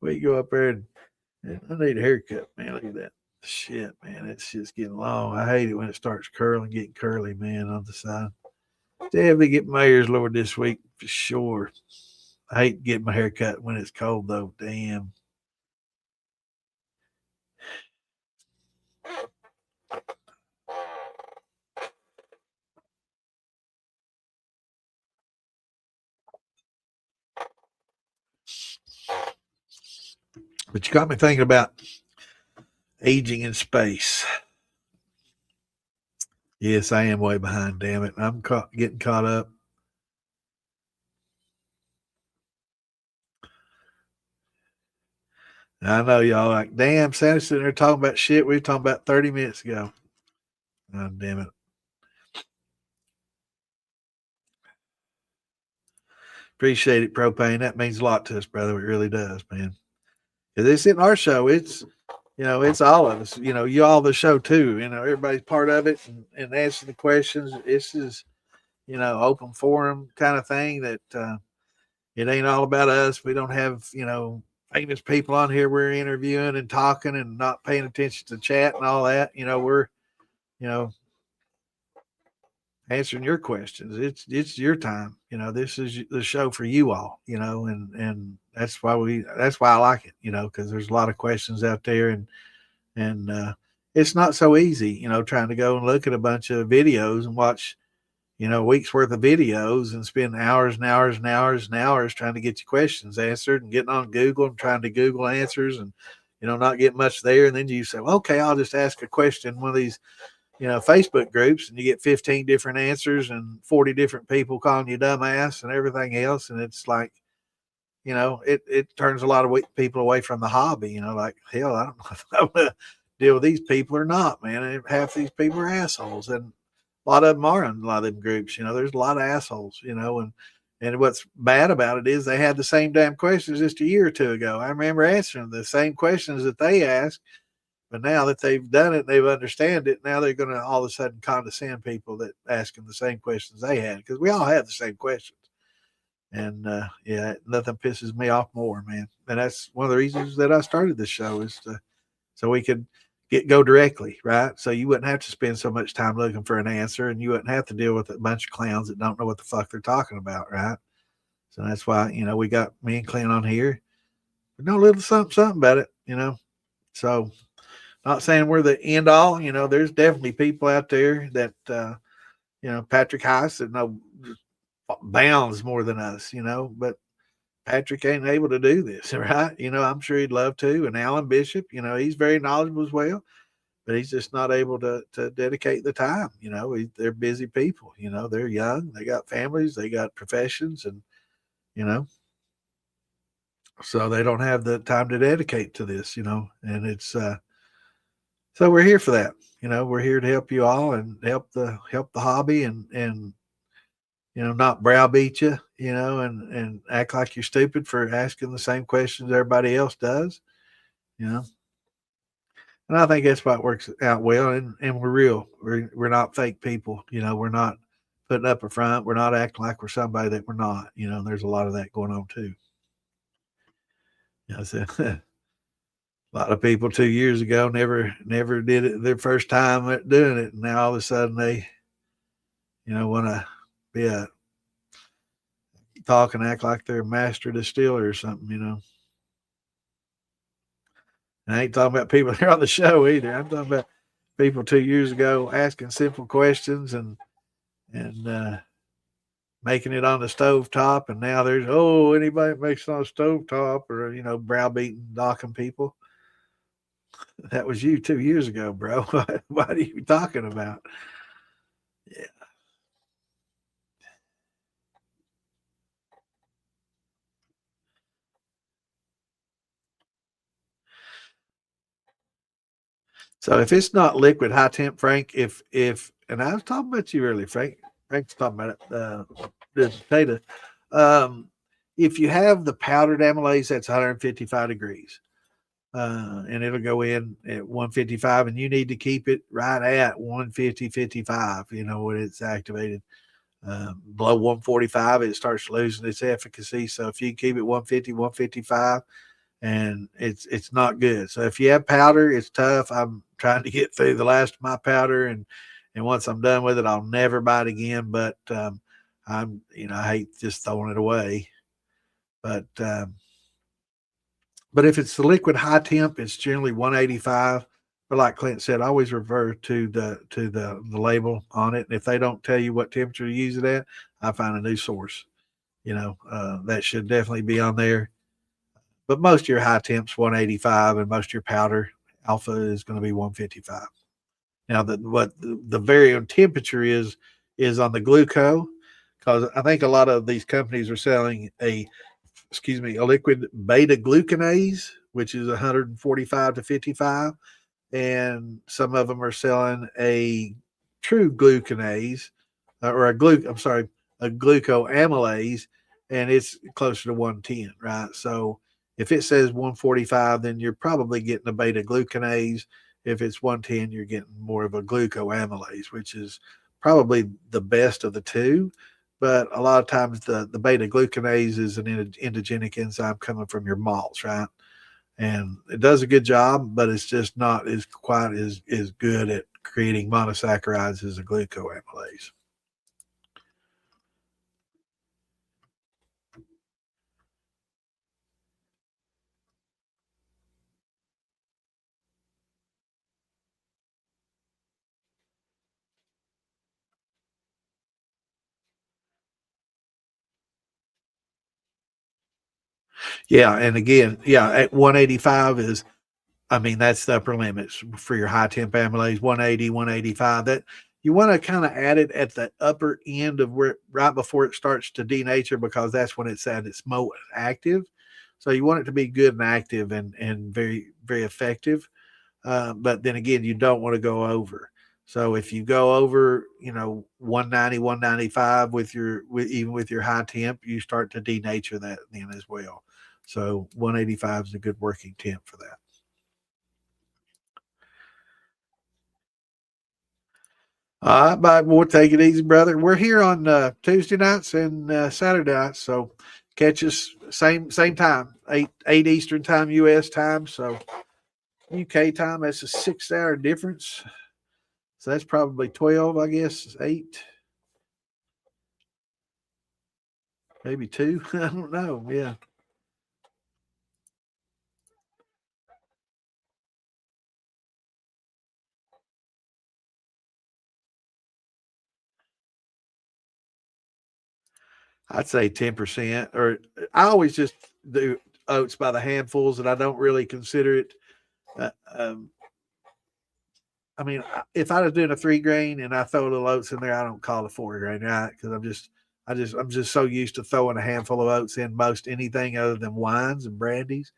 We can go up there and I need a haircut, man. Look at that. Shit, man, it's just getting long. I hate it when it starts curling, getting curly, man, on the side. Definitely get my ears lowered this week for sure. I hate getting my hair cut when it's cold though. Damn. But you got me thinking about aging in space. Yes, I am way behind. Damn it, I'm getting caught up. I know y'all like, damn, Sanderson, they're talking about shit we were talking about 30 minutes ago. Oh, damn it. Appreciate it, Propane. That means a lot to us, brother. It really does, man. Because it's in our show. It's all of us. You all the show too. Everybody's part of it and answering the questions. This is, open forum kind of thing that it ain't all about us. We don't have, famous people on here we're interviewing and talking and not paying attention to chat and all that. We're, you know, answering your questions. It's your time. This is the show for you all. And that's why I like it. Because there's a lot of questions out there, and it's not so easy. Trying to go and look at a bunch of videos and watch weeks worth of videos and spend hours and hours and hours and hours trying to get your questions answered and getting on Google and trying to Google answers and not get much there. And then you say, well, okay, I'll just ask a question in one of these Facebook groups, and you get 15 different answers and 40 different people calling you dumbass and everything else. And it's like, it turns a lot of people away from the hobby, like, hell, I don't know if I want to deal with these people or not, man. And half these people are assholes. And a lot of them are in a lot of them groups, there's a lot of assholes, and what's bad about it is they had the same damn questions just a year or two ago. I remember answering the same questions that they asked. But now that they've done it, they've understand it. Now they're going to all of a sudden condescend people that ask them the same questions they had, because we all have the same questions. And yeah, nothing pisses me off more, man. And that's one of the reasons that I started this show, is so we could go directly, right? So you wouldn't have to spend so much time looking for an answer, and you wouldn't have to deal with a bunch of clowns that don't know what the fuck they're talking about, right? So that's why, we got me and Clint on here. We know a little something about it. So not saying we're the end all, there's definitely people out there that, Patrick Heiss that know bounds more than us, but Patrick ain't able to do this, right? I'm sure he'd love to. And Alan Bishop, he's very knowledgeable as well, but he's just not able to dedicate the time. They're busy people, they're young, they got families, they got professions, and, so they don't have the time to dedicate to this, and it's, so we're here for that. We're here to help you all and help the hobby and not browbeat you, and act like you're stupid for asking the same questions everybody else does, And I think that's why it works out well. And we're real. We're not fake people. We're not putting up a front. We're not acting like we're somebody that we're not. There's a lot of that going on too. So, a lot of people 2 years ago never did it their first time at doing it, and now all of a sudden they, want to be a talk and act like they're a master distiller or something, And I ain't talking about people here on the show either. I'm talking about people 2 years ago asking simple questions and making it on the stovetop, and now there's anybody that makes it on a stovetop or browbeating, docking people. That was you 2 years ago, bro. What are you talking about? Yeah. So if it's not liquid high temp, Frank, if and I was talking about you earlier, Frank's talking about it, the potato. If you have the powdered amylase, that's 155 degrees. And it'll go in at 155, and you need to keep it right at 150, 55, when it's activated. Below 145, it starts losing its efficacy. So if you keep it 150, 155, and it's not good. So if you have powder, it's tough. I'm trying to get through the last of my powder, and once I'm done with it, I'll never buy it again. But I'm I hate just throwing it away. But if it's the liquid high temp, it's generally 185. But like Clint said, always revert to the label on it. And if they don't tell you what temperature to use it at, I find a new source. That should definitely be on there. But most of your high temps 185, and most of your powder alpha is going to be 155. Now, what the varying temperature is on the glucose, because I think a lot of these companies are selling a liquid beta glucanase, which is 145 to 55, and some of them are selling a true glucanase or a glucoamylase, and it's closer to 110, right? So if it says 145, then you're probably getting a beta glucanase. If it's 110, you're getting more of a glucoamylase, which is probably the best of the two. But a lot of times the beta glucanase is an endogenic enzyme coming from your malts, right? And it does a good job, but it's just not quite as good at creating monosaccharides as a glucoamylase. Yeah, and again, at 185 is, that's the upper limits for your high temp amylase, 180, 185. That you want to kind of add it at the upper end of where right before it starts to denature, because that's when it's at its most active. So you want it to be good and active and very, very effective. But then again, you don't want to go over. So if you go over, 190, 195 even with your high temp, you start to denature that then as well. So 185 is a good working temp for that. All right, bye. We'll take it easy, brother. We're here on Tuesday nights and Saturday nights, so catch us same time, 8 Eastern time, U.S. time. So UK time, that's a 6-hour difference. So that's probably 12, I guess, 8, maybe 2. I don't know. Yeah. I'd say 10%, or I always just do oats by the handfuls, and I don't really consider it. Uh, um, I mean, if I was doing a 3-grain and I throw a little oats in there, I don't call it a 4-grain, right? Because I'm just so used to throwing a handful of oats in most anything other than wines and brandies.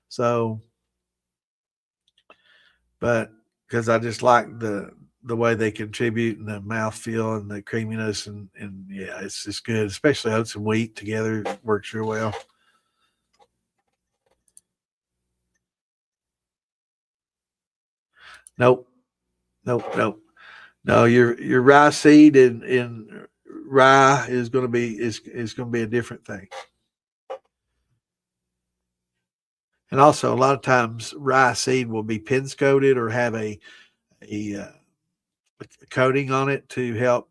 So, but because I just like the way they contribute and the mouthfeel and the creaminess and yeah, it's just good, especially oats and wheat together works real well. Nope, nope. No, your rye seed in rye is going to be a different thing. And also, a lot of times, rye seed will be pinscoated or have a coating on it to help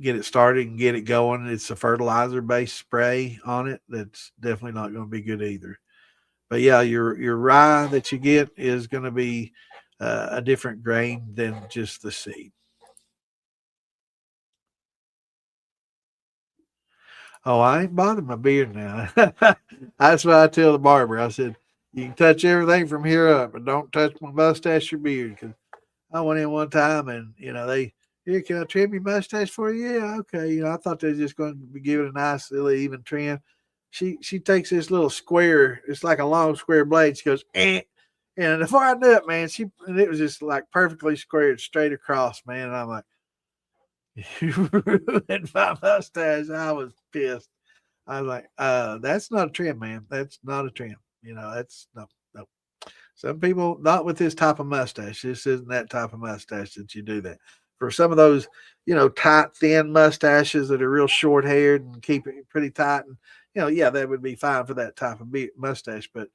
get it started and get it going. It's a fertilizer based spray on it that's definitely not going to be good either. But yeah, your rye that you get is going to be a different grain than just the seed. Oh, I ain't bothering my beard now. That's what I tell the barber. I said, you can touch everything from here up, but don't touch my mustache or beard. Because I went in one time and, they, here, can I trim your mustache for you? Yeah, okay. I thought they were just going to be giving a nice little even trim. She takes this little square, it's like a long square blade. She goes, eh. And before I knew it, man, and it was just like perfectly squared straight across, man. And I'm like, you ruined my mustache. I was pissed. I was like, that's not a trim, man. That's not a trim. That's no, no. Some people, not with this type of mustache. This isn't that type of mustache that you do that. For some of those, tight, thin mustaches that are real short haired and keep it pretty tight. And, yeah, that would be fine for that type of mustache. But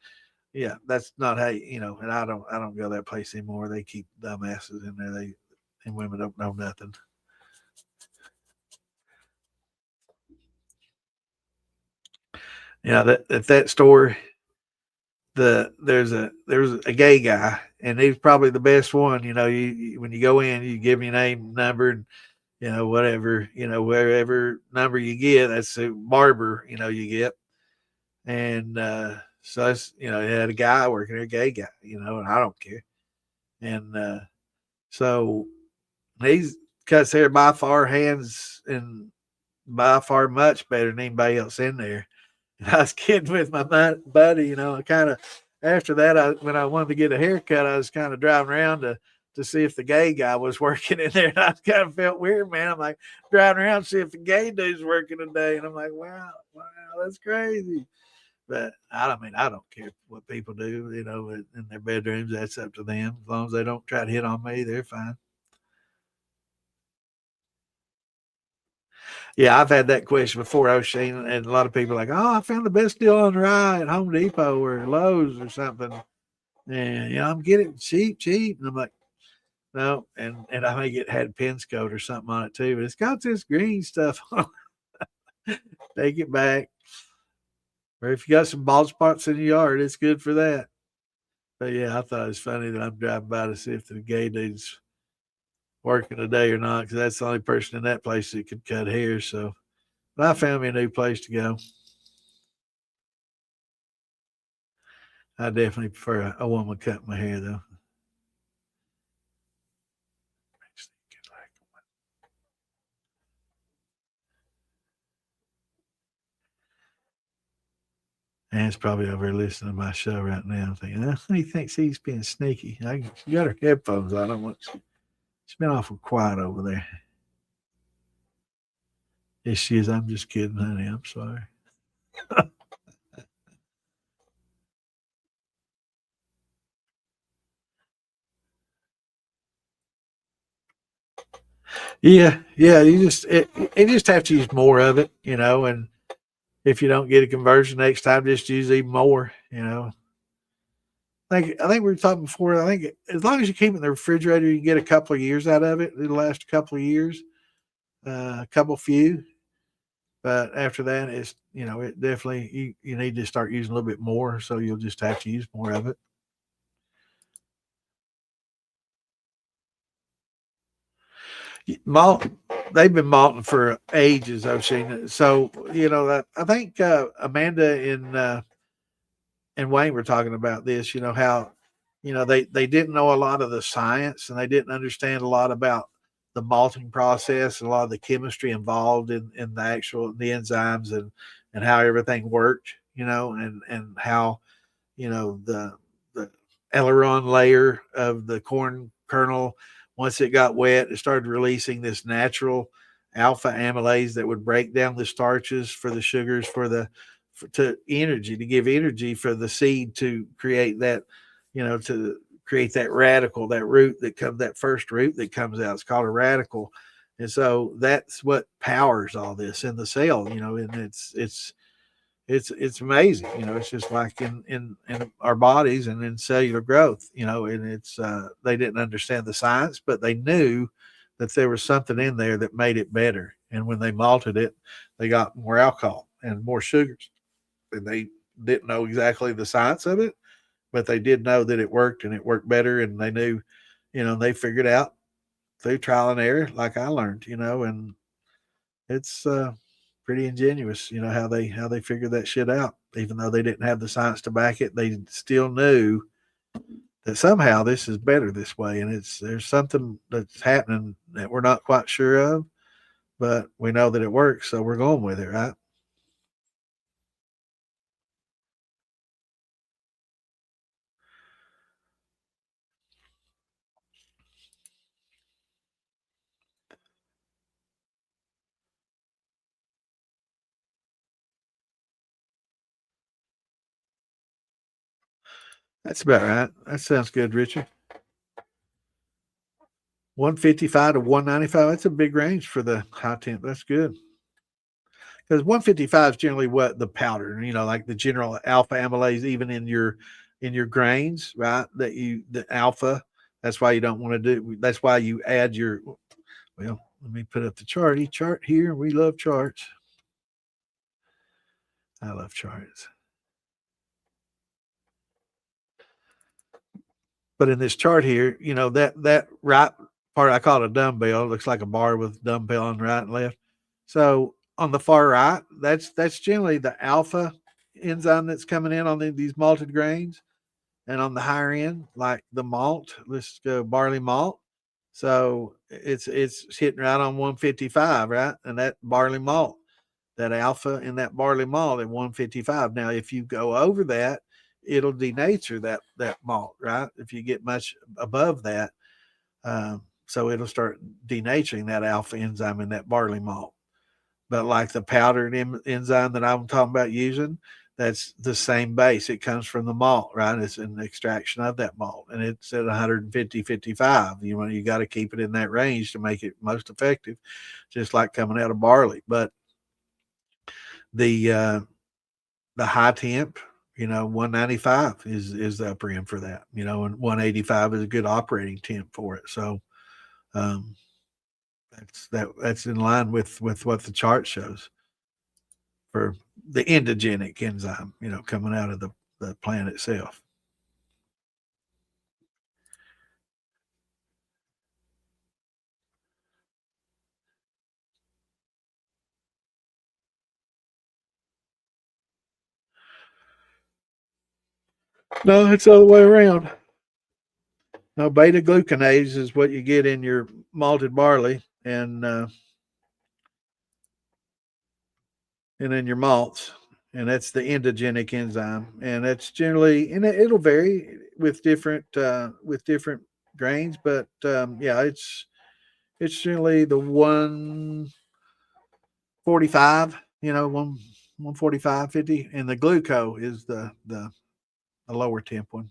yeah, that's not how, and I don't go that place anymore. They keep dumbasses in there. And women don't know nothing. Yeah, that store, there's a gay guy, and he's probably the best one. When you go in, you give me your name, number, and whatever, wherever number you get, that's the barber, you get. And so it's, you had a guy working there, a gay guy, and I don't care. And so he's cuts hair by far, hands and by far much better than anybody else in there. I was kidding with my buddy, I kind of after that, when I wanted to get a haircut, I was kind of driving around to see if the gay guy was working in there. And I kind of felt weird, man. I'm like driving around to see if the gay dude's working today, and I'm like, wow, that's crazy. But I don't care what people do, in their bedrooms. That's up to them. As long as they don't try to hit on me, they're fine. Yeah, I've had that question before, O'Shane, and a lot of people are like, "Oh, I found the best deal on rye at Home Depot or Lowe's or something." And I'm getting it cheap, and I'm like, "No," and I think it had Penscoat or something on it too, but it's got this green stuff on it. Take it back. Or if you got some bald spots in your yard, it's good for that. But yeah, I thought it was funny that I'm driving by to see if the gay dude's working today or not, because that's the only person in that place that could cut hair. So, but I found me a new place to go. I definitely prefer a woman cut my hair though. And it's probably over here listening to my show right now, thinking, he thinks he's being sneaky. She got her headphones on. I don't want. She's been awful quiet over there. Yes, she is. I'm just kidding, honey. I'm sorry. Yeah. You just have to use more of it, and if you don't get a conversion next time, just use even more. I think we were talking before. I think as long as you keep it in the refrigerator, you get a couple of years out of it. It'll last a couple of years, a couple few. But after that, it's it definitely you need to start using a little bit more. So you'll just have to use more of it. Malt, they've been malting for ages. I've seen it. So that I think Amanda and Wayne were talking about this. How they didn't know a lot of the science and they didn't understand a lot about the malting process and a lot of the chemistry involved in the enzymes and how everything worked. And how the aileron layer of the corn kernel, once it got wet, it started releasing this natural alpha amylase that would break down the starches for the sugars to energy, to give energy for the seed to create that, to create that radical, that first root that comes out. It's called a radical. And so that's what powers all this in the cell, and it's amazing. It's just like in our bodies and in cellular growth, and it's they didn't understand the science, but they knew that there was something in there that made it better. And when they malted it, they got more alcohol and more sugars. And they didn't know exactly the science of it, but they did know that it worked and it worked better. And they knew, they figured out through trial and error, like I learned, and it's pretty ingenious, how they figured that shit out. Even though they didn't have the science to back it, they still knew that somehow this is better this way, and there's something that's happening that we're not quite sure of, but we know that it works, so we're going with it, right? That's about right. That sounds good, Richard. 155 to 195. That's a big range for the high temp. That's good. Because 155 is generally what the powder, like the general alpha amylase, even in your grains, right? The alpha. That's why you don't want to do. That's why you add your. Well, let me put up the chart here. We love charts. I love charts. But in this chart here, that right part I call it a dumbbell. It looks like a bar with dumbbell on the right and left. So on the far right, that's generally the alpha enzyme that's coming in on these malted grains. And on the higher end, like the malt, let's go barley malt. So it's hitting right on 155, right? And that barley malt, that alpha in that barley malt at 155. Now, if you go over that, it'll denature that malt, right? If you get much above that, so it'll start denaturing that alpha enzyme in that barley malt. But like the powdered enzyme that I'm talking about using, that's the same base. It comes from the malt, right? It's an extraction of that malt, and it's at 150, 55. You got to keep it in that range to make it most effective, just like coming out of barley. But the uh, the high temp, 195 is the upper end for that, and 185 is a good operating temp for it. So um, that's in line with what the chart shows for the endogenic enzyme, coming out of the plant itself. No, it's the other way around. No, beta glucanase is what you get in your malted barley and in your malts, and that's the endogenic enzyme, and that's generally, and it'll vary with different grains, but yeah, it's generally the 145, 145 50, and the gluco is the lower temp one.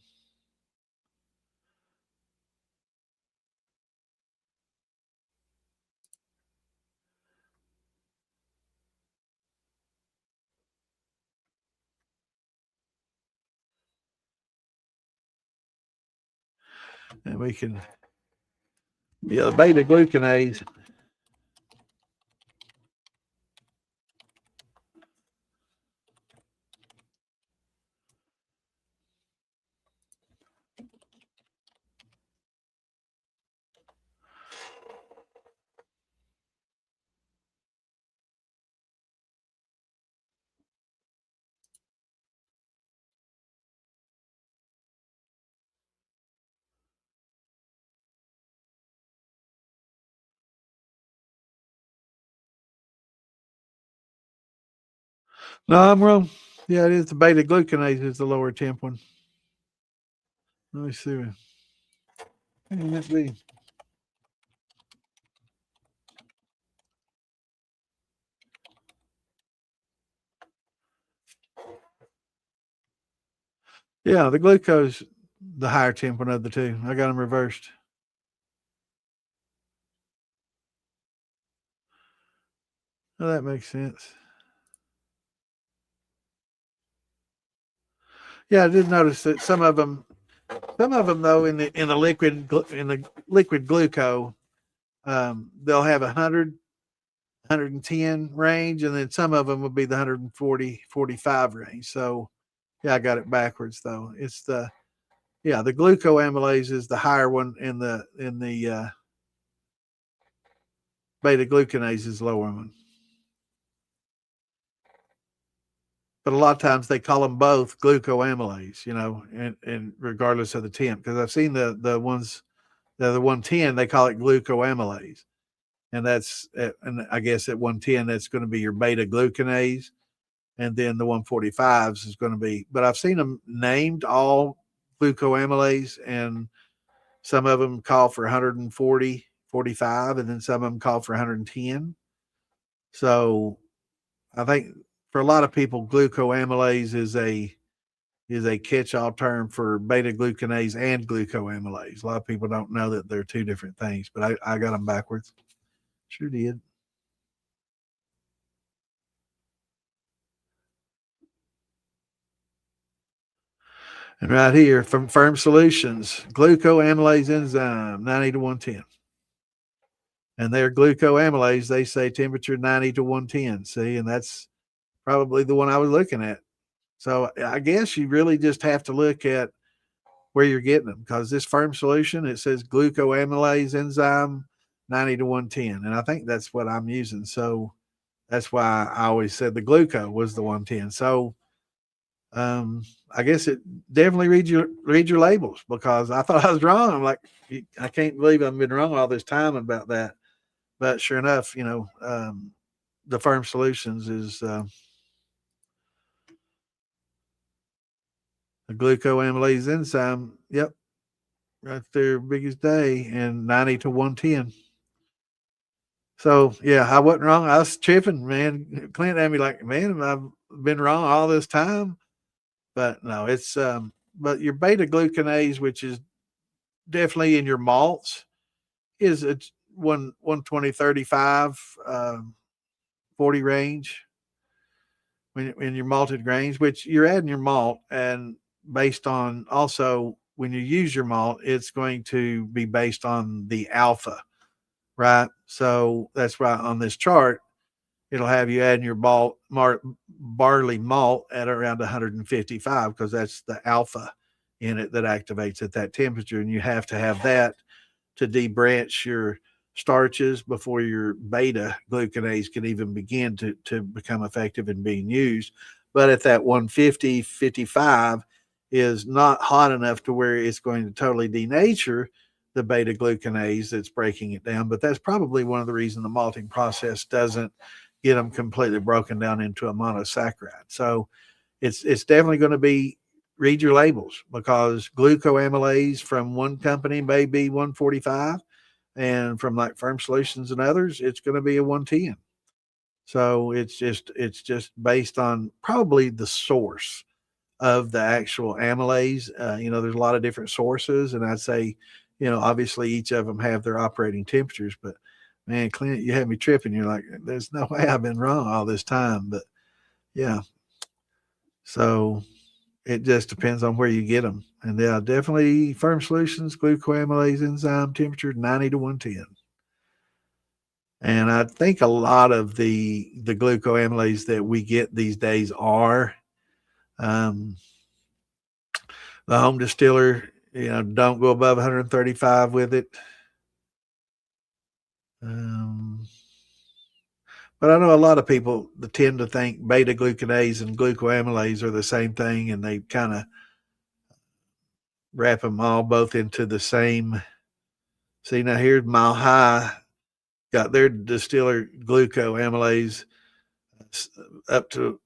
And we can, the beta glucanase. No, I'm wrong. Yeah, it is the beta glucanase is the lower temp one. Let me see. What can that be? Yeah, the glucose, the higher temp one of the two. I got them reversed. Oh, that makes sense. Yeah, I did notice that some of them though in the liquid glucose, they'll have 110 range, and then some of them will be the 140, 45 range. So yeah, I got it backwards though. It's the glucoamylase is the higher one, in the beta glucanase is the lower one. But a lot of times they call them both glucoamylase, and regardless of the temp, because I've seen the ones, the 110, they call it glucoamylase, and and I guess at 110 that's going to be your beta glucanase, and then the 145s is going to be. But I've seen them named all glucoamylase, and some of them call for 140, 45, and then some of them call for 110. So I think for a lot of people, glucoamylase is a catch-all term for beta glucanase and glucoamylase. A lot of people don't know that they're two different things, but I got them backwards. Sure did. And right here from Firm Solutions, glucoamylase enzyme 90 to 110. And their glucoamylase, they say temperature 90 to 110. See, and that's probably the one I was looking at. So I guess you really just have to look at where you're getting them, because this Firm Solution, it says glucoamylase enzyme 90 to 110. And I think that's what I'm using. So that's why I always said the gluco was the 110. So I guess it definitely read your labels, because I thought I was wrong. I'm like, I can't believe I've been wrong all this time about that. But sure enough, the Firm Solutions is a glucoamylase enzyme. Yep, right there, biggest day, and 90 to 110. So yeah, I wasn't wrong. I was tripping, man. Clint had me like, man, I've been wrong all this time. But no, it's but your beta glucanase, which is definitely in your malts, is a 120, 35, 40 range when in your malted grains, which you're adding your malt, and based on also when you use your malt, it's going to be based on the alpha, right? So that's why on this chart, it'll have you adding your barley malt at around 155, because that's the alpha in it that activates at that temperature. And you have to have that to debranch your starches before your beta glucanase can even begin to become effective in being used. But at that 150, 55 is not hot enough to where it's going to totally denature the beta glucanase that's breaking it down. But that's probably one of the reasons the malting process doesn't get them completely broken down into a monosaccharide. So it's definitely going to be, read your labels, because glucoamylase from one company may be 145, and from like Firm Solutions and others, it's going to be a 110. So it's just based on probably the source of the actual amylase. There's a lot of different sources, and I'd say, obviously each of them have their operating temperatures. But man, Clint, you had me tripping. You're like, there's no way I've been wrong all this time. But yeah, so it just depends on where you get them. And they are definitely firm solutions, glucoamylase enzyme, temperature 90 to 110. And I think a lot of the glucoamylase that we get these days are um, the home distiller. Don't go above 135 with it. But I know a lot of people that tend to think beta glucanase and glucoamylase are the same thing, and they kind of wrap them all both into the same. See, now here's Mile High got their distiller glucoamylase up to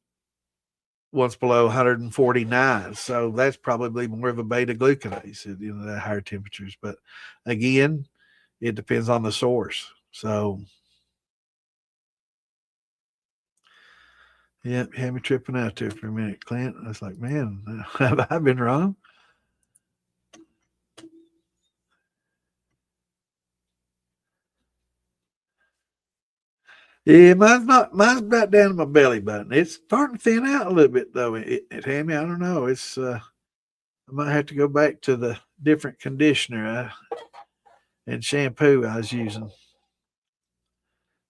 once below 149. So that's probably more of a beta glucanase at the higher temperatures. But again, it depends on the source. So, yeah, had me tripping out there for a minute, Clint. I was like, man, have I been wrong? Yeah, mine's about down to my belly button. It's starting to thin out a little bit though. Hammy, I don't know. I might have to go back to the different conditioner and shampoo I was using.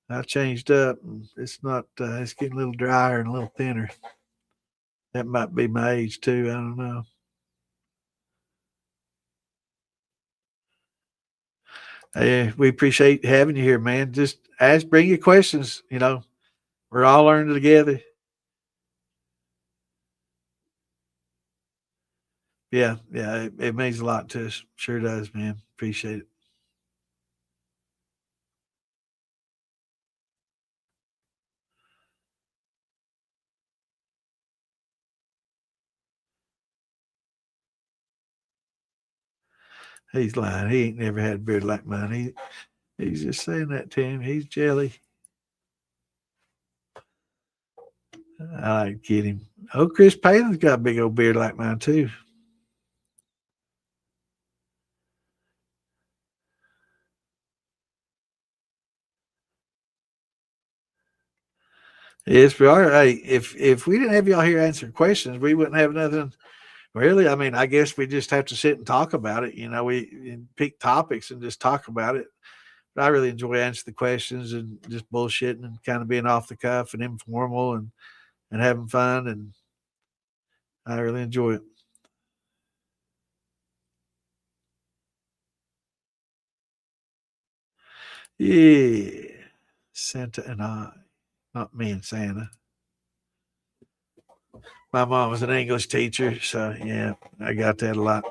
I changed up. And it's not. It's getting a little drier and a little thinner. That might be my age too. I don't know. We appreciate having you here, man. Just bring your questions. We're all learning together. Yeah, it means a lot to us. Sure does, man. Appreciate it. He's lying. He ain't never had a beard like mine. He's just saying that to him. He's jelly. I like to kid him. Oh, Chris Palin's got a big old beard like mine too. Yes, we are. Hey, if we didn't have y'all here answering questions, we wouldn't have nothing. Really, I mean, I guess we just have to sit and talk about it. We pick topics and just talk about it. But I really enjoy answering the questions and just bullshitting and kind of being off the cuff and informal and having fun. And I really enjoy it. Yeah. Santa and I, not me and Santa. My mom was an English teacher, so yeah, I got that a lot.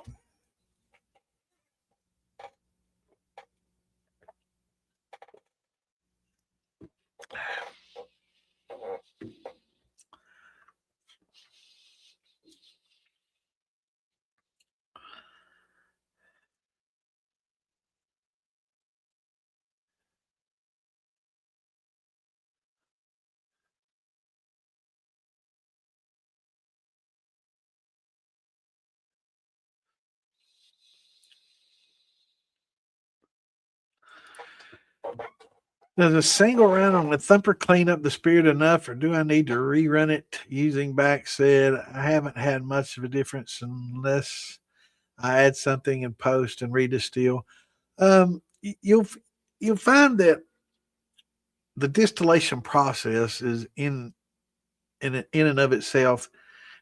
Does a single run on the thumper clean up the spirit enough, or do I need to rerun it using back said? I haven't had much of a difference unless I add something in post and redistill. You'll find that the distillation process is in and of itself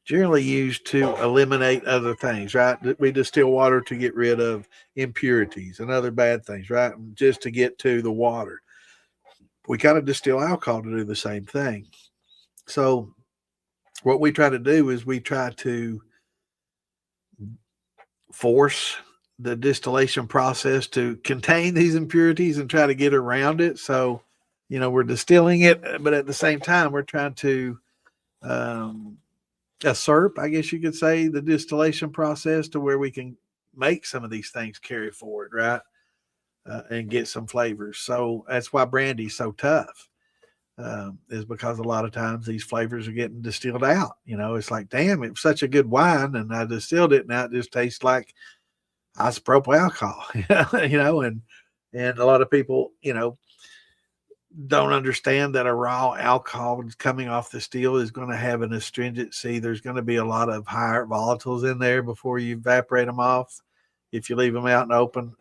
generally used to eliminate other things, right? We distill water to get rid of impurities and other bad things, right? Just to get to the water. We kind of distill alcohol to do the same thing. So what we try to do is we try to force the distillation process to contain these impurities and try to get around it. So, we're distilling it, but at the same time, we're trying to usurp, I guess you could say, the distillation process to where we can make some of these things carry forward, right? And get some flavors. So that's why brandy's so tough. Is because a lot of times these flavors are getting distilled out. It's like, damn, it was such a good wine, and I distilled it, and now it just tastes like isopropyl alcohol. And a lot of people, don't understand that a raw alcohol coming off the still is going to have an astringency. There's going to be a lot of higher volatiles in there before you evaporate them off if you leave them out and open.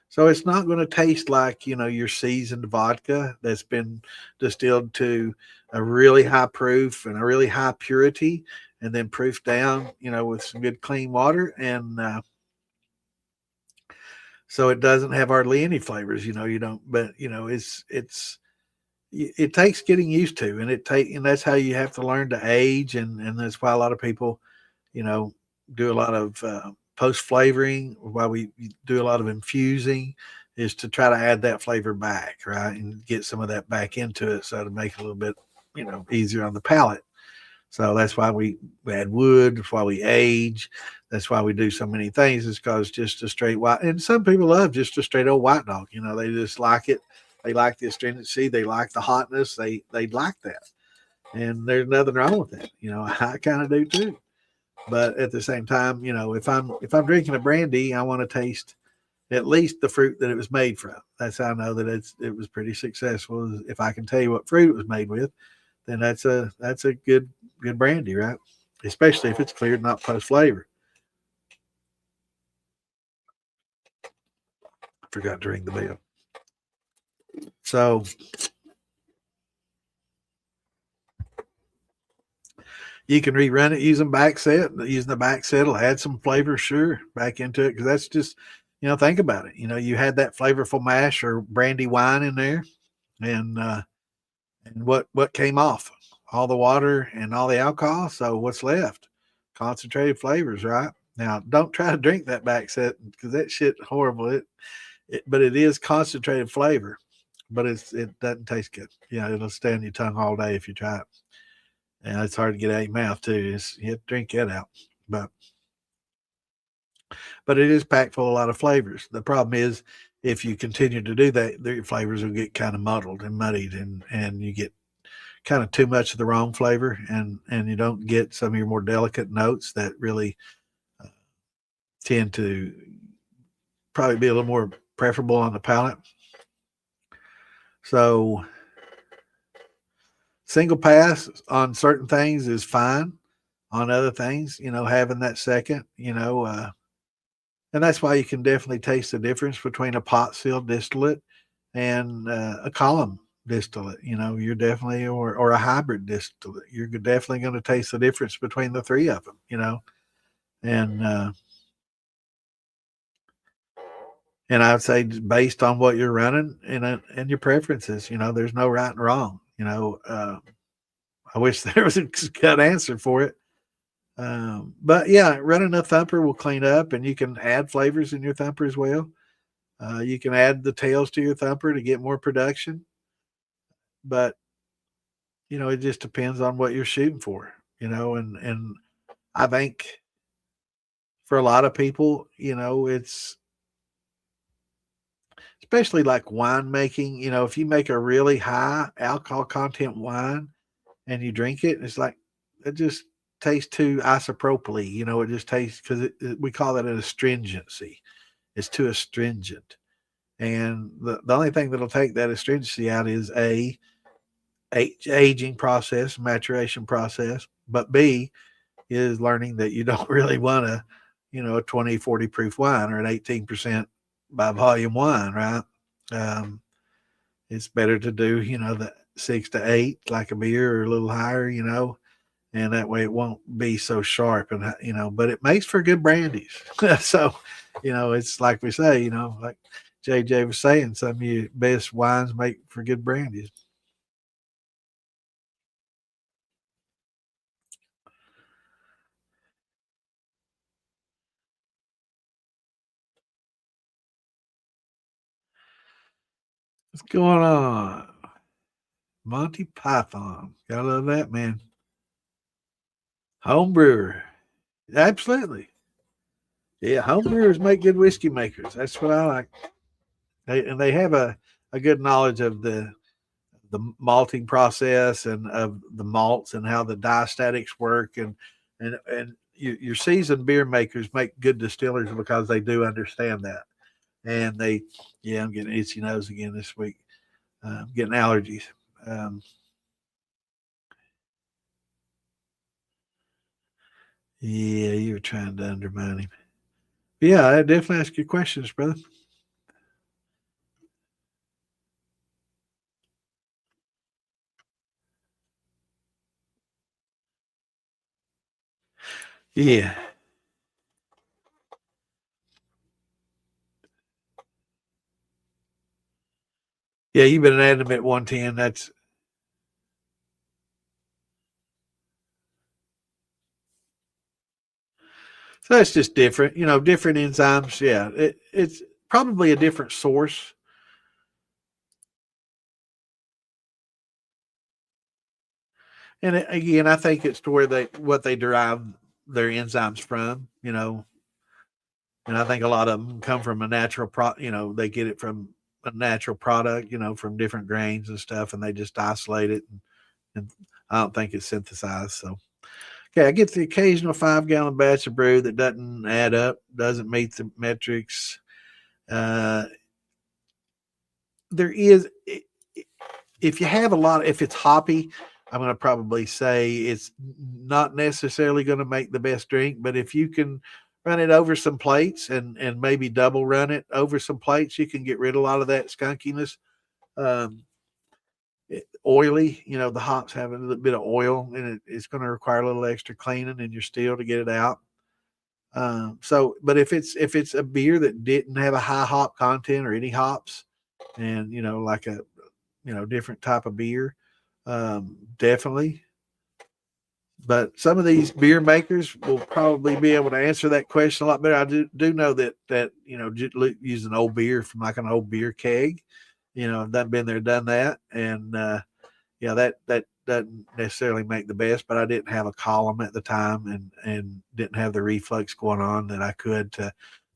So it's not going to taste like, your seasoned vodka that's been distilled to a really high proof and a really high purity and then proofed down, with some good clean water. And so it doesn't have hardly any flavors, you don't, but it takes getting used to, and that's how you have to learn to age. And that's why a lot of people, you know, do a lot of post flavoring, why we do a lot of infusing, is to try to add that flavor back, right, and get some of that back into it, so to make it a little bit, easier on the palate. So that's why we add wood. That's why we age. That's why we do so many things. Is because just a straight white, and some people love just a straight old white dog. They just like it. They like the astringency. They like the hotness. They like that, and there's nothing wrong with that. I kind of do too. But at the same time, if I'm drinking a brandy, I want to taste at least the fruit that it was made from. That's how I know that it was pretty successful. If I can tell you what fruit it was made with, then that's a good brandy, right? Especially if it's cleared, not post flavor. Forgot to ring the bell. So you can rerun it using back set. Using the back set will add some flavor, sure, back into it, because that's just, think about it. You had that flavorful mash or brandy wine in there, and what came off? All the water and all the alcohol. So what's left? Concentrated flavors, right? Now, don't try to drink that back set, because that shit horrible. But it is concentrated flavor, but it doesn't taste good. It'll stay on your tongue all day if you try it. And it's hard to get out of your mouth too. You have to drink that out. But it is packed full of a lot of flavors. The problem is, if you continue to do that, your flavors will get kind of muddled and muddied, and you get kind of too much of the wrong flavor, and you don't get some of your more delicate notes that really tend to probably be a little more preferable on the palate. So single pass on certain things is fine. On other things, having that second, and that's why you can definitely taste the difference between a pot sealed distillate and a column distillate. You're definitely, or a hybrid distillate. You're definitely going to taste the difference between the three of them. And I would say, based on what you're running and your preferences, there's no right and wrong. I wish there was a good answer for it. But yeah, running a thumper will clean up, and you can add flavors in your thumper as well. You can add the tails to your thumper to get more production, but it just depends on what you're shooting for. And I think for a lot of people, it's especially like wine making. If you make a really high alcohol content wine and you drink it, it's like it just tastes too isopropyl-y. It just tastes, because we call that an astringency. It's too astringent. And the only thing that'll take that astringency out is aging process, maturation process, but B is learning that you don't really want a 20, 40 proof wine or an 18% by volume wine, right? It's better to do, the 6 to 8, like a beer, or a little higher, and that way it won't be so sharp, and but it makes for good brandies. So it's like we say, like JJ was saying, some of your best wines make for good brandies. What's going on? Monty Python, gotta love that, man. Home brewer, absolutely. Yeah, home brewers make good whiskey makers. That's what I like. They have a good knowledge of the malting process and of the malts and how the diastatics work, and your seasoned beer makers make good distillers because they do understand that. And yeah, I'm getting itchy nose again this week. getting allergies. Yeah, you were trying to undermine him. Yeah, I definitely ask you questions, brother. Yeah. Yeah, you've been at him at 110. That's just different, different enzymes. Yeah, it's probably a different source. And again, I think it's to where what they derive their enzymes from, and I think a lot of them come from a natural they get it from a natural product, from different grains and stuff, and they just isolate it. And I don't think it's synthesized. So, okay, I get the occasional 5-gallon batch of brew that doesn't add up, doesn't meet the metrics. Uh, there is, if you have a lot, if it's hoppy, I'm going to probably say it's not necessarily going to make the best drink, but if you can run it over some plates and maybe double run it over some plates, you can get rid of a lot of that skunkiness. Um, Oily, the hops have a little bit of oil, and it's going to require a little extra cleaning in your still to get it out. But if it's a beer that didn't have a high hop content or any hops, and like a different type of beer, definitely. But some of these beer makers will probably be able to answer that question a lot better. I do know that using old beer from like an old beer keg, done been there, done that, and yeah, that doesn't necessarily make the best. But I didn't have a column at the time, and didn't have the reflux going on that I could to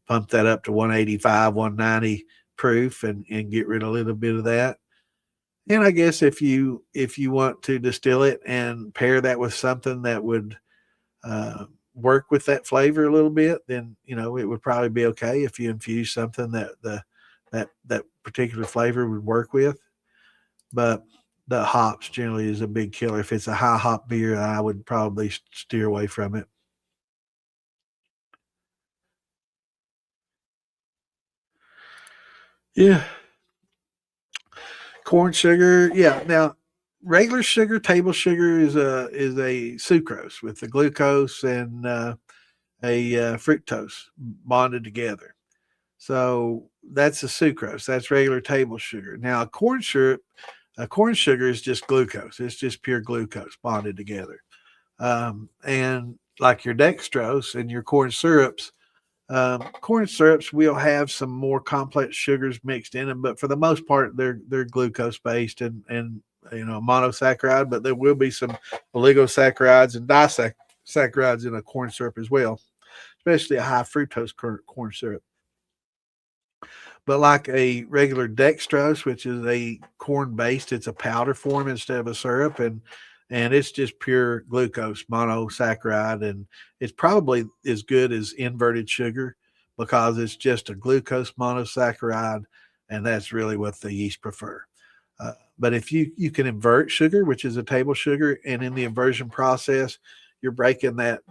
pump that up to 185, 190 proof and get rid of a little bit of that. And I guess if you want to distill it and pair that with something that would work with that flavor a little bit, then it would probably be okay if you infuse something that particular flavor would work with. But the hops generally is a big killer. If it's a high hop beer, I would probably steer away from it. Yeah, corn sugar. Yeah, now regular sugar, table sugar is a sucrose with the glucose and a fructose bonded together. So that's a sucrose. That's regular table sugar. Now corn sugar is just glucose. It's just pure glucose bonded together. And like your dextrose and your corn syrups will have some more complex sugars mixed in them, but for the most part, they're glucose based and monosaccharide. But there will be some oligosaccharides and disaccharides in a corn syrup as well, especially a high fructose corn syrup. But like a regular dextrose, which is a corn based, it's a powder form instead of a syrup, and it's just pure glucose monosaccharide, and it's probably as good as inverted sugar because it's just a glucose monosaccharide, and that's really what the yeast prefer. But if you can invert sugar, which is a table sugar, and in the inversion process, you're breaking that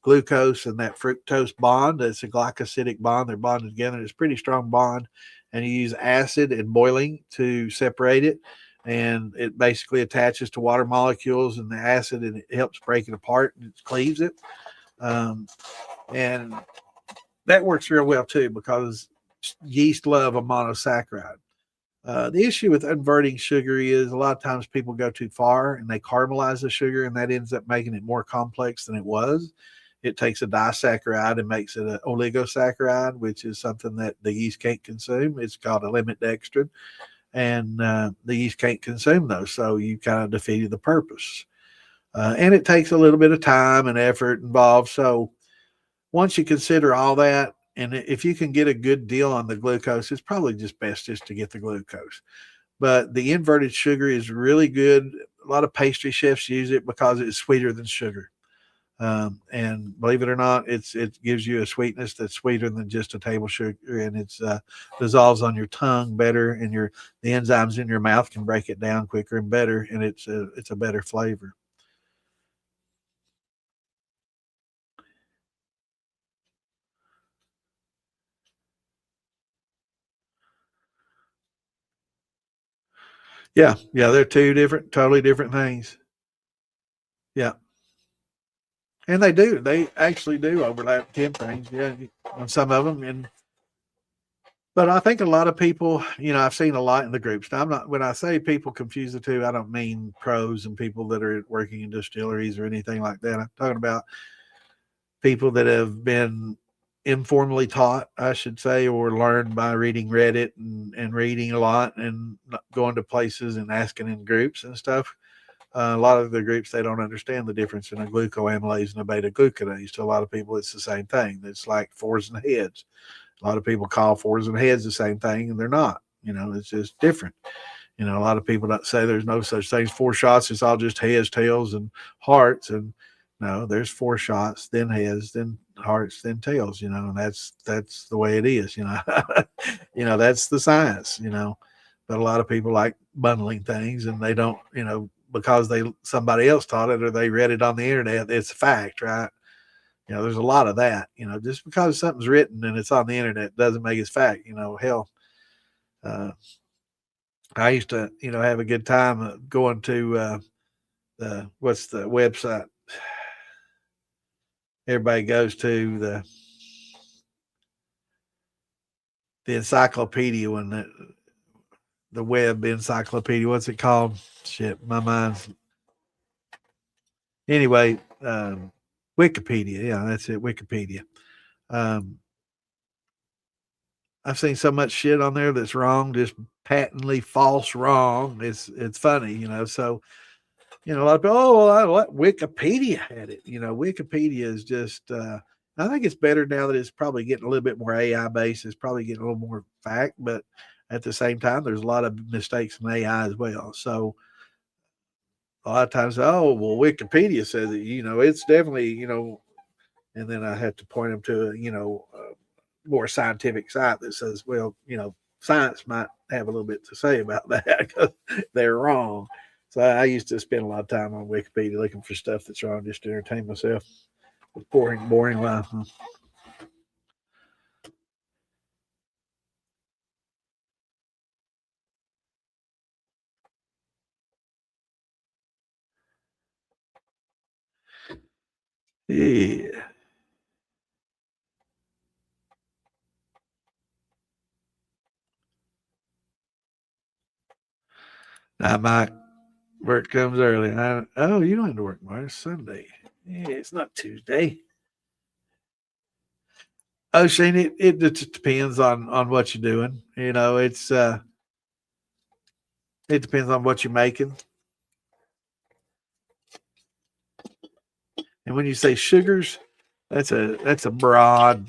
glucose and that fructose bond. It's a glycosidic bond. They're bonded together. It's a pretty strong bond, and you use acid and boiling to separate it. And it basically attaches to water molecules and the acid, and it helps break it apart and it cleaves it. Um, and that works real well too because yeast love a monosaccharide. The issue with inverting sugar is a lot of times people go too far and they caramelize the sugar, and that ends up making it more complex than it was. It takes a disaccharide and makes it an oligosaccharide, which is something that the yeast can't consume. It's called a limit dextrin, and the yeast can't consume those. So you kind of defeated the purpose. And it takes a little bit of time and effort involved. So once you consider all that, and if you can get a good deal on the glucose, it's probably just best just to get the glucose. But the inverted sugar is really good. A lot of pastry chefs use it because it's sweeter than sugar. And believe it or not, it gives you a sweetness that's sweeter than just a table sugar, and it's dissolves on your tongue better, and the enzymes in your mouth can break it down quicker and better, and it's a better flavor. Yeah, yeah, they're two different, totally different things. Yeah, and they actually do overlap temperings. Yeah, on some of them, and but I think a lot of people, I've seen a lot in the groups. Now, I'm not, when I say people confuse the two, I don't mean pros and people that are working in distilleries or anything like that. I'm talking about people that have been informally taught, I should say, or learned by reading Reddit and reading a lot and going to places and asking in groups and stuff. A lot of the groups, they don't understand the difference in a glucoamylase and a beta glucanase. To a lot of people, it's the same thing. It's like fours and heads. A lot of people call fours and heads the same thing, and they're not. It's just different. A lot of people don't say there's no such thing as four shots. It's all just heads, tails, and hearts. And no, there's four shots, then heads, then hearts, then tails. And that's the way it is. That's the science. But a lot of people like bundling things, and they don't. Because somebody else taught it or they read it on the internet. It's a fact, right? There's a lot of that. Just because something's written and it's on the internet doesn't make it fact. Hell, uh, I used to, have a good time going to what's the website everybody goes to, the encyclopedia one, the web encyclopedia. What's it called? Shit, my mind's anyway. Wikipedia, yeah, that's it. Wikipedia. Um, I've seen so much shit on there that's wrong, just patently false wrong. It's funny, So a lot of people, oh, well, Wikipedia had it. Wikipedia is just. I think it's better now that it's probably getting a little bit more AI based. It's probably getting a little more fact, but at the same time, there's a lot of mistakes in AI as well. So a lot of times, oh, well, Wikipedia says it. It's definitely, and then I have to point them to a more scientific site that says, well, science might have a little bit to say about that because they're wrong. So I used to spend a lot of time on Wikipedia looking for stuff that's wrong just to entertain myself. Boring life. Huh? Yeah. Now my work comes early. Oh, you don't have to work tomorrow. It's Sunday. Yeah, it's not Tuesday. Oh, Shane, it just depends on what you're doing. It depends on what you're making. And when you say sugars, that's a broad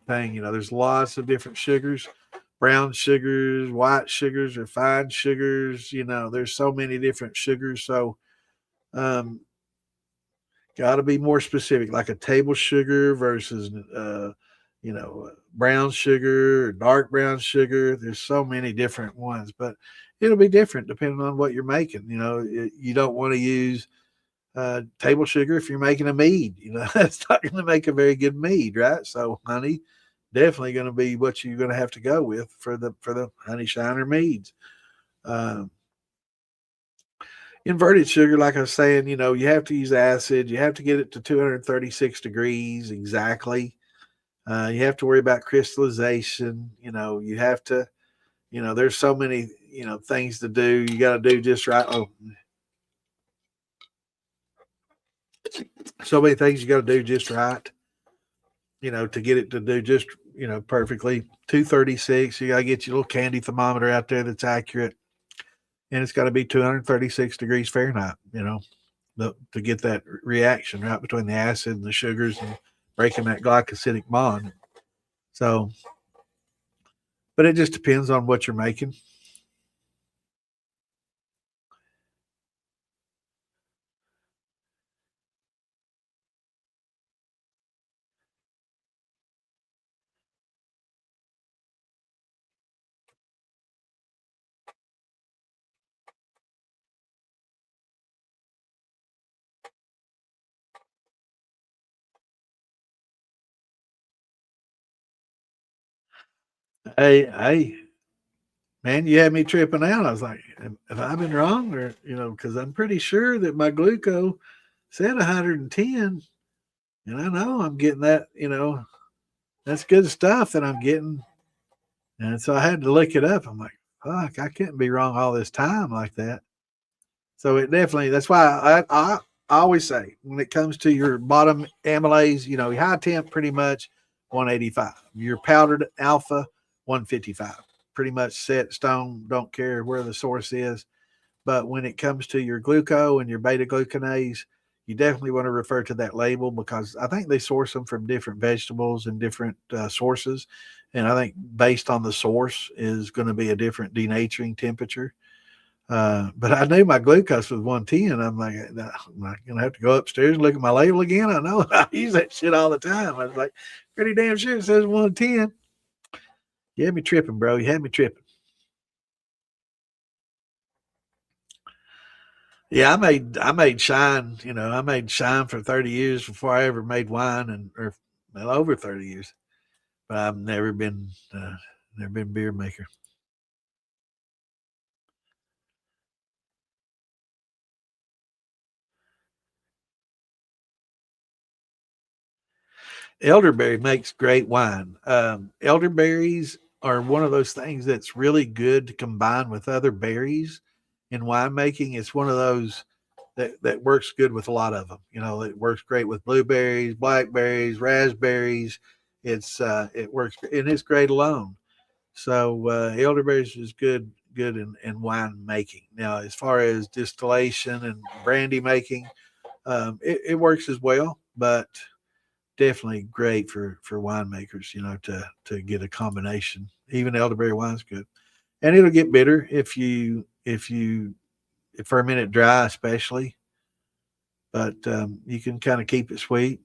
thing. There's lots of different sugars, brown sugars, white sugars, refined sugars. There's so many different sugars. So um, got to be more specific, like a table sugar versus brown sugar or dark brown sugar. There's so many different ones, but it'll be different depending on what you're making. You don't want to use table sugar if you're making a mead. That's not going to make a very good mead, right? So honey, definitely going to be what you're going to have to go with for the honey shiner meads. Um, Inverted sugar, like I was saying, you have to use acid. You have to get it to 236 degrees exactly. You have to worry about crystallization. You have to, there's so many, things to do. You got to do just right. Oh, so many things you got to do just right. To get it to do just, perfectly. 236. You got to get your little candy thermometer out there that's accurate, and it's got to be 236 degrees Fahrenheit. To get that reaction right between the acid and the sugars and breaking that glycosidic bond. So, but it just depends on what you're making. Hey, man, you had me tripping out. I was like, have I been wrong? Or, because I'm pretty sure that my glucose said 110. And I know I'm getting that, that's good stuff that I'm getting. And so I had to look it up. I'm like, fuck, I couldn't be wrong all this time like that. So it definitely, that's why I always say when it comes to your bottom amylase, your high temp pretty much 185. Your powdered alpha 155. Pretty much set stone, don't care where the source is. But when it comes to your glucose and your beta glucanase, you definitely want to refer to that label because I think they source them from different vegetables and different sources. And I think based on the source is going to be a different denaturing temperature. But I knew my glucose was 110. I'm like, "Nah, I'm not going to have to go upstairs and look at my label again. I know I use that shit all the time. I was like, pretty damn sure it says 110. You had me tripping, bro. You had me tripping. Yeah, I made shine. I made shine for 30 years before I ever made wine, and or well over 30 years. But I've never been beer maker. Elderberry makes great wine. Elderberries are one of those things that's really good to combine with other berries in winemaking. It's one of those that works good with a lot of them. It works great with blueberries, blackberries, raspberries. It works and it's great alone. So elderberries is good in wine making. Now, as far as distillation and brandy making, it works as well, but definitely great for winemakers. To get a combination. Even elderberry wine's good, and it'll get bitter if you ferment it dry, especially. But you can kind of keep it sweet.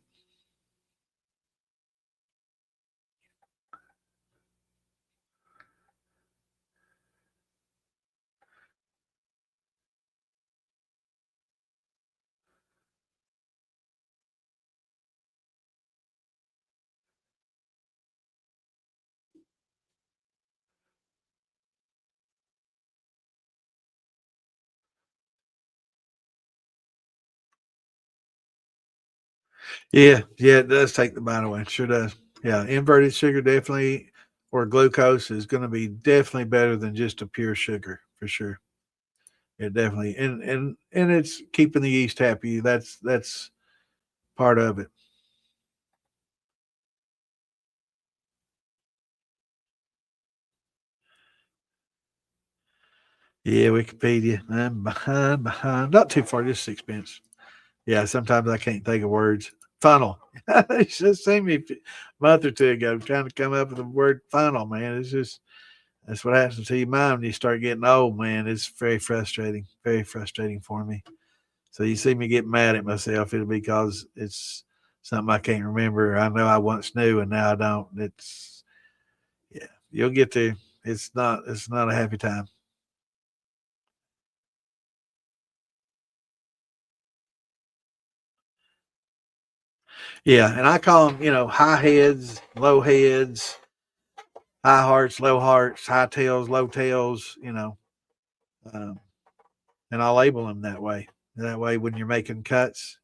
Yeah, it does take the bite away. It sure does. Yeah, inverted sugar definitely, or glucose is going to be definitely better than just a pure sugar for sure. It definitely and it's keeping the yeast happy. That's part of it. Yeah, Wikipedia. I'm behind. Not too far, just 6 minutes. Yeah, sometimes I can't think of words. Funnel. It's just seen me a month or two ago trying to come up with the word funnel, man. It's just that's what happens to your mind when you start getting old, man. It's very frustrating for me. So you see me get mad at myself, it'll be because it's something I can't remember. I know I once knew and now I don't. Yeah, you'll get there. It's not a happy time. Yeah, and I call them, high heads, low heads, high hearts, low hearts, high tails, low tails, um, and I label them that way. That way, when you're making cuts,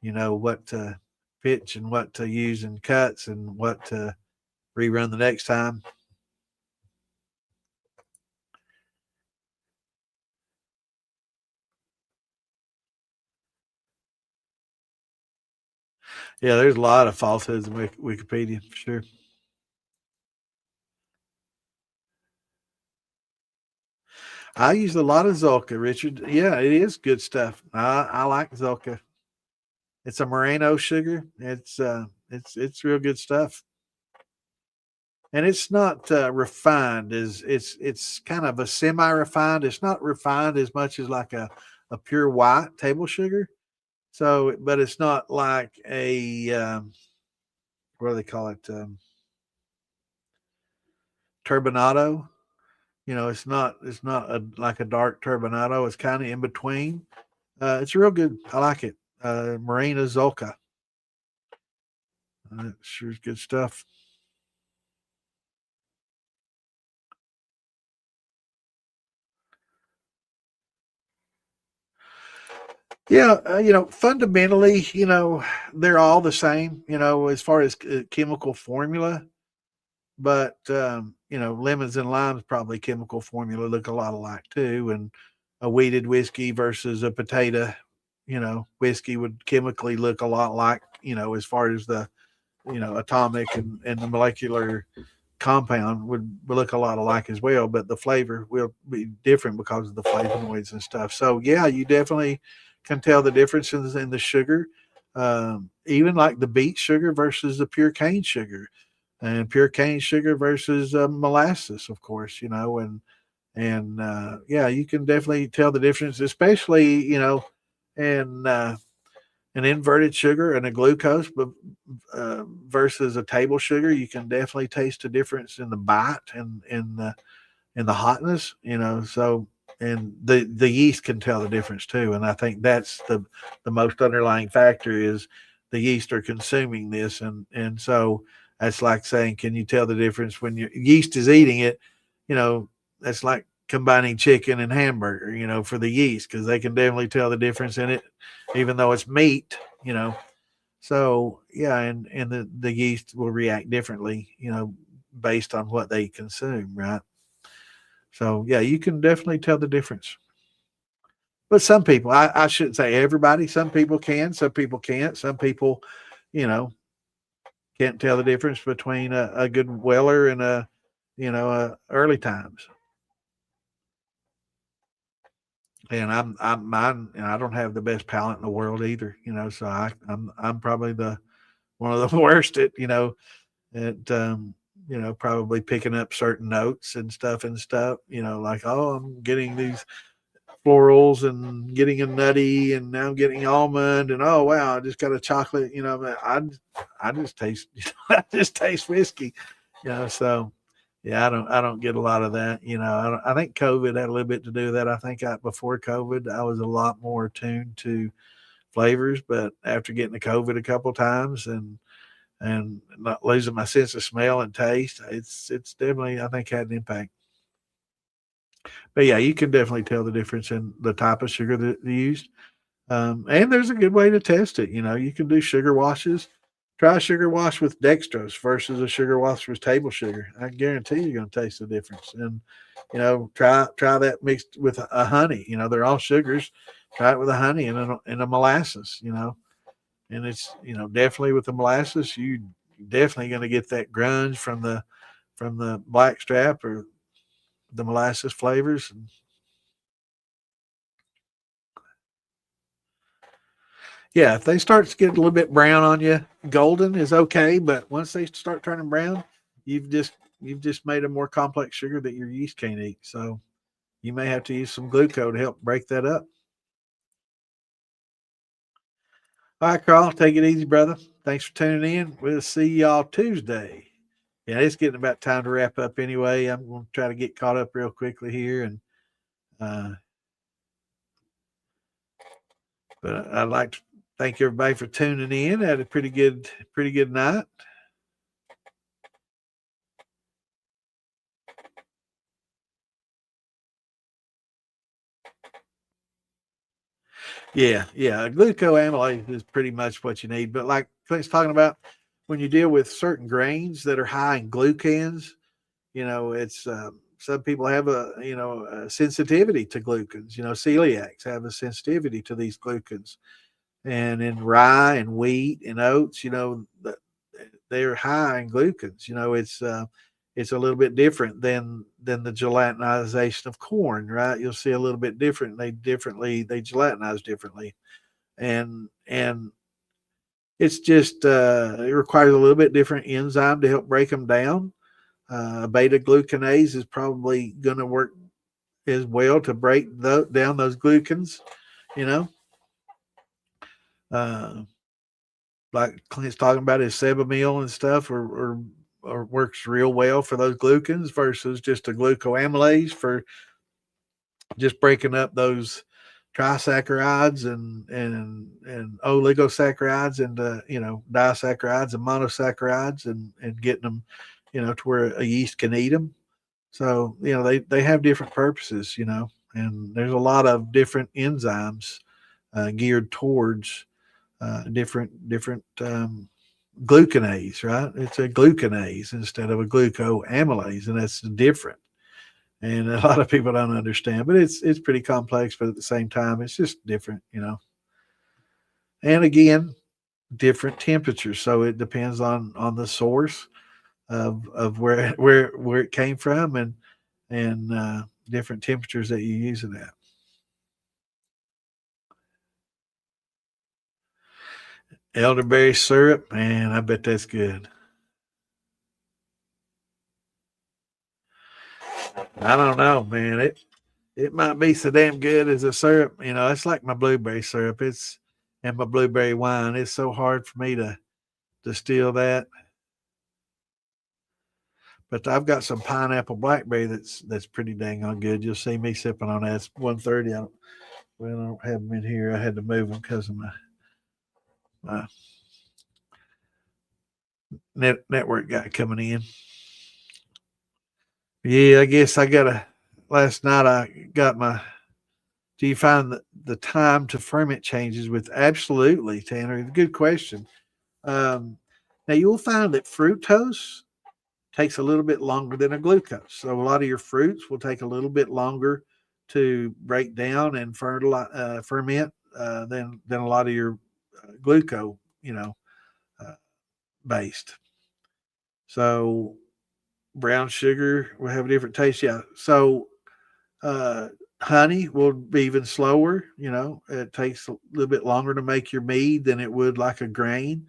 you know what to pitch and what to use in cuts and what to rerun the next time. Yeah, there's a lot of falsehoods in Wikipedia for sure. I use a lot of Zolka, Richard. Yeah, it is good stuff. I like Zolka. It's a Moreno sugar. It's real good stuff, and it's not refined. Is it's kind of a semi-refined. It's not refined as much as like a pure white table sugar. So, but it's not like a what do they call it? Turbinado. It's not like a dark turbinado. It's kind of in between. It's real good. I like it. Marina Zolka. Sure is good stuff. Yeah, fundamentally, they're all the same, as far as chemical formula. But lemons and limes probably chemical formula look a lot alike too. And a wheated whiskey versus a potato, whiskey would chemically look a lot like, as far as the atomic and the molecular compound would look a lot alike as well, but the flavor will be different because of the flavonoids and stuff. So yeah, you definitely can tell the differences in the sugar, even like the beet sugar versus the pure cane sugar, and pure cane sugar versus molasses, of course, and yeah, you can definitely tell the difference, especially and an inverted sugar and a glucose, but versus a table sugar, you can definitely taste the difference in the bite and in the hotness. So and the yeast can tell the difference too. And I think that's the most underlying factor is the yeast are consuming this, and so that's like saying, can you tell the difference when your yeast is eating it? That's like combining chicken and hamburger, for the yeast, because they can definitely tell the difference in it, even though it's meat, So yeah, and the yeast will react differently, based on what they consume, right? So yeah, you can definitely tell the difference. But some people, I shouldn't say everybody. Some people can, some people can't. Some people, you know, can't tell the difference between a good Weller and early times. And I'm mine, and I don't have the best palate in the world either. So I'm probably the one of the worst at at probably picking up certain notes and stuff. Like, oh, I'm getting these florals and getting a nutty, and now I'm getting almond, and oh wow, I just got a chocolate. I just taste I just taste whiskey. So yeah, I don't get a lot of that. I think COVID had a little bit to do with that. I think before COVID, I was a lot more tuned to flavors, but after getting the COVID a couple of times and not losing my sense of smell and taste, it's definitely, I think, had an impact. But yeah, you can definitely tell the difference in the type of sugar that they used. And there's a good way to test it. You can do sugar washes. Try a sugar wash with dextrose versus a sugar wash with table sugar. I guarantee you're going to taste the difference. And try that mixed with a honey. They're all sugars. Try it with a honey and a molasses. And it's definitely with the molasses, you definitely going to get that grunge from the black strap or the molasses flavors. Yeah, if they start to get a little bit brown on you, golden is okay, but once they start turning brown, you've just you've just made a more complex sugar that your yeast can't eat. So you may have to use some glucose to help break that up. All right, Carl, take it easy, brother. Thanks for tuning in. We'll see y'all Tuesday. Yeah, it's getting about time to wrap up anyway. I'm going to try to get caught up real quickly here, and uh, but I'd like to thank everybody for tuning in. Had a pretty good night. Yeah. Glucoamylase is pretty much what you need. But like Clint's talking about, when you deal with certain grains that are high in glucans, it's some people have a sensitivity to glucans. Celiacs have a sensitivity to these glucans, and in rye and wheat and oats, they're high in glucans. It's a little bit different than the gelatinization of corn, right? You'll see a little bit different. They gelatinize differently, and it's just it requires a little bit different enzyme to help break them down. Beta glucanase is probably going to work as well to break down those glucans. You know, uh, like Clint's talking about his Sebamil and stuff, or works real well for those glucans versus just a glucoamylase for just breaking up those trisaccharides and oligosaccharides into disaccharides and monosaccharides and getting them to where a yeast can eat them. So they have different purposes, and there's a lot of different enzymes geared towards different glucanase, right? It's a glucanase instead of a glucoamylase, and that's different. And a lot of people don't understand, but it's pretty complex. But at the same time, it's just different, you know. And again, different temperatures, so it depends on the source of where it came from, and different temperatures that you use it at. Elderberry syrup, man, I bet that's good. I don't know, man. It might be so damn good as a syrup. You know, it's like my blueberry syrup. It's and my blueberry wine. It's so hard for me to distill that. But I've got some pineapple blackberry that's pretty dang on good. You'll see me sipping on that. It's 1:30. I don't have them in here. I had to move them because of my network guy coming in. Yeah, I guess I got a. Last night I got my. Do you find that the time to ferment changes with? Absolutely, Tanner. Good question. Um, Now you'll find that fructose takes a little bit longer than a glucose. So a lot of your fruits will take a little bit longer to break down and ferment than a lot of your glucose, uh, based. So brown sugar will have a different taste. Yeah. So uh, honey will be even slower. You know, it takes a little bit longer to make your mead than it would like a grain.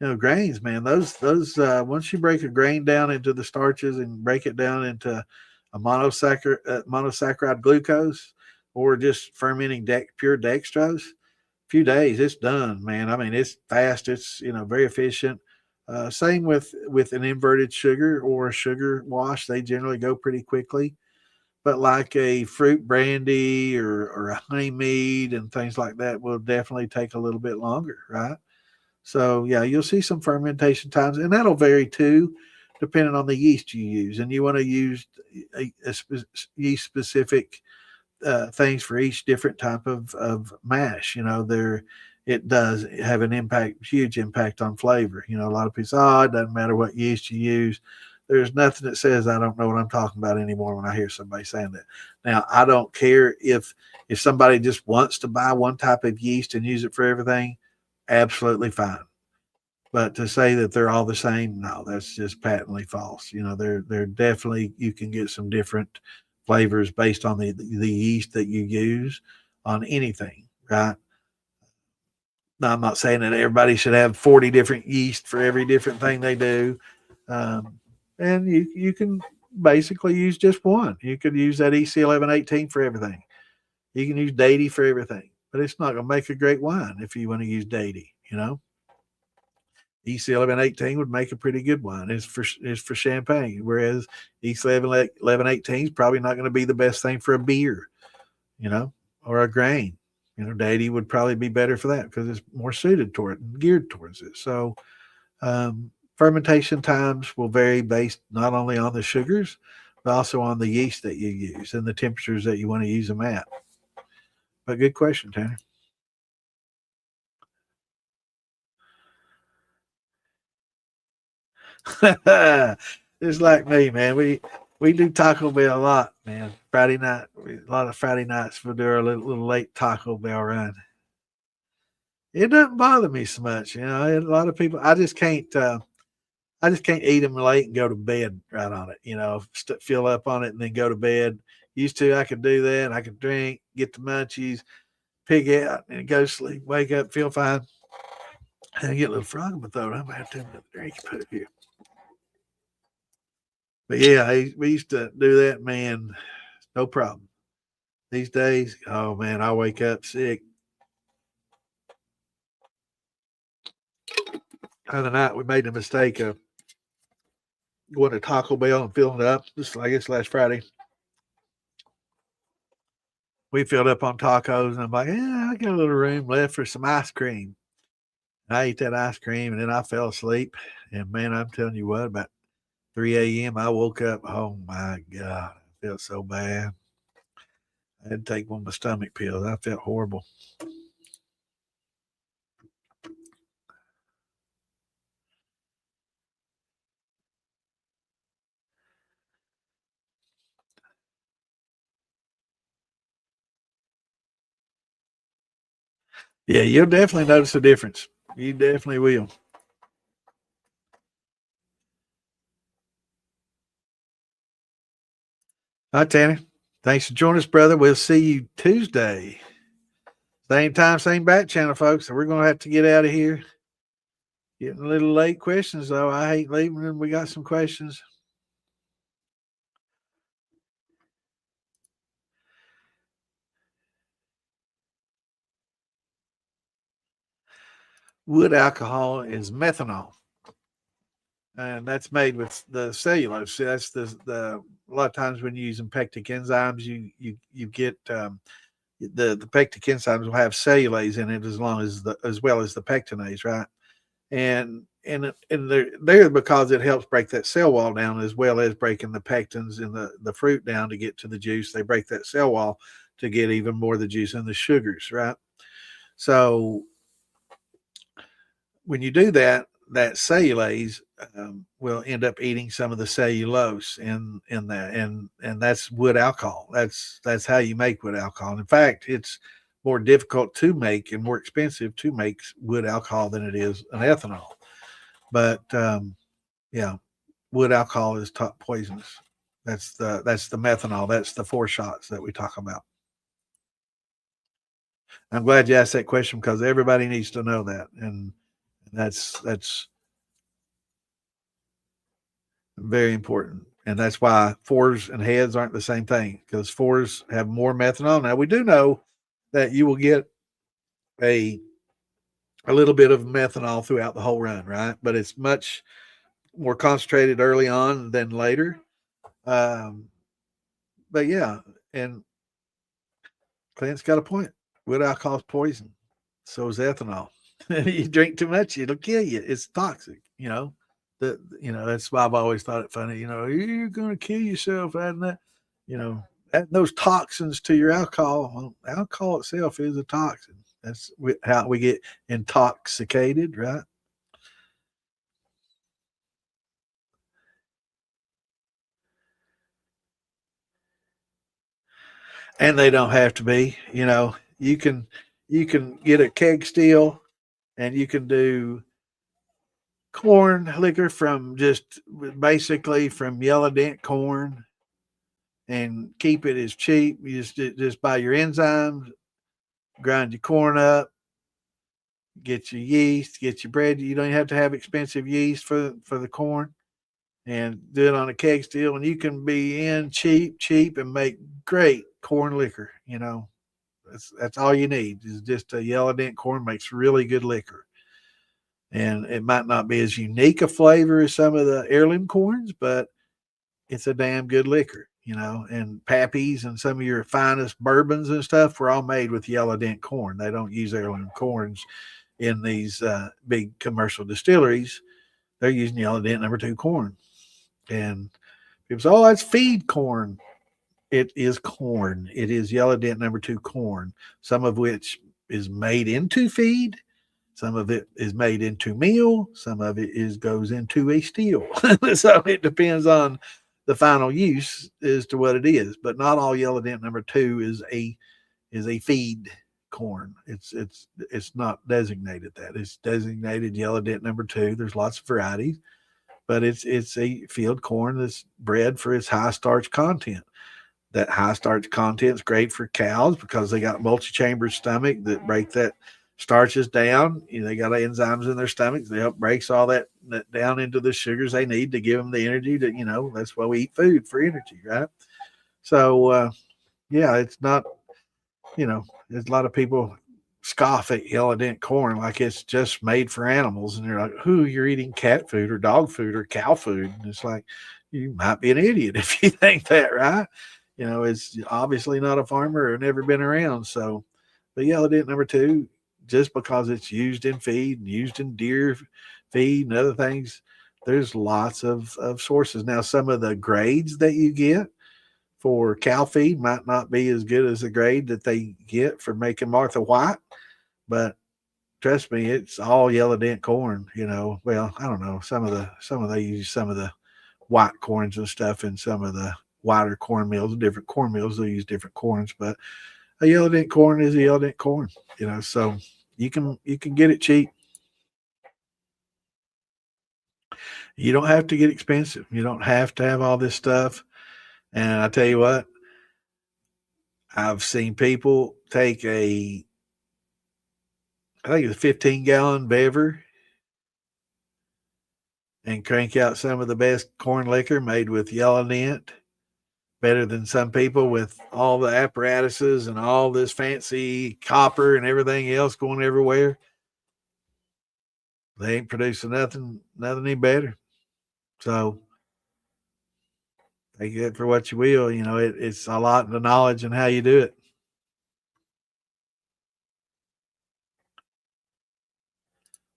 You know, grains, man. Those once you break a grain down into the starches and break it down into a monosaccharide glucose, or just fermenting pure dextrose, few days it's done, man. I mean, it's fast. It's very efficient. Same with an inverted sugar or a sugar wash. They generally go pretty quickly. But like a fruit brandy or a honey mead and things like that will definitely take a little bit longer, right? So yeah, you'll see some fermentation times, and that'll vary too, depending on the yeast you use. And you want to use yeast specific things for each different type of mash. There it does have an impact, huge impact on flavor. A lot of people say, oh, it doesn't matter what yeast you use. There's nothing that says I don't know what I'm talking about anymore when I hear somebody saying that. Now, I don't care if somebody just wants to buy one type of yeast and use it for everything, absolutely fine. But to say that they're all the same, no, that's just patently false. They're definitely, you can get some different flavors based on the yeast that you use on anything, right? Now, I'm not saying that everybody should have 40 different yeast for every different thing they do. And you can basically use just one. You could use that EC1118 for everything. You can use Deity for everything, but it's not going to make a great wine if you want to use Deity. EC1118 would make a pretty good wine. It's for champagne, whereas EC1118 is probably not going to be the best thing for a beer, or a grain. Deity would probably be better for that because it's more suited toward it and geared towards it. So fermentation times will vary based not only on the sugars, but also on the yeast that you use and the temperatures that you want to use them at. But good question, Tanner. It's like me, man. We do Taco Bell a lot, man. Friday night, a lot of Friday nights we'll do our little late Taco Bell run. It doesn't bother me so much, A lot of people, I just can't eat them late and go to bed right on it. Fill up on it and then go to bed. Used to, I could do that. I could drink, get the munchies, pig out, and go to sleep. Wake up, feel fine. And I get a little frog in my throat. I'm gonna have to have another drink and put it here. But yeah, we used to do that, man. No problem. These days, oh man, I wake up sick. The other night we made the mistake of going to Taco Bell and filling it up. Just I guess last Friday. We filled up on tacos, and I'm like, yeah, I got a little room left for some ice cream. And I ate that ice cream, and then I fell asleep. And man, I'm telling you what, about 3 a.m., I woke up. Oh my God, I felt so bad. I had to take one of my stomach pills. I felt horrible. Yeah, you'll definitely notice a difference. You definitely will. All right, Tanner. Thanks for joining us, brother. We'll see you Tuesday. Same time, same back channel, folks. So we're going to have to get out of here. Getting a little late questions, though. I hate leaving them. We got some questions. Wood alcohol is methanol, and that's made with the cellulose. See, that's the a lot of times when you're using pectic enzymes, you get the pectic enzymes will have cellulase in it as well as the pectinase, right? And they're there because it helps break that cell wall down as well as breaking the pectins in the fruit down to get to the juice. They break that cell wall to get even more of the juice and the sugars, right? So when you do that, that cellulase will end up eating some of the cellulose in that, and that's wood alcohol. That's how you make wood alcohol. And in fact, it's more difficult to make and more expensive to make wood alcohol than it is an ethanol. But yeah, wood alcohol is top poisonous. That's the methanol. That's the 4 shots that we talk about. I'm glad you asked that question because everybody needs to know that, and that's very important. And that's why fours and heads aren't the same thing because fours have more methanol. Now we do know that you will get a a little bit of methanol throughout the whole run, right? But it's much more concentrated early on than later. Um, but yeah, and Clint's got a point. Wood alcohol is poison. So is ethanol. You drink too much, it'll kill you. It's toxic. That's why I've always thought it funny. You're going to kill yourself adding that. Adding those toxins to your alcohol. Well, alcohol itself is a toxin. That's how we get intoxicated, right? And they don't have to be. You can get a keg still, and you can do corn liquor from just basically from yellow dent corn and keep it as cheap. You just buy your enzymes, grind your corn up, get your yeast, get your bread. You don't have to have expensive yeast for the corn, and do it on a keg still. And you can be in cheap, and make great corn liquor. That's all you need is just a yellow dent corn makes really good liquor. And it might not be as unique a flavor as some of the heirloom corns, but it's a damn good liquor. And Pappy's and some of your finest bourbons and stuff were all made with yellow dent corn. They don't use heirloom corns in these big commercial distilleries. They're using yellow dent #2 corn. And people say, oh, that's feed corn. It is corn. It is yellow dent #2 corn, some of which is made into feed. Some of it is made into meal. Some of it goes into a steel. So it depends on the final use as to what it is. But not all yellow dent #2 is a feed corn. It's not designated that. It's designated yellow dent #2. There's lots of varieties, but it's a field corn that's bred for its high starch content. That high starch content is great for cows because they got multi-chambered stomach that break that starches down. They got enzymes in their stomachs. They help breaks all that down into the sugars they need to give them the energy to. That's why we eat food, for energy, right? So, yeah, it's not, there's a lot of people scoff at yellow dent corn like it's just made for animals. And they're like, who, you're eating cat food or dog food or cow food. And it's like, you might be an idiot if you think that, right? It's obviously not a farmer or never been around. So, but yellow dent #2, just because it's used in feed and used in deer feed and other things, there's lots of sources. Now, some of the grades that you get for cow feed might not be as good as the grade that they get for making Martha White, but trust me, it's all yellow dent corn. Well, I don't know. They use some of the white corns and stuff in some of the wider corn mills, different corn mills. They use different corns, but a yellow dent corn is a yellow dent corn, so you can get it cheap. You don't have to get expensive. You don't have to have all this stuff. And I tell you what, I've seen people take I think it's a 15-gallon bever and crank out some of the best corn liquor made with yellow dent, better than some people with all the apparatuses and all this fancy copper and everything else going everywhere. They ain't producing nothing any better. So take it for what you will. It's a lot of the knowledge and how you do it.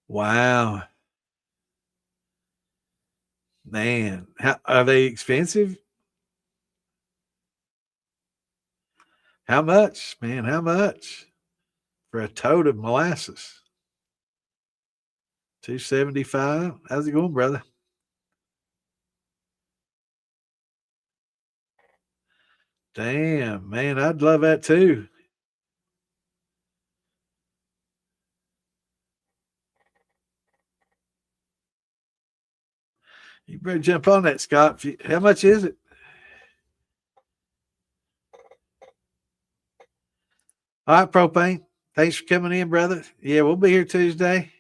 Wow. Man, are they expensive? How much, man? How much for a tote of molasses? $2.75. How's it going, brother? Damn, man, I'd love that too. You better jump on that, Scott. How much is it? All right, propane. Thanks for coming in, brother. Yeah, we'll be here Tuesday.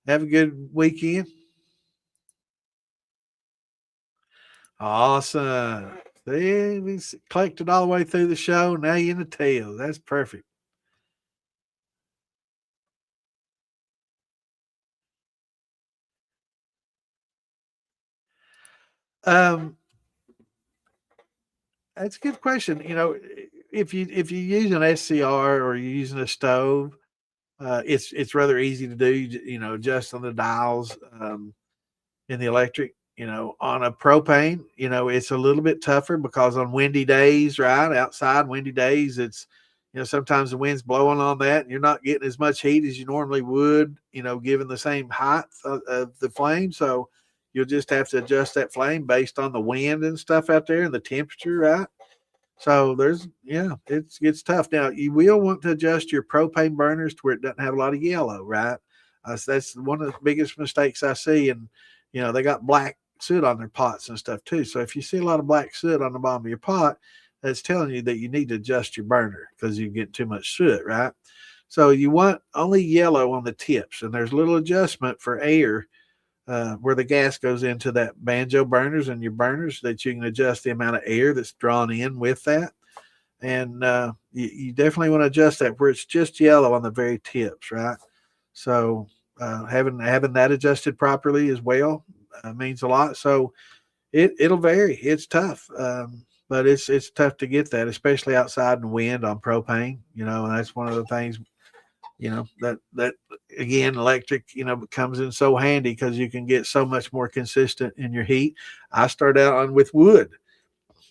Have a good weekend. Awesome. See, we collected all the way through the show. Now you're in the tail. That's perfect. Um, that's a good question. If you use an SCR or you're using a stove, it's rather easy to do. Adjust on the dials in the electric. On a propane, it's a little bit tougher because on windy days, right outside, windy days, it's sometimes the wind's blowing on that, and you're not getting as much heat as you normally would. Given the same height of the flame, so you'll just have to adjust that flame based on the wind and stuff out there and the temperature, right? So it's tough. Now you will want to adjust your propane burners to where it doesn't have a lot of yellow, right? So that's one of the biggest mistakes I see, and they got black soot on their pots and stuff too. So if you see a lot of black soot on the bottom of your pot, that's telling you that you need to adjust your burner because you get too much soot, right? So you want only yellow on the tips, and there's a little adjustment for air where the gas goes into that banjo burners and your burners that you can adjust the amount of air that's drawn in with that. And you definitely want to adjust that where it's just yellow on the very tips, right? So having that adjusted properly as well means a lot. So it'll vary. It's tough, but it's tough to get that, especially outside in wind on propane. And that's one of the things that again, electric comes in so handy because you can get so much more consistent in your heat. I start out on with wood.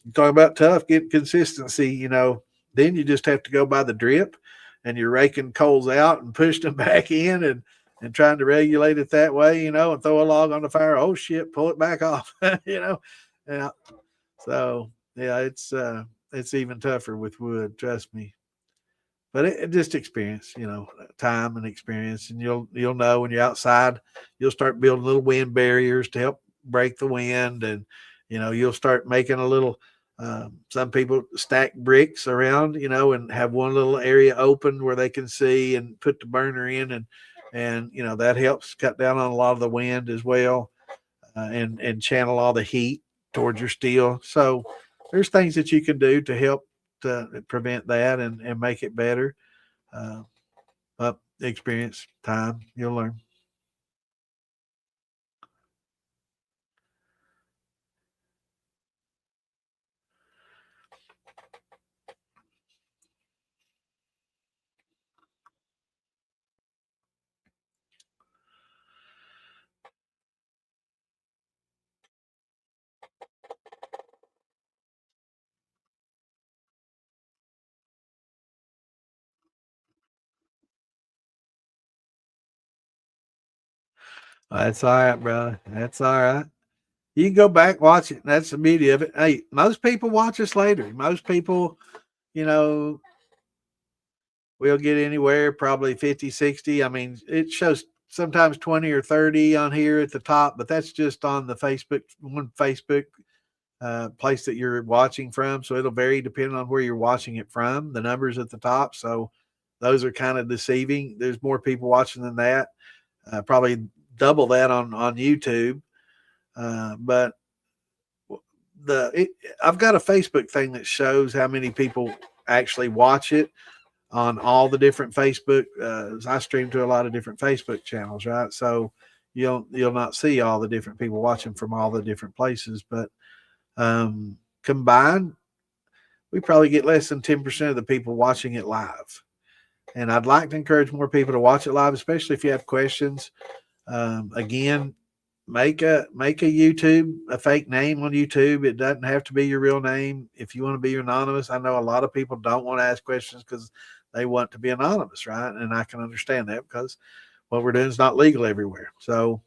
You talk about tough, get consistency. Then you just have to go by the drip, and you're raking coals out and pushing them back in, and trying to regulate it that way. And throw a log on the fire. Oh shit, pull it back off. Yeah. So yeah, it's even tougher with wood. Trust me. But it just experience, time and experience, and you'll know when you're outside. You'll start building little wind barriers to help break the wind, and you'll start making a little. Some people stack bricks around, and have one little area open where they can see and put the burner in, and that helps cut down on a lot of the wind as well, and channel all the heat towards your steel. So there's things that you can do to help to prevent that and make it better. But experience, time, you'll learn. That's all right, brother. That's all right. You can go back, watch it. That's the beauty of it. Hey, most people watch us later. Most people, you know, we'll get anywhere probably 50, 60. I mean, it shows sometimes 20 or 30 on here at the top, but that's just on the Facebook place that you're watching from. So it'll vary depending on where you're watching it from, the numbers at the top. So those are kind of deceiving. There's more people watching than that, probably double that on YouTube. But I've got a Facebook thing that shows how many people actually watch it on all the different Facebook. I stream to a lot of different Facebook channels, right? So you'll not see all the different people watching from all the different places, but combined, we probably get less than 10% of the people watching it live. And I'd like to encourage more people to watch it live, especially if you have questions. Again, make a YouTube, a fake name on YouTube. It doesn't have to be your real name. If you want to be anonymous, I know a lot of people don't want to ask questions because they want to be anonymous, right? And I can understand that because what we're doing is not legal everywhere. So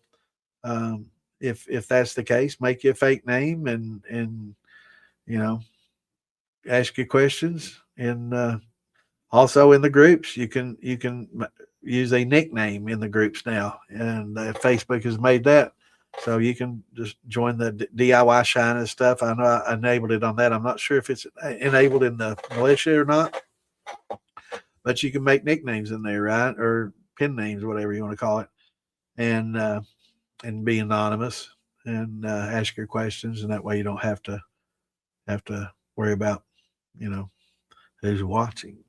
if that's the case, make you a fake name and ask your questions. And also in the groups, you can use a nickname in the groups now, and Facebook has made that. So you can just join the DIY Shine and stuff. I know I enabled it on that. I'm not sure if it's enabled in the militia or not, but you can make nicknames in there, right? Or pin names, whatever you want to call it, and be anonymous and ask your questions, and that way you don't have to worry about who's watching.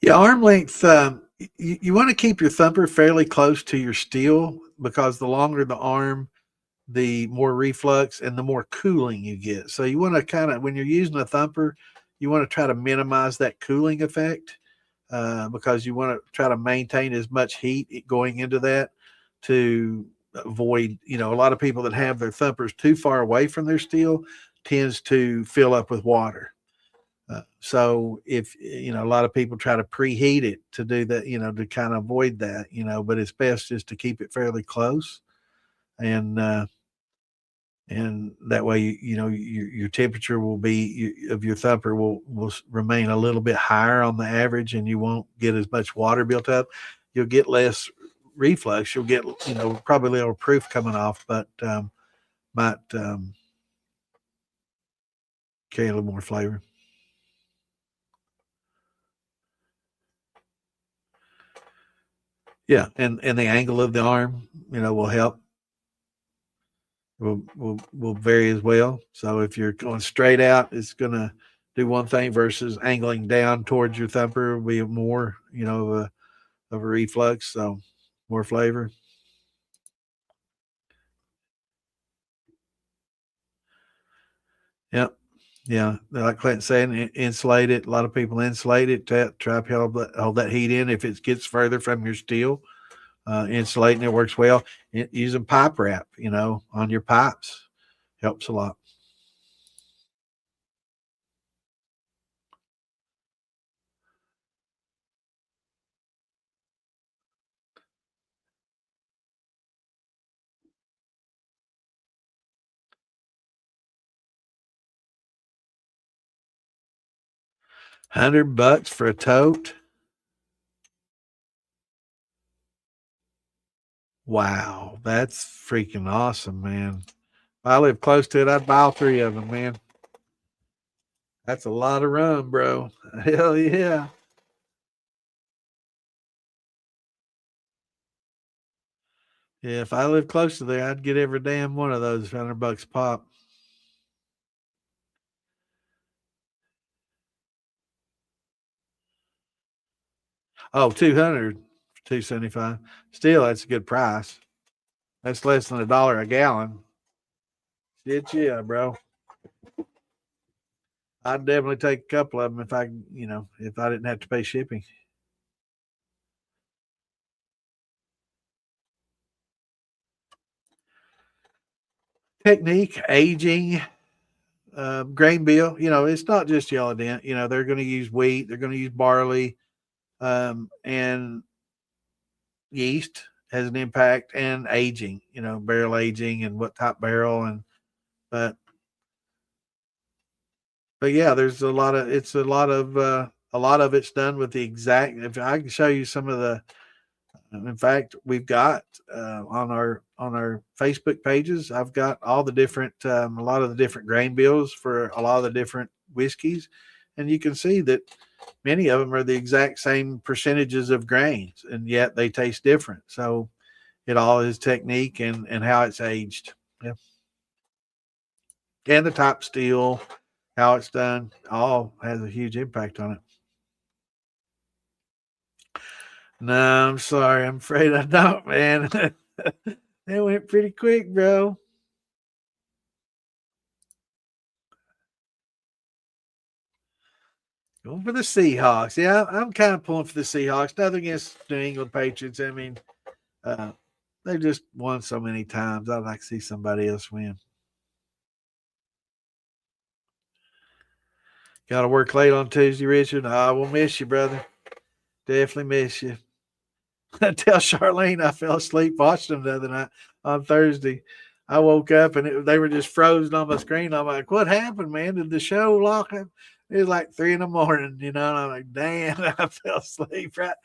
Yeah, arm length. You want to keep your thumper fairly close to your steel because the longer the arm, the more reflux and the more cooling you get. So you want to kind of, when you're using a thumper, you want to try to minimize that cooling effect because you want to try to maintain as much heat going into that to avoid, a lot of people that have their thumpers too far away from their steel tends to fill up with water. So if a lot of people try to preheat it to do that, to kind of avoid that, but it's best just to keep it fairly close, and that way your temperature will be of your thumper will remain a little bit higher on the average, and you won't get as much water built up. You'll get less reflux. You'll get probably a little proof coming off, but might carry a little more flavor. Yeah, and the angle of the arm, will help. Will vary as well. So if you're going straight out, it's going to do one thing versus angling down towards your thumper will be more, of a reflux. So more flavor. Yep. Yeah. Like Clinton saying, insulate it. A lot of people insulate it to try to hold that heat in. If it gets further from your steel, insulating it works well. Using pipe wrap, on your pipes helps a lot. $100 for a tote. Wow, that's freaking awesome, man. If I live close to it, I'd buy all three of them, man. That's a lot of rum, bro. Hell yeah. Yeah, if I live close to there, I'd get every damn one of those $100 pop. Oh, 200, 275. Still, that's a good price. That's less than $1 a gallon. Shit, yeah, bro. I'd definitely take a couple of them if if I didn't have to pay shipping. Technique, aging, grain bill. It's not just yellow dent. They're going to use wheat, they're going to use barley, and yeast has an impact, and aging, barrel aging and what type barrel. But yeah, there's a lot of it's done with the exact. If I can show you some of the, in fact, we've got on our Facebook pages, I've got all the different, a lot of the different grain bills for a lot of the different whiskeys, and you can see that many of them are the exact same percentages of grains, and yet they taste different. So it all is technique and how it's aged. Yeah. And the top steel, how it's done, all has a huge impact on it. No, I'm sorry. I'm afraid I don't, man. It went pretty quick, bro. Going for the Seahawks. Yeah, I'm kind of pulling for the Seahawks. Nothing against New England Patriots. I mean, they just won so many times. I'd like to see somebody else win. Got to work late on Tuesday, Richard. I will miss you, brother. Definitely miss you. I tell Charlene I fell asleep watching them the other night on Thursday. I woke up and they were just frozen on my screen. I'm like, what happened, man? Did the show lock up? It was like 3 a.m, and I'm like, damn, I fell asleep. Right?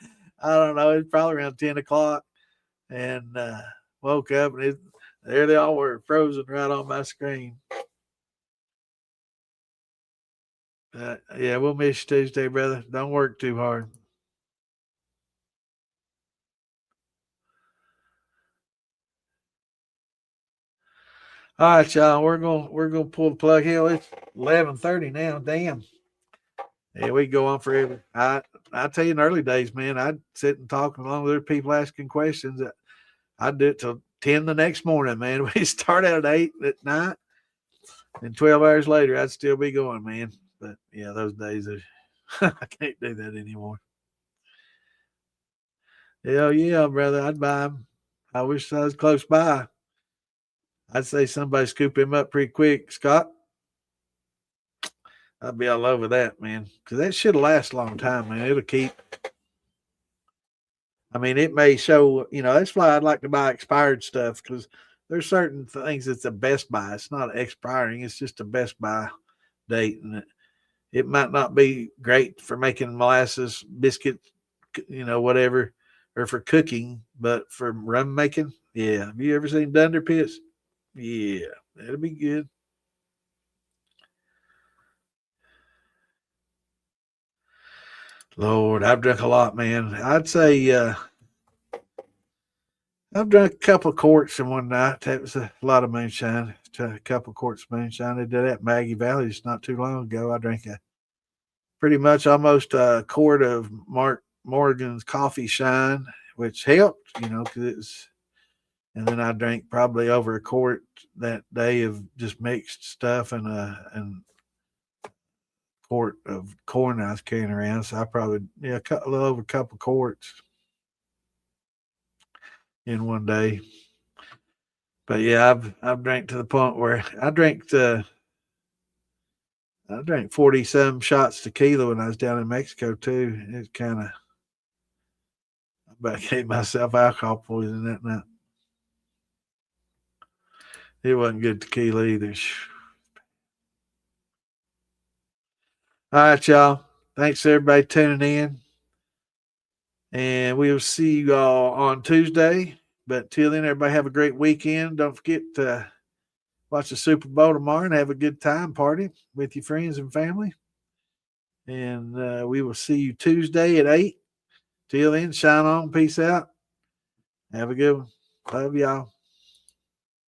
I don't know. It was probably around 10 o'clock, and woke up and there they all were frozen right on my screen. Yeah, we'll miss you Tuesday, brother. Don't work too hard. All right, y'all. We're gonna pull the plug. Hell, it's 11:30 now. Damn. Yeah, we go on forever. I tell you, in the early days, man, I'd sit and talk along with other people asking questions. I'd do it till 10 the next morning, man. We start out at 8 at night, and 12 hours later, I'd still be going, man. But yeah, those days are I can't do that anymore. Hell yeah, brother. I'd buy him. I wish I was close by. I'd say somebody scoop him up pretty quick, Scott. I'd be all over that, man, because that should last a long time, man. It'll keep. I mean, it may show, that's why I'd like to buy expired stuff, because there's certain things that's a best buy. It's not expiring, it's just a best buy date. And it might not be great for making molasses, biscuit, whatever, or for cooking, but for rum making, yeah. Have you ever seen Dunder Pits? Yeah, that'll be good. Lord, I've drunk a lot, man. I'd say I've drunk a couple of quarts in one night. That was a lot of moonshine. A couple of quarts of moonshine. They did that at Maggie Valley just not too long ago. I drank pretty much almost a quart of Mark Morgan's coffee shine, which helped, because it was. And then I drank probably over a quart that day of just mixed stuff and a quart of corn I was carrying around. So I probably a little over a couple of quarts in one day. But yeah, I've drank to the point where I drank 40 some shots tequila when I was down in Mexico too. It kind of I about gave myself alcohol poisoning that night. It wasn't good tequila either. All right, y'all. Thanks everybody tuning in. And we'll see you all on Tuesday. But till then, everybody have a great weekend. Don't forget to watch the Super Bowl tomorrow and have a good time party with your friends and family. And we will see you Tuesday at 8. Till then, shine on. Peace out. Have a good one. Love y'all.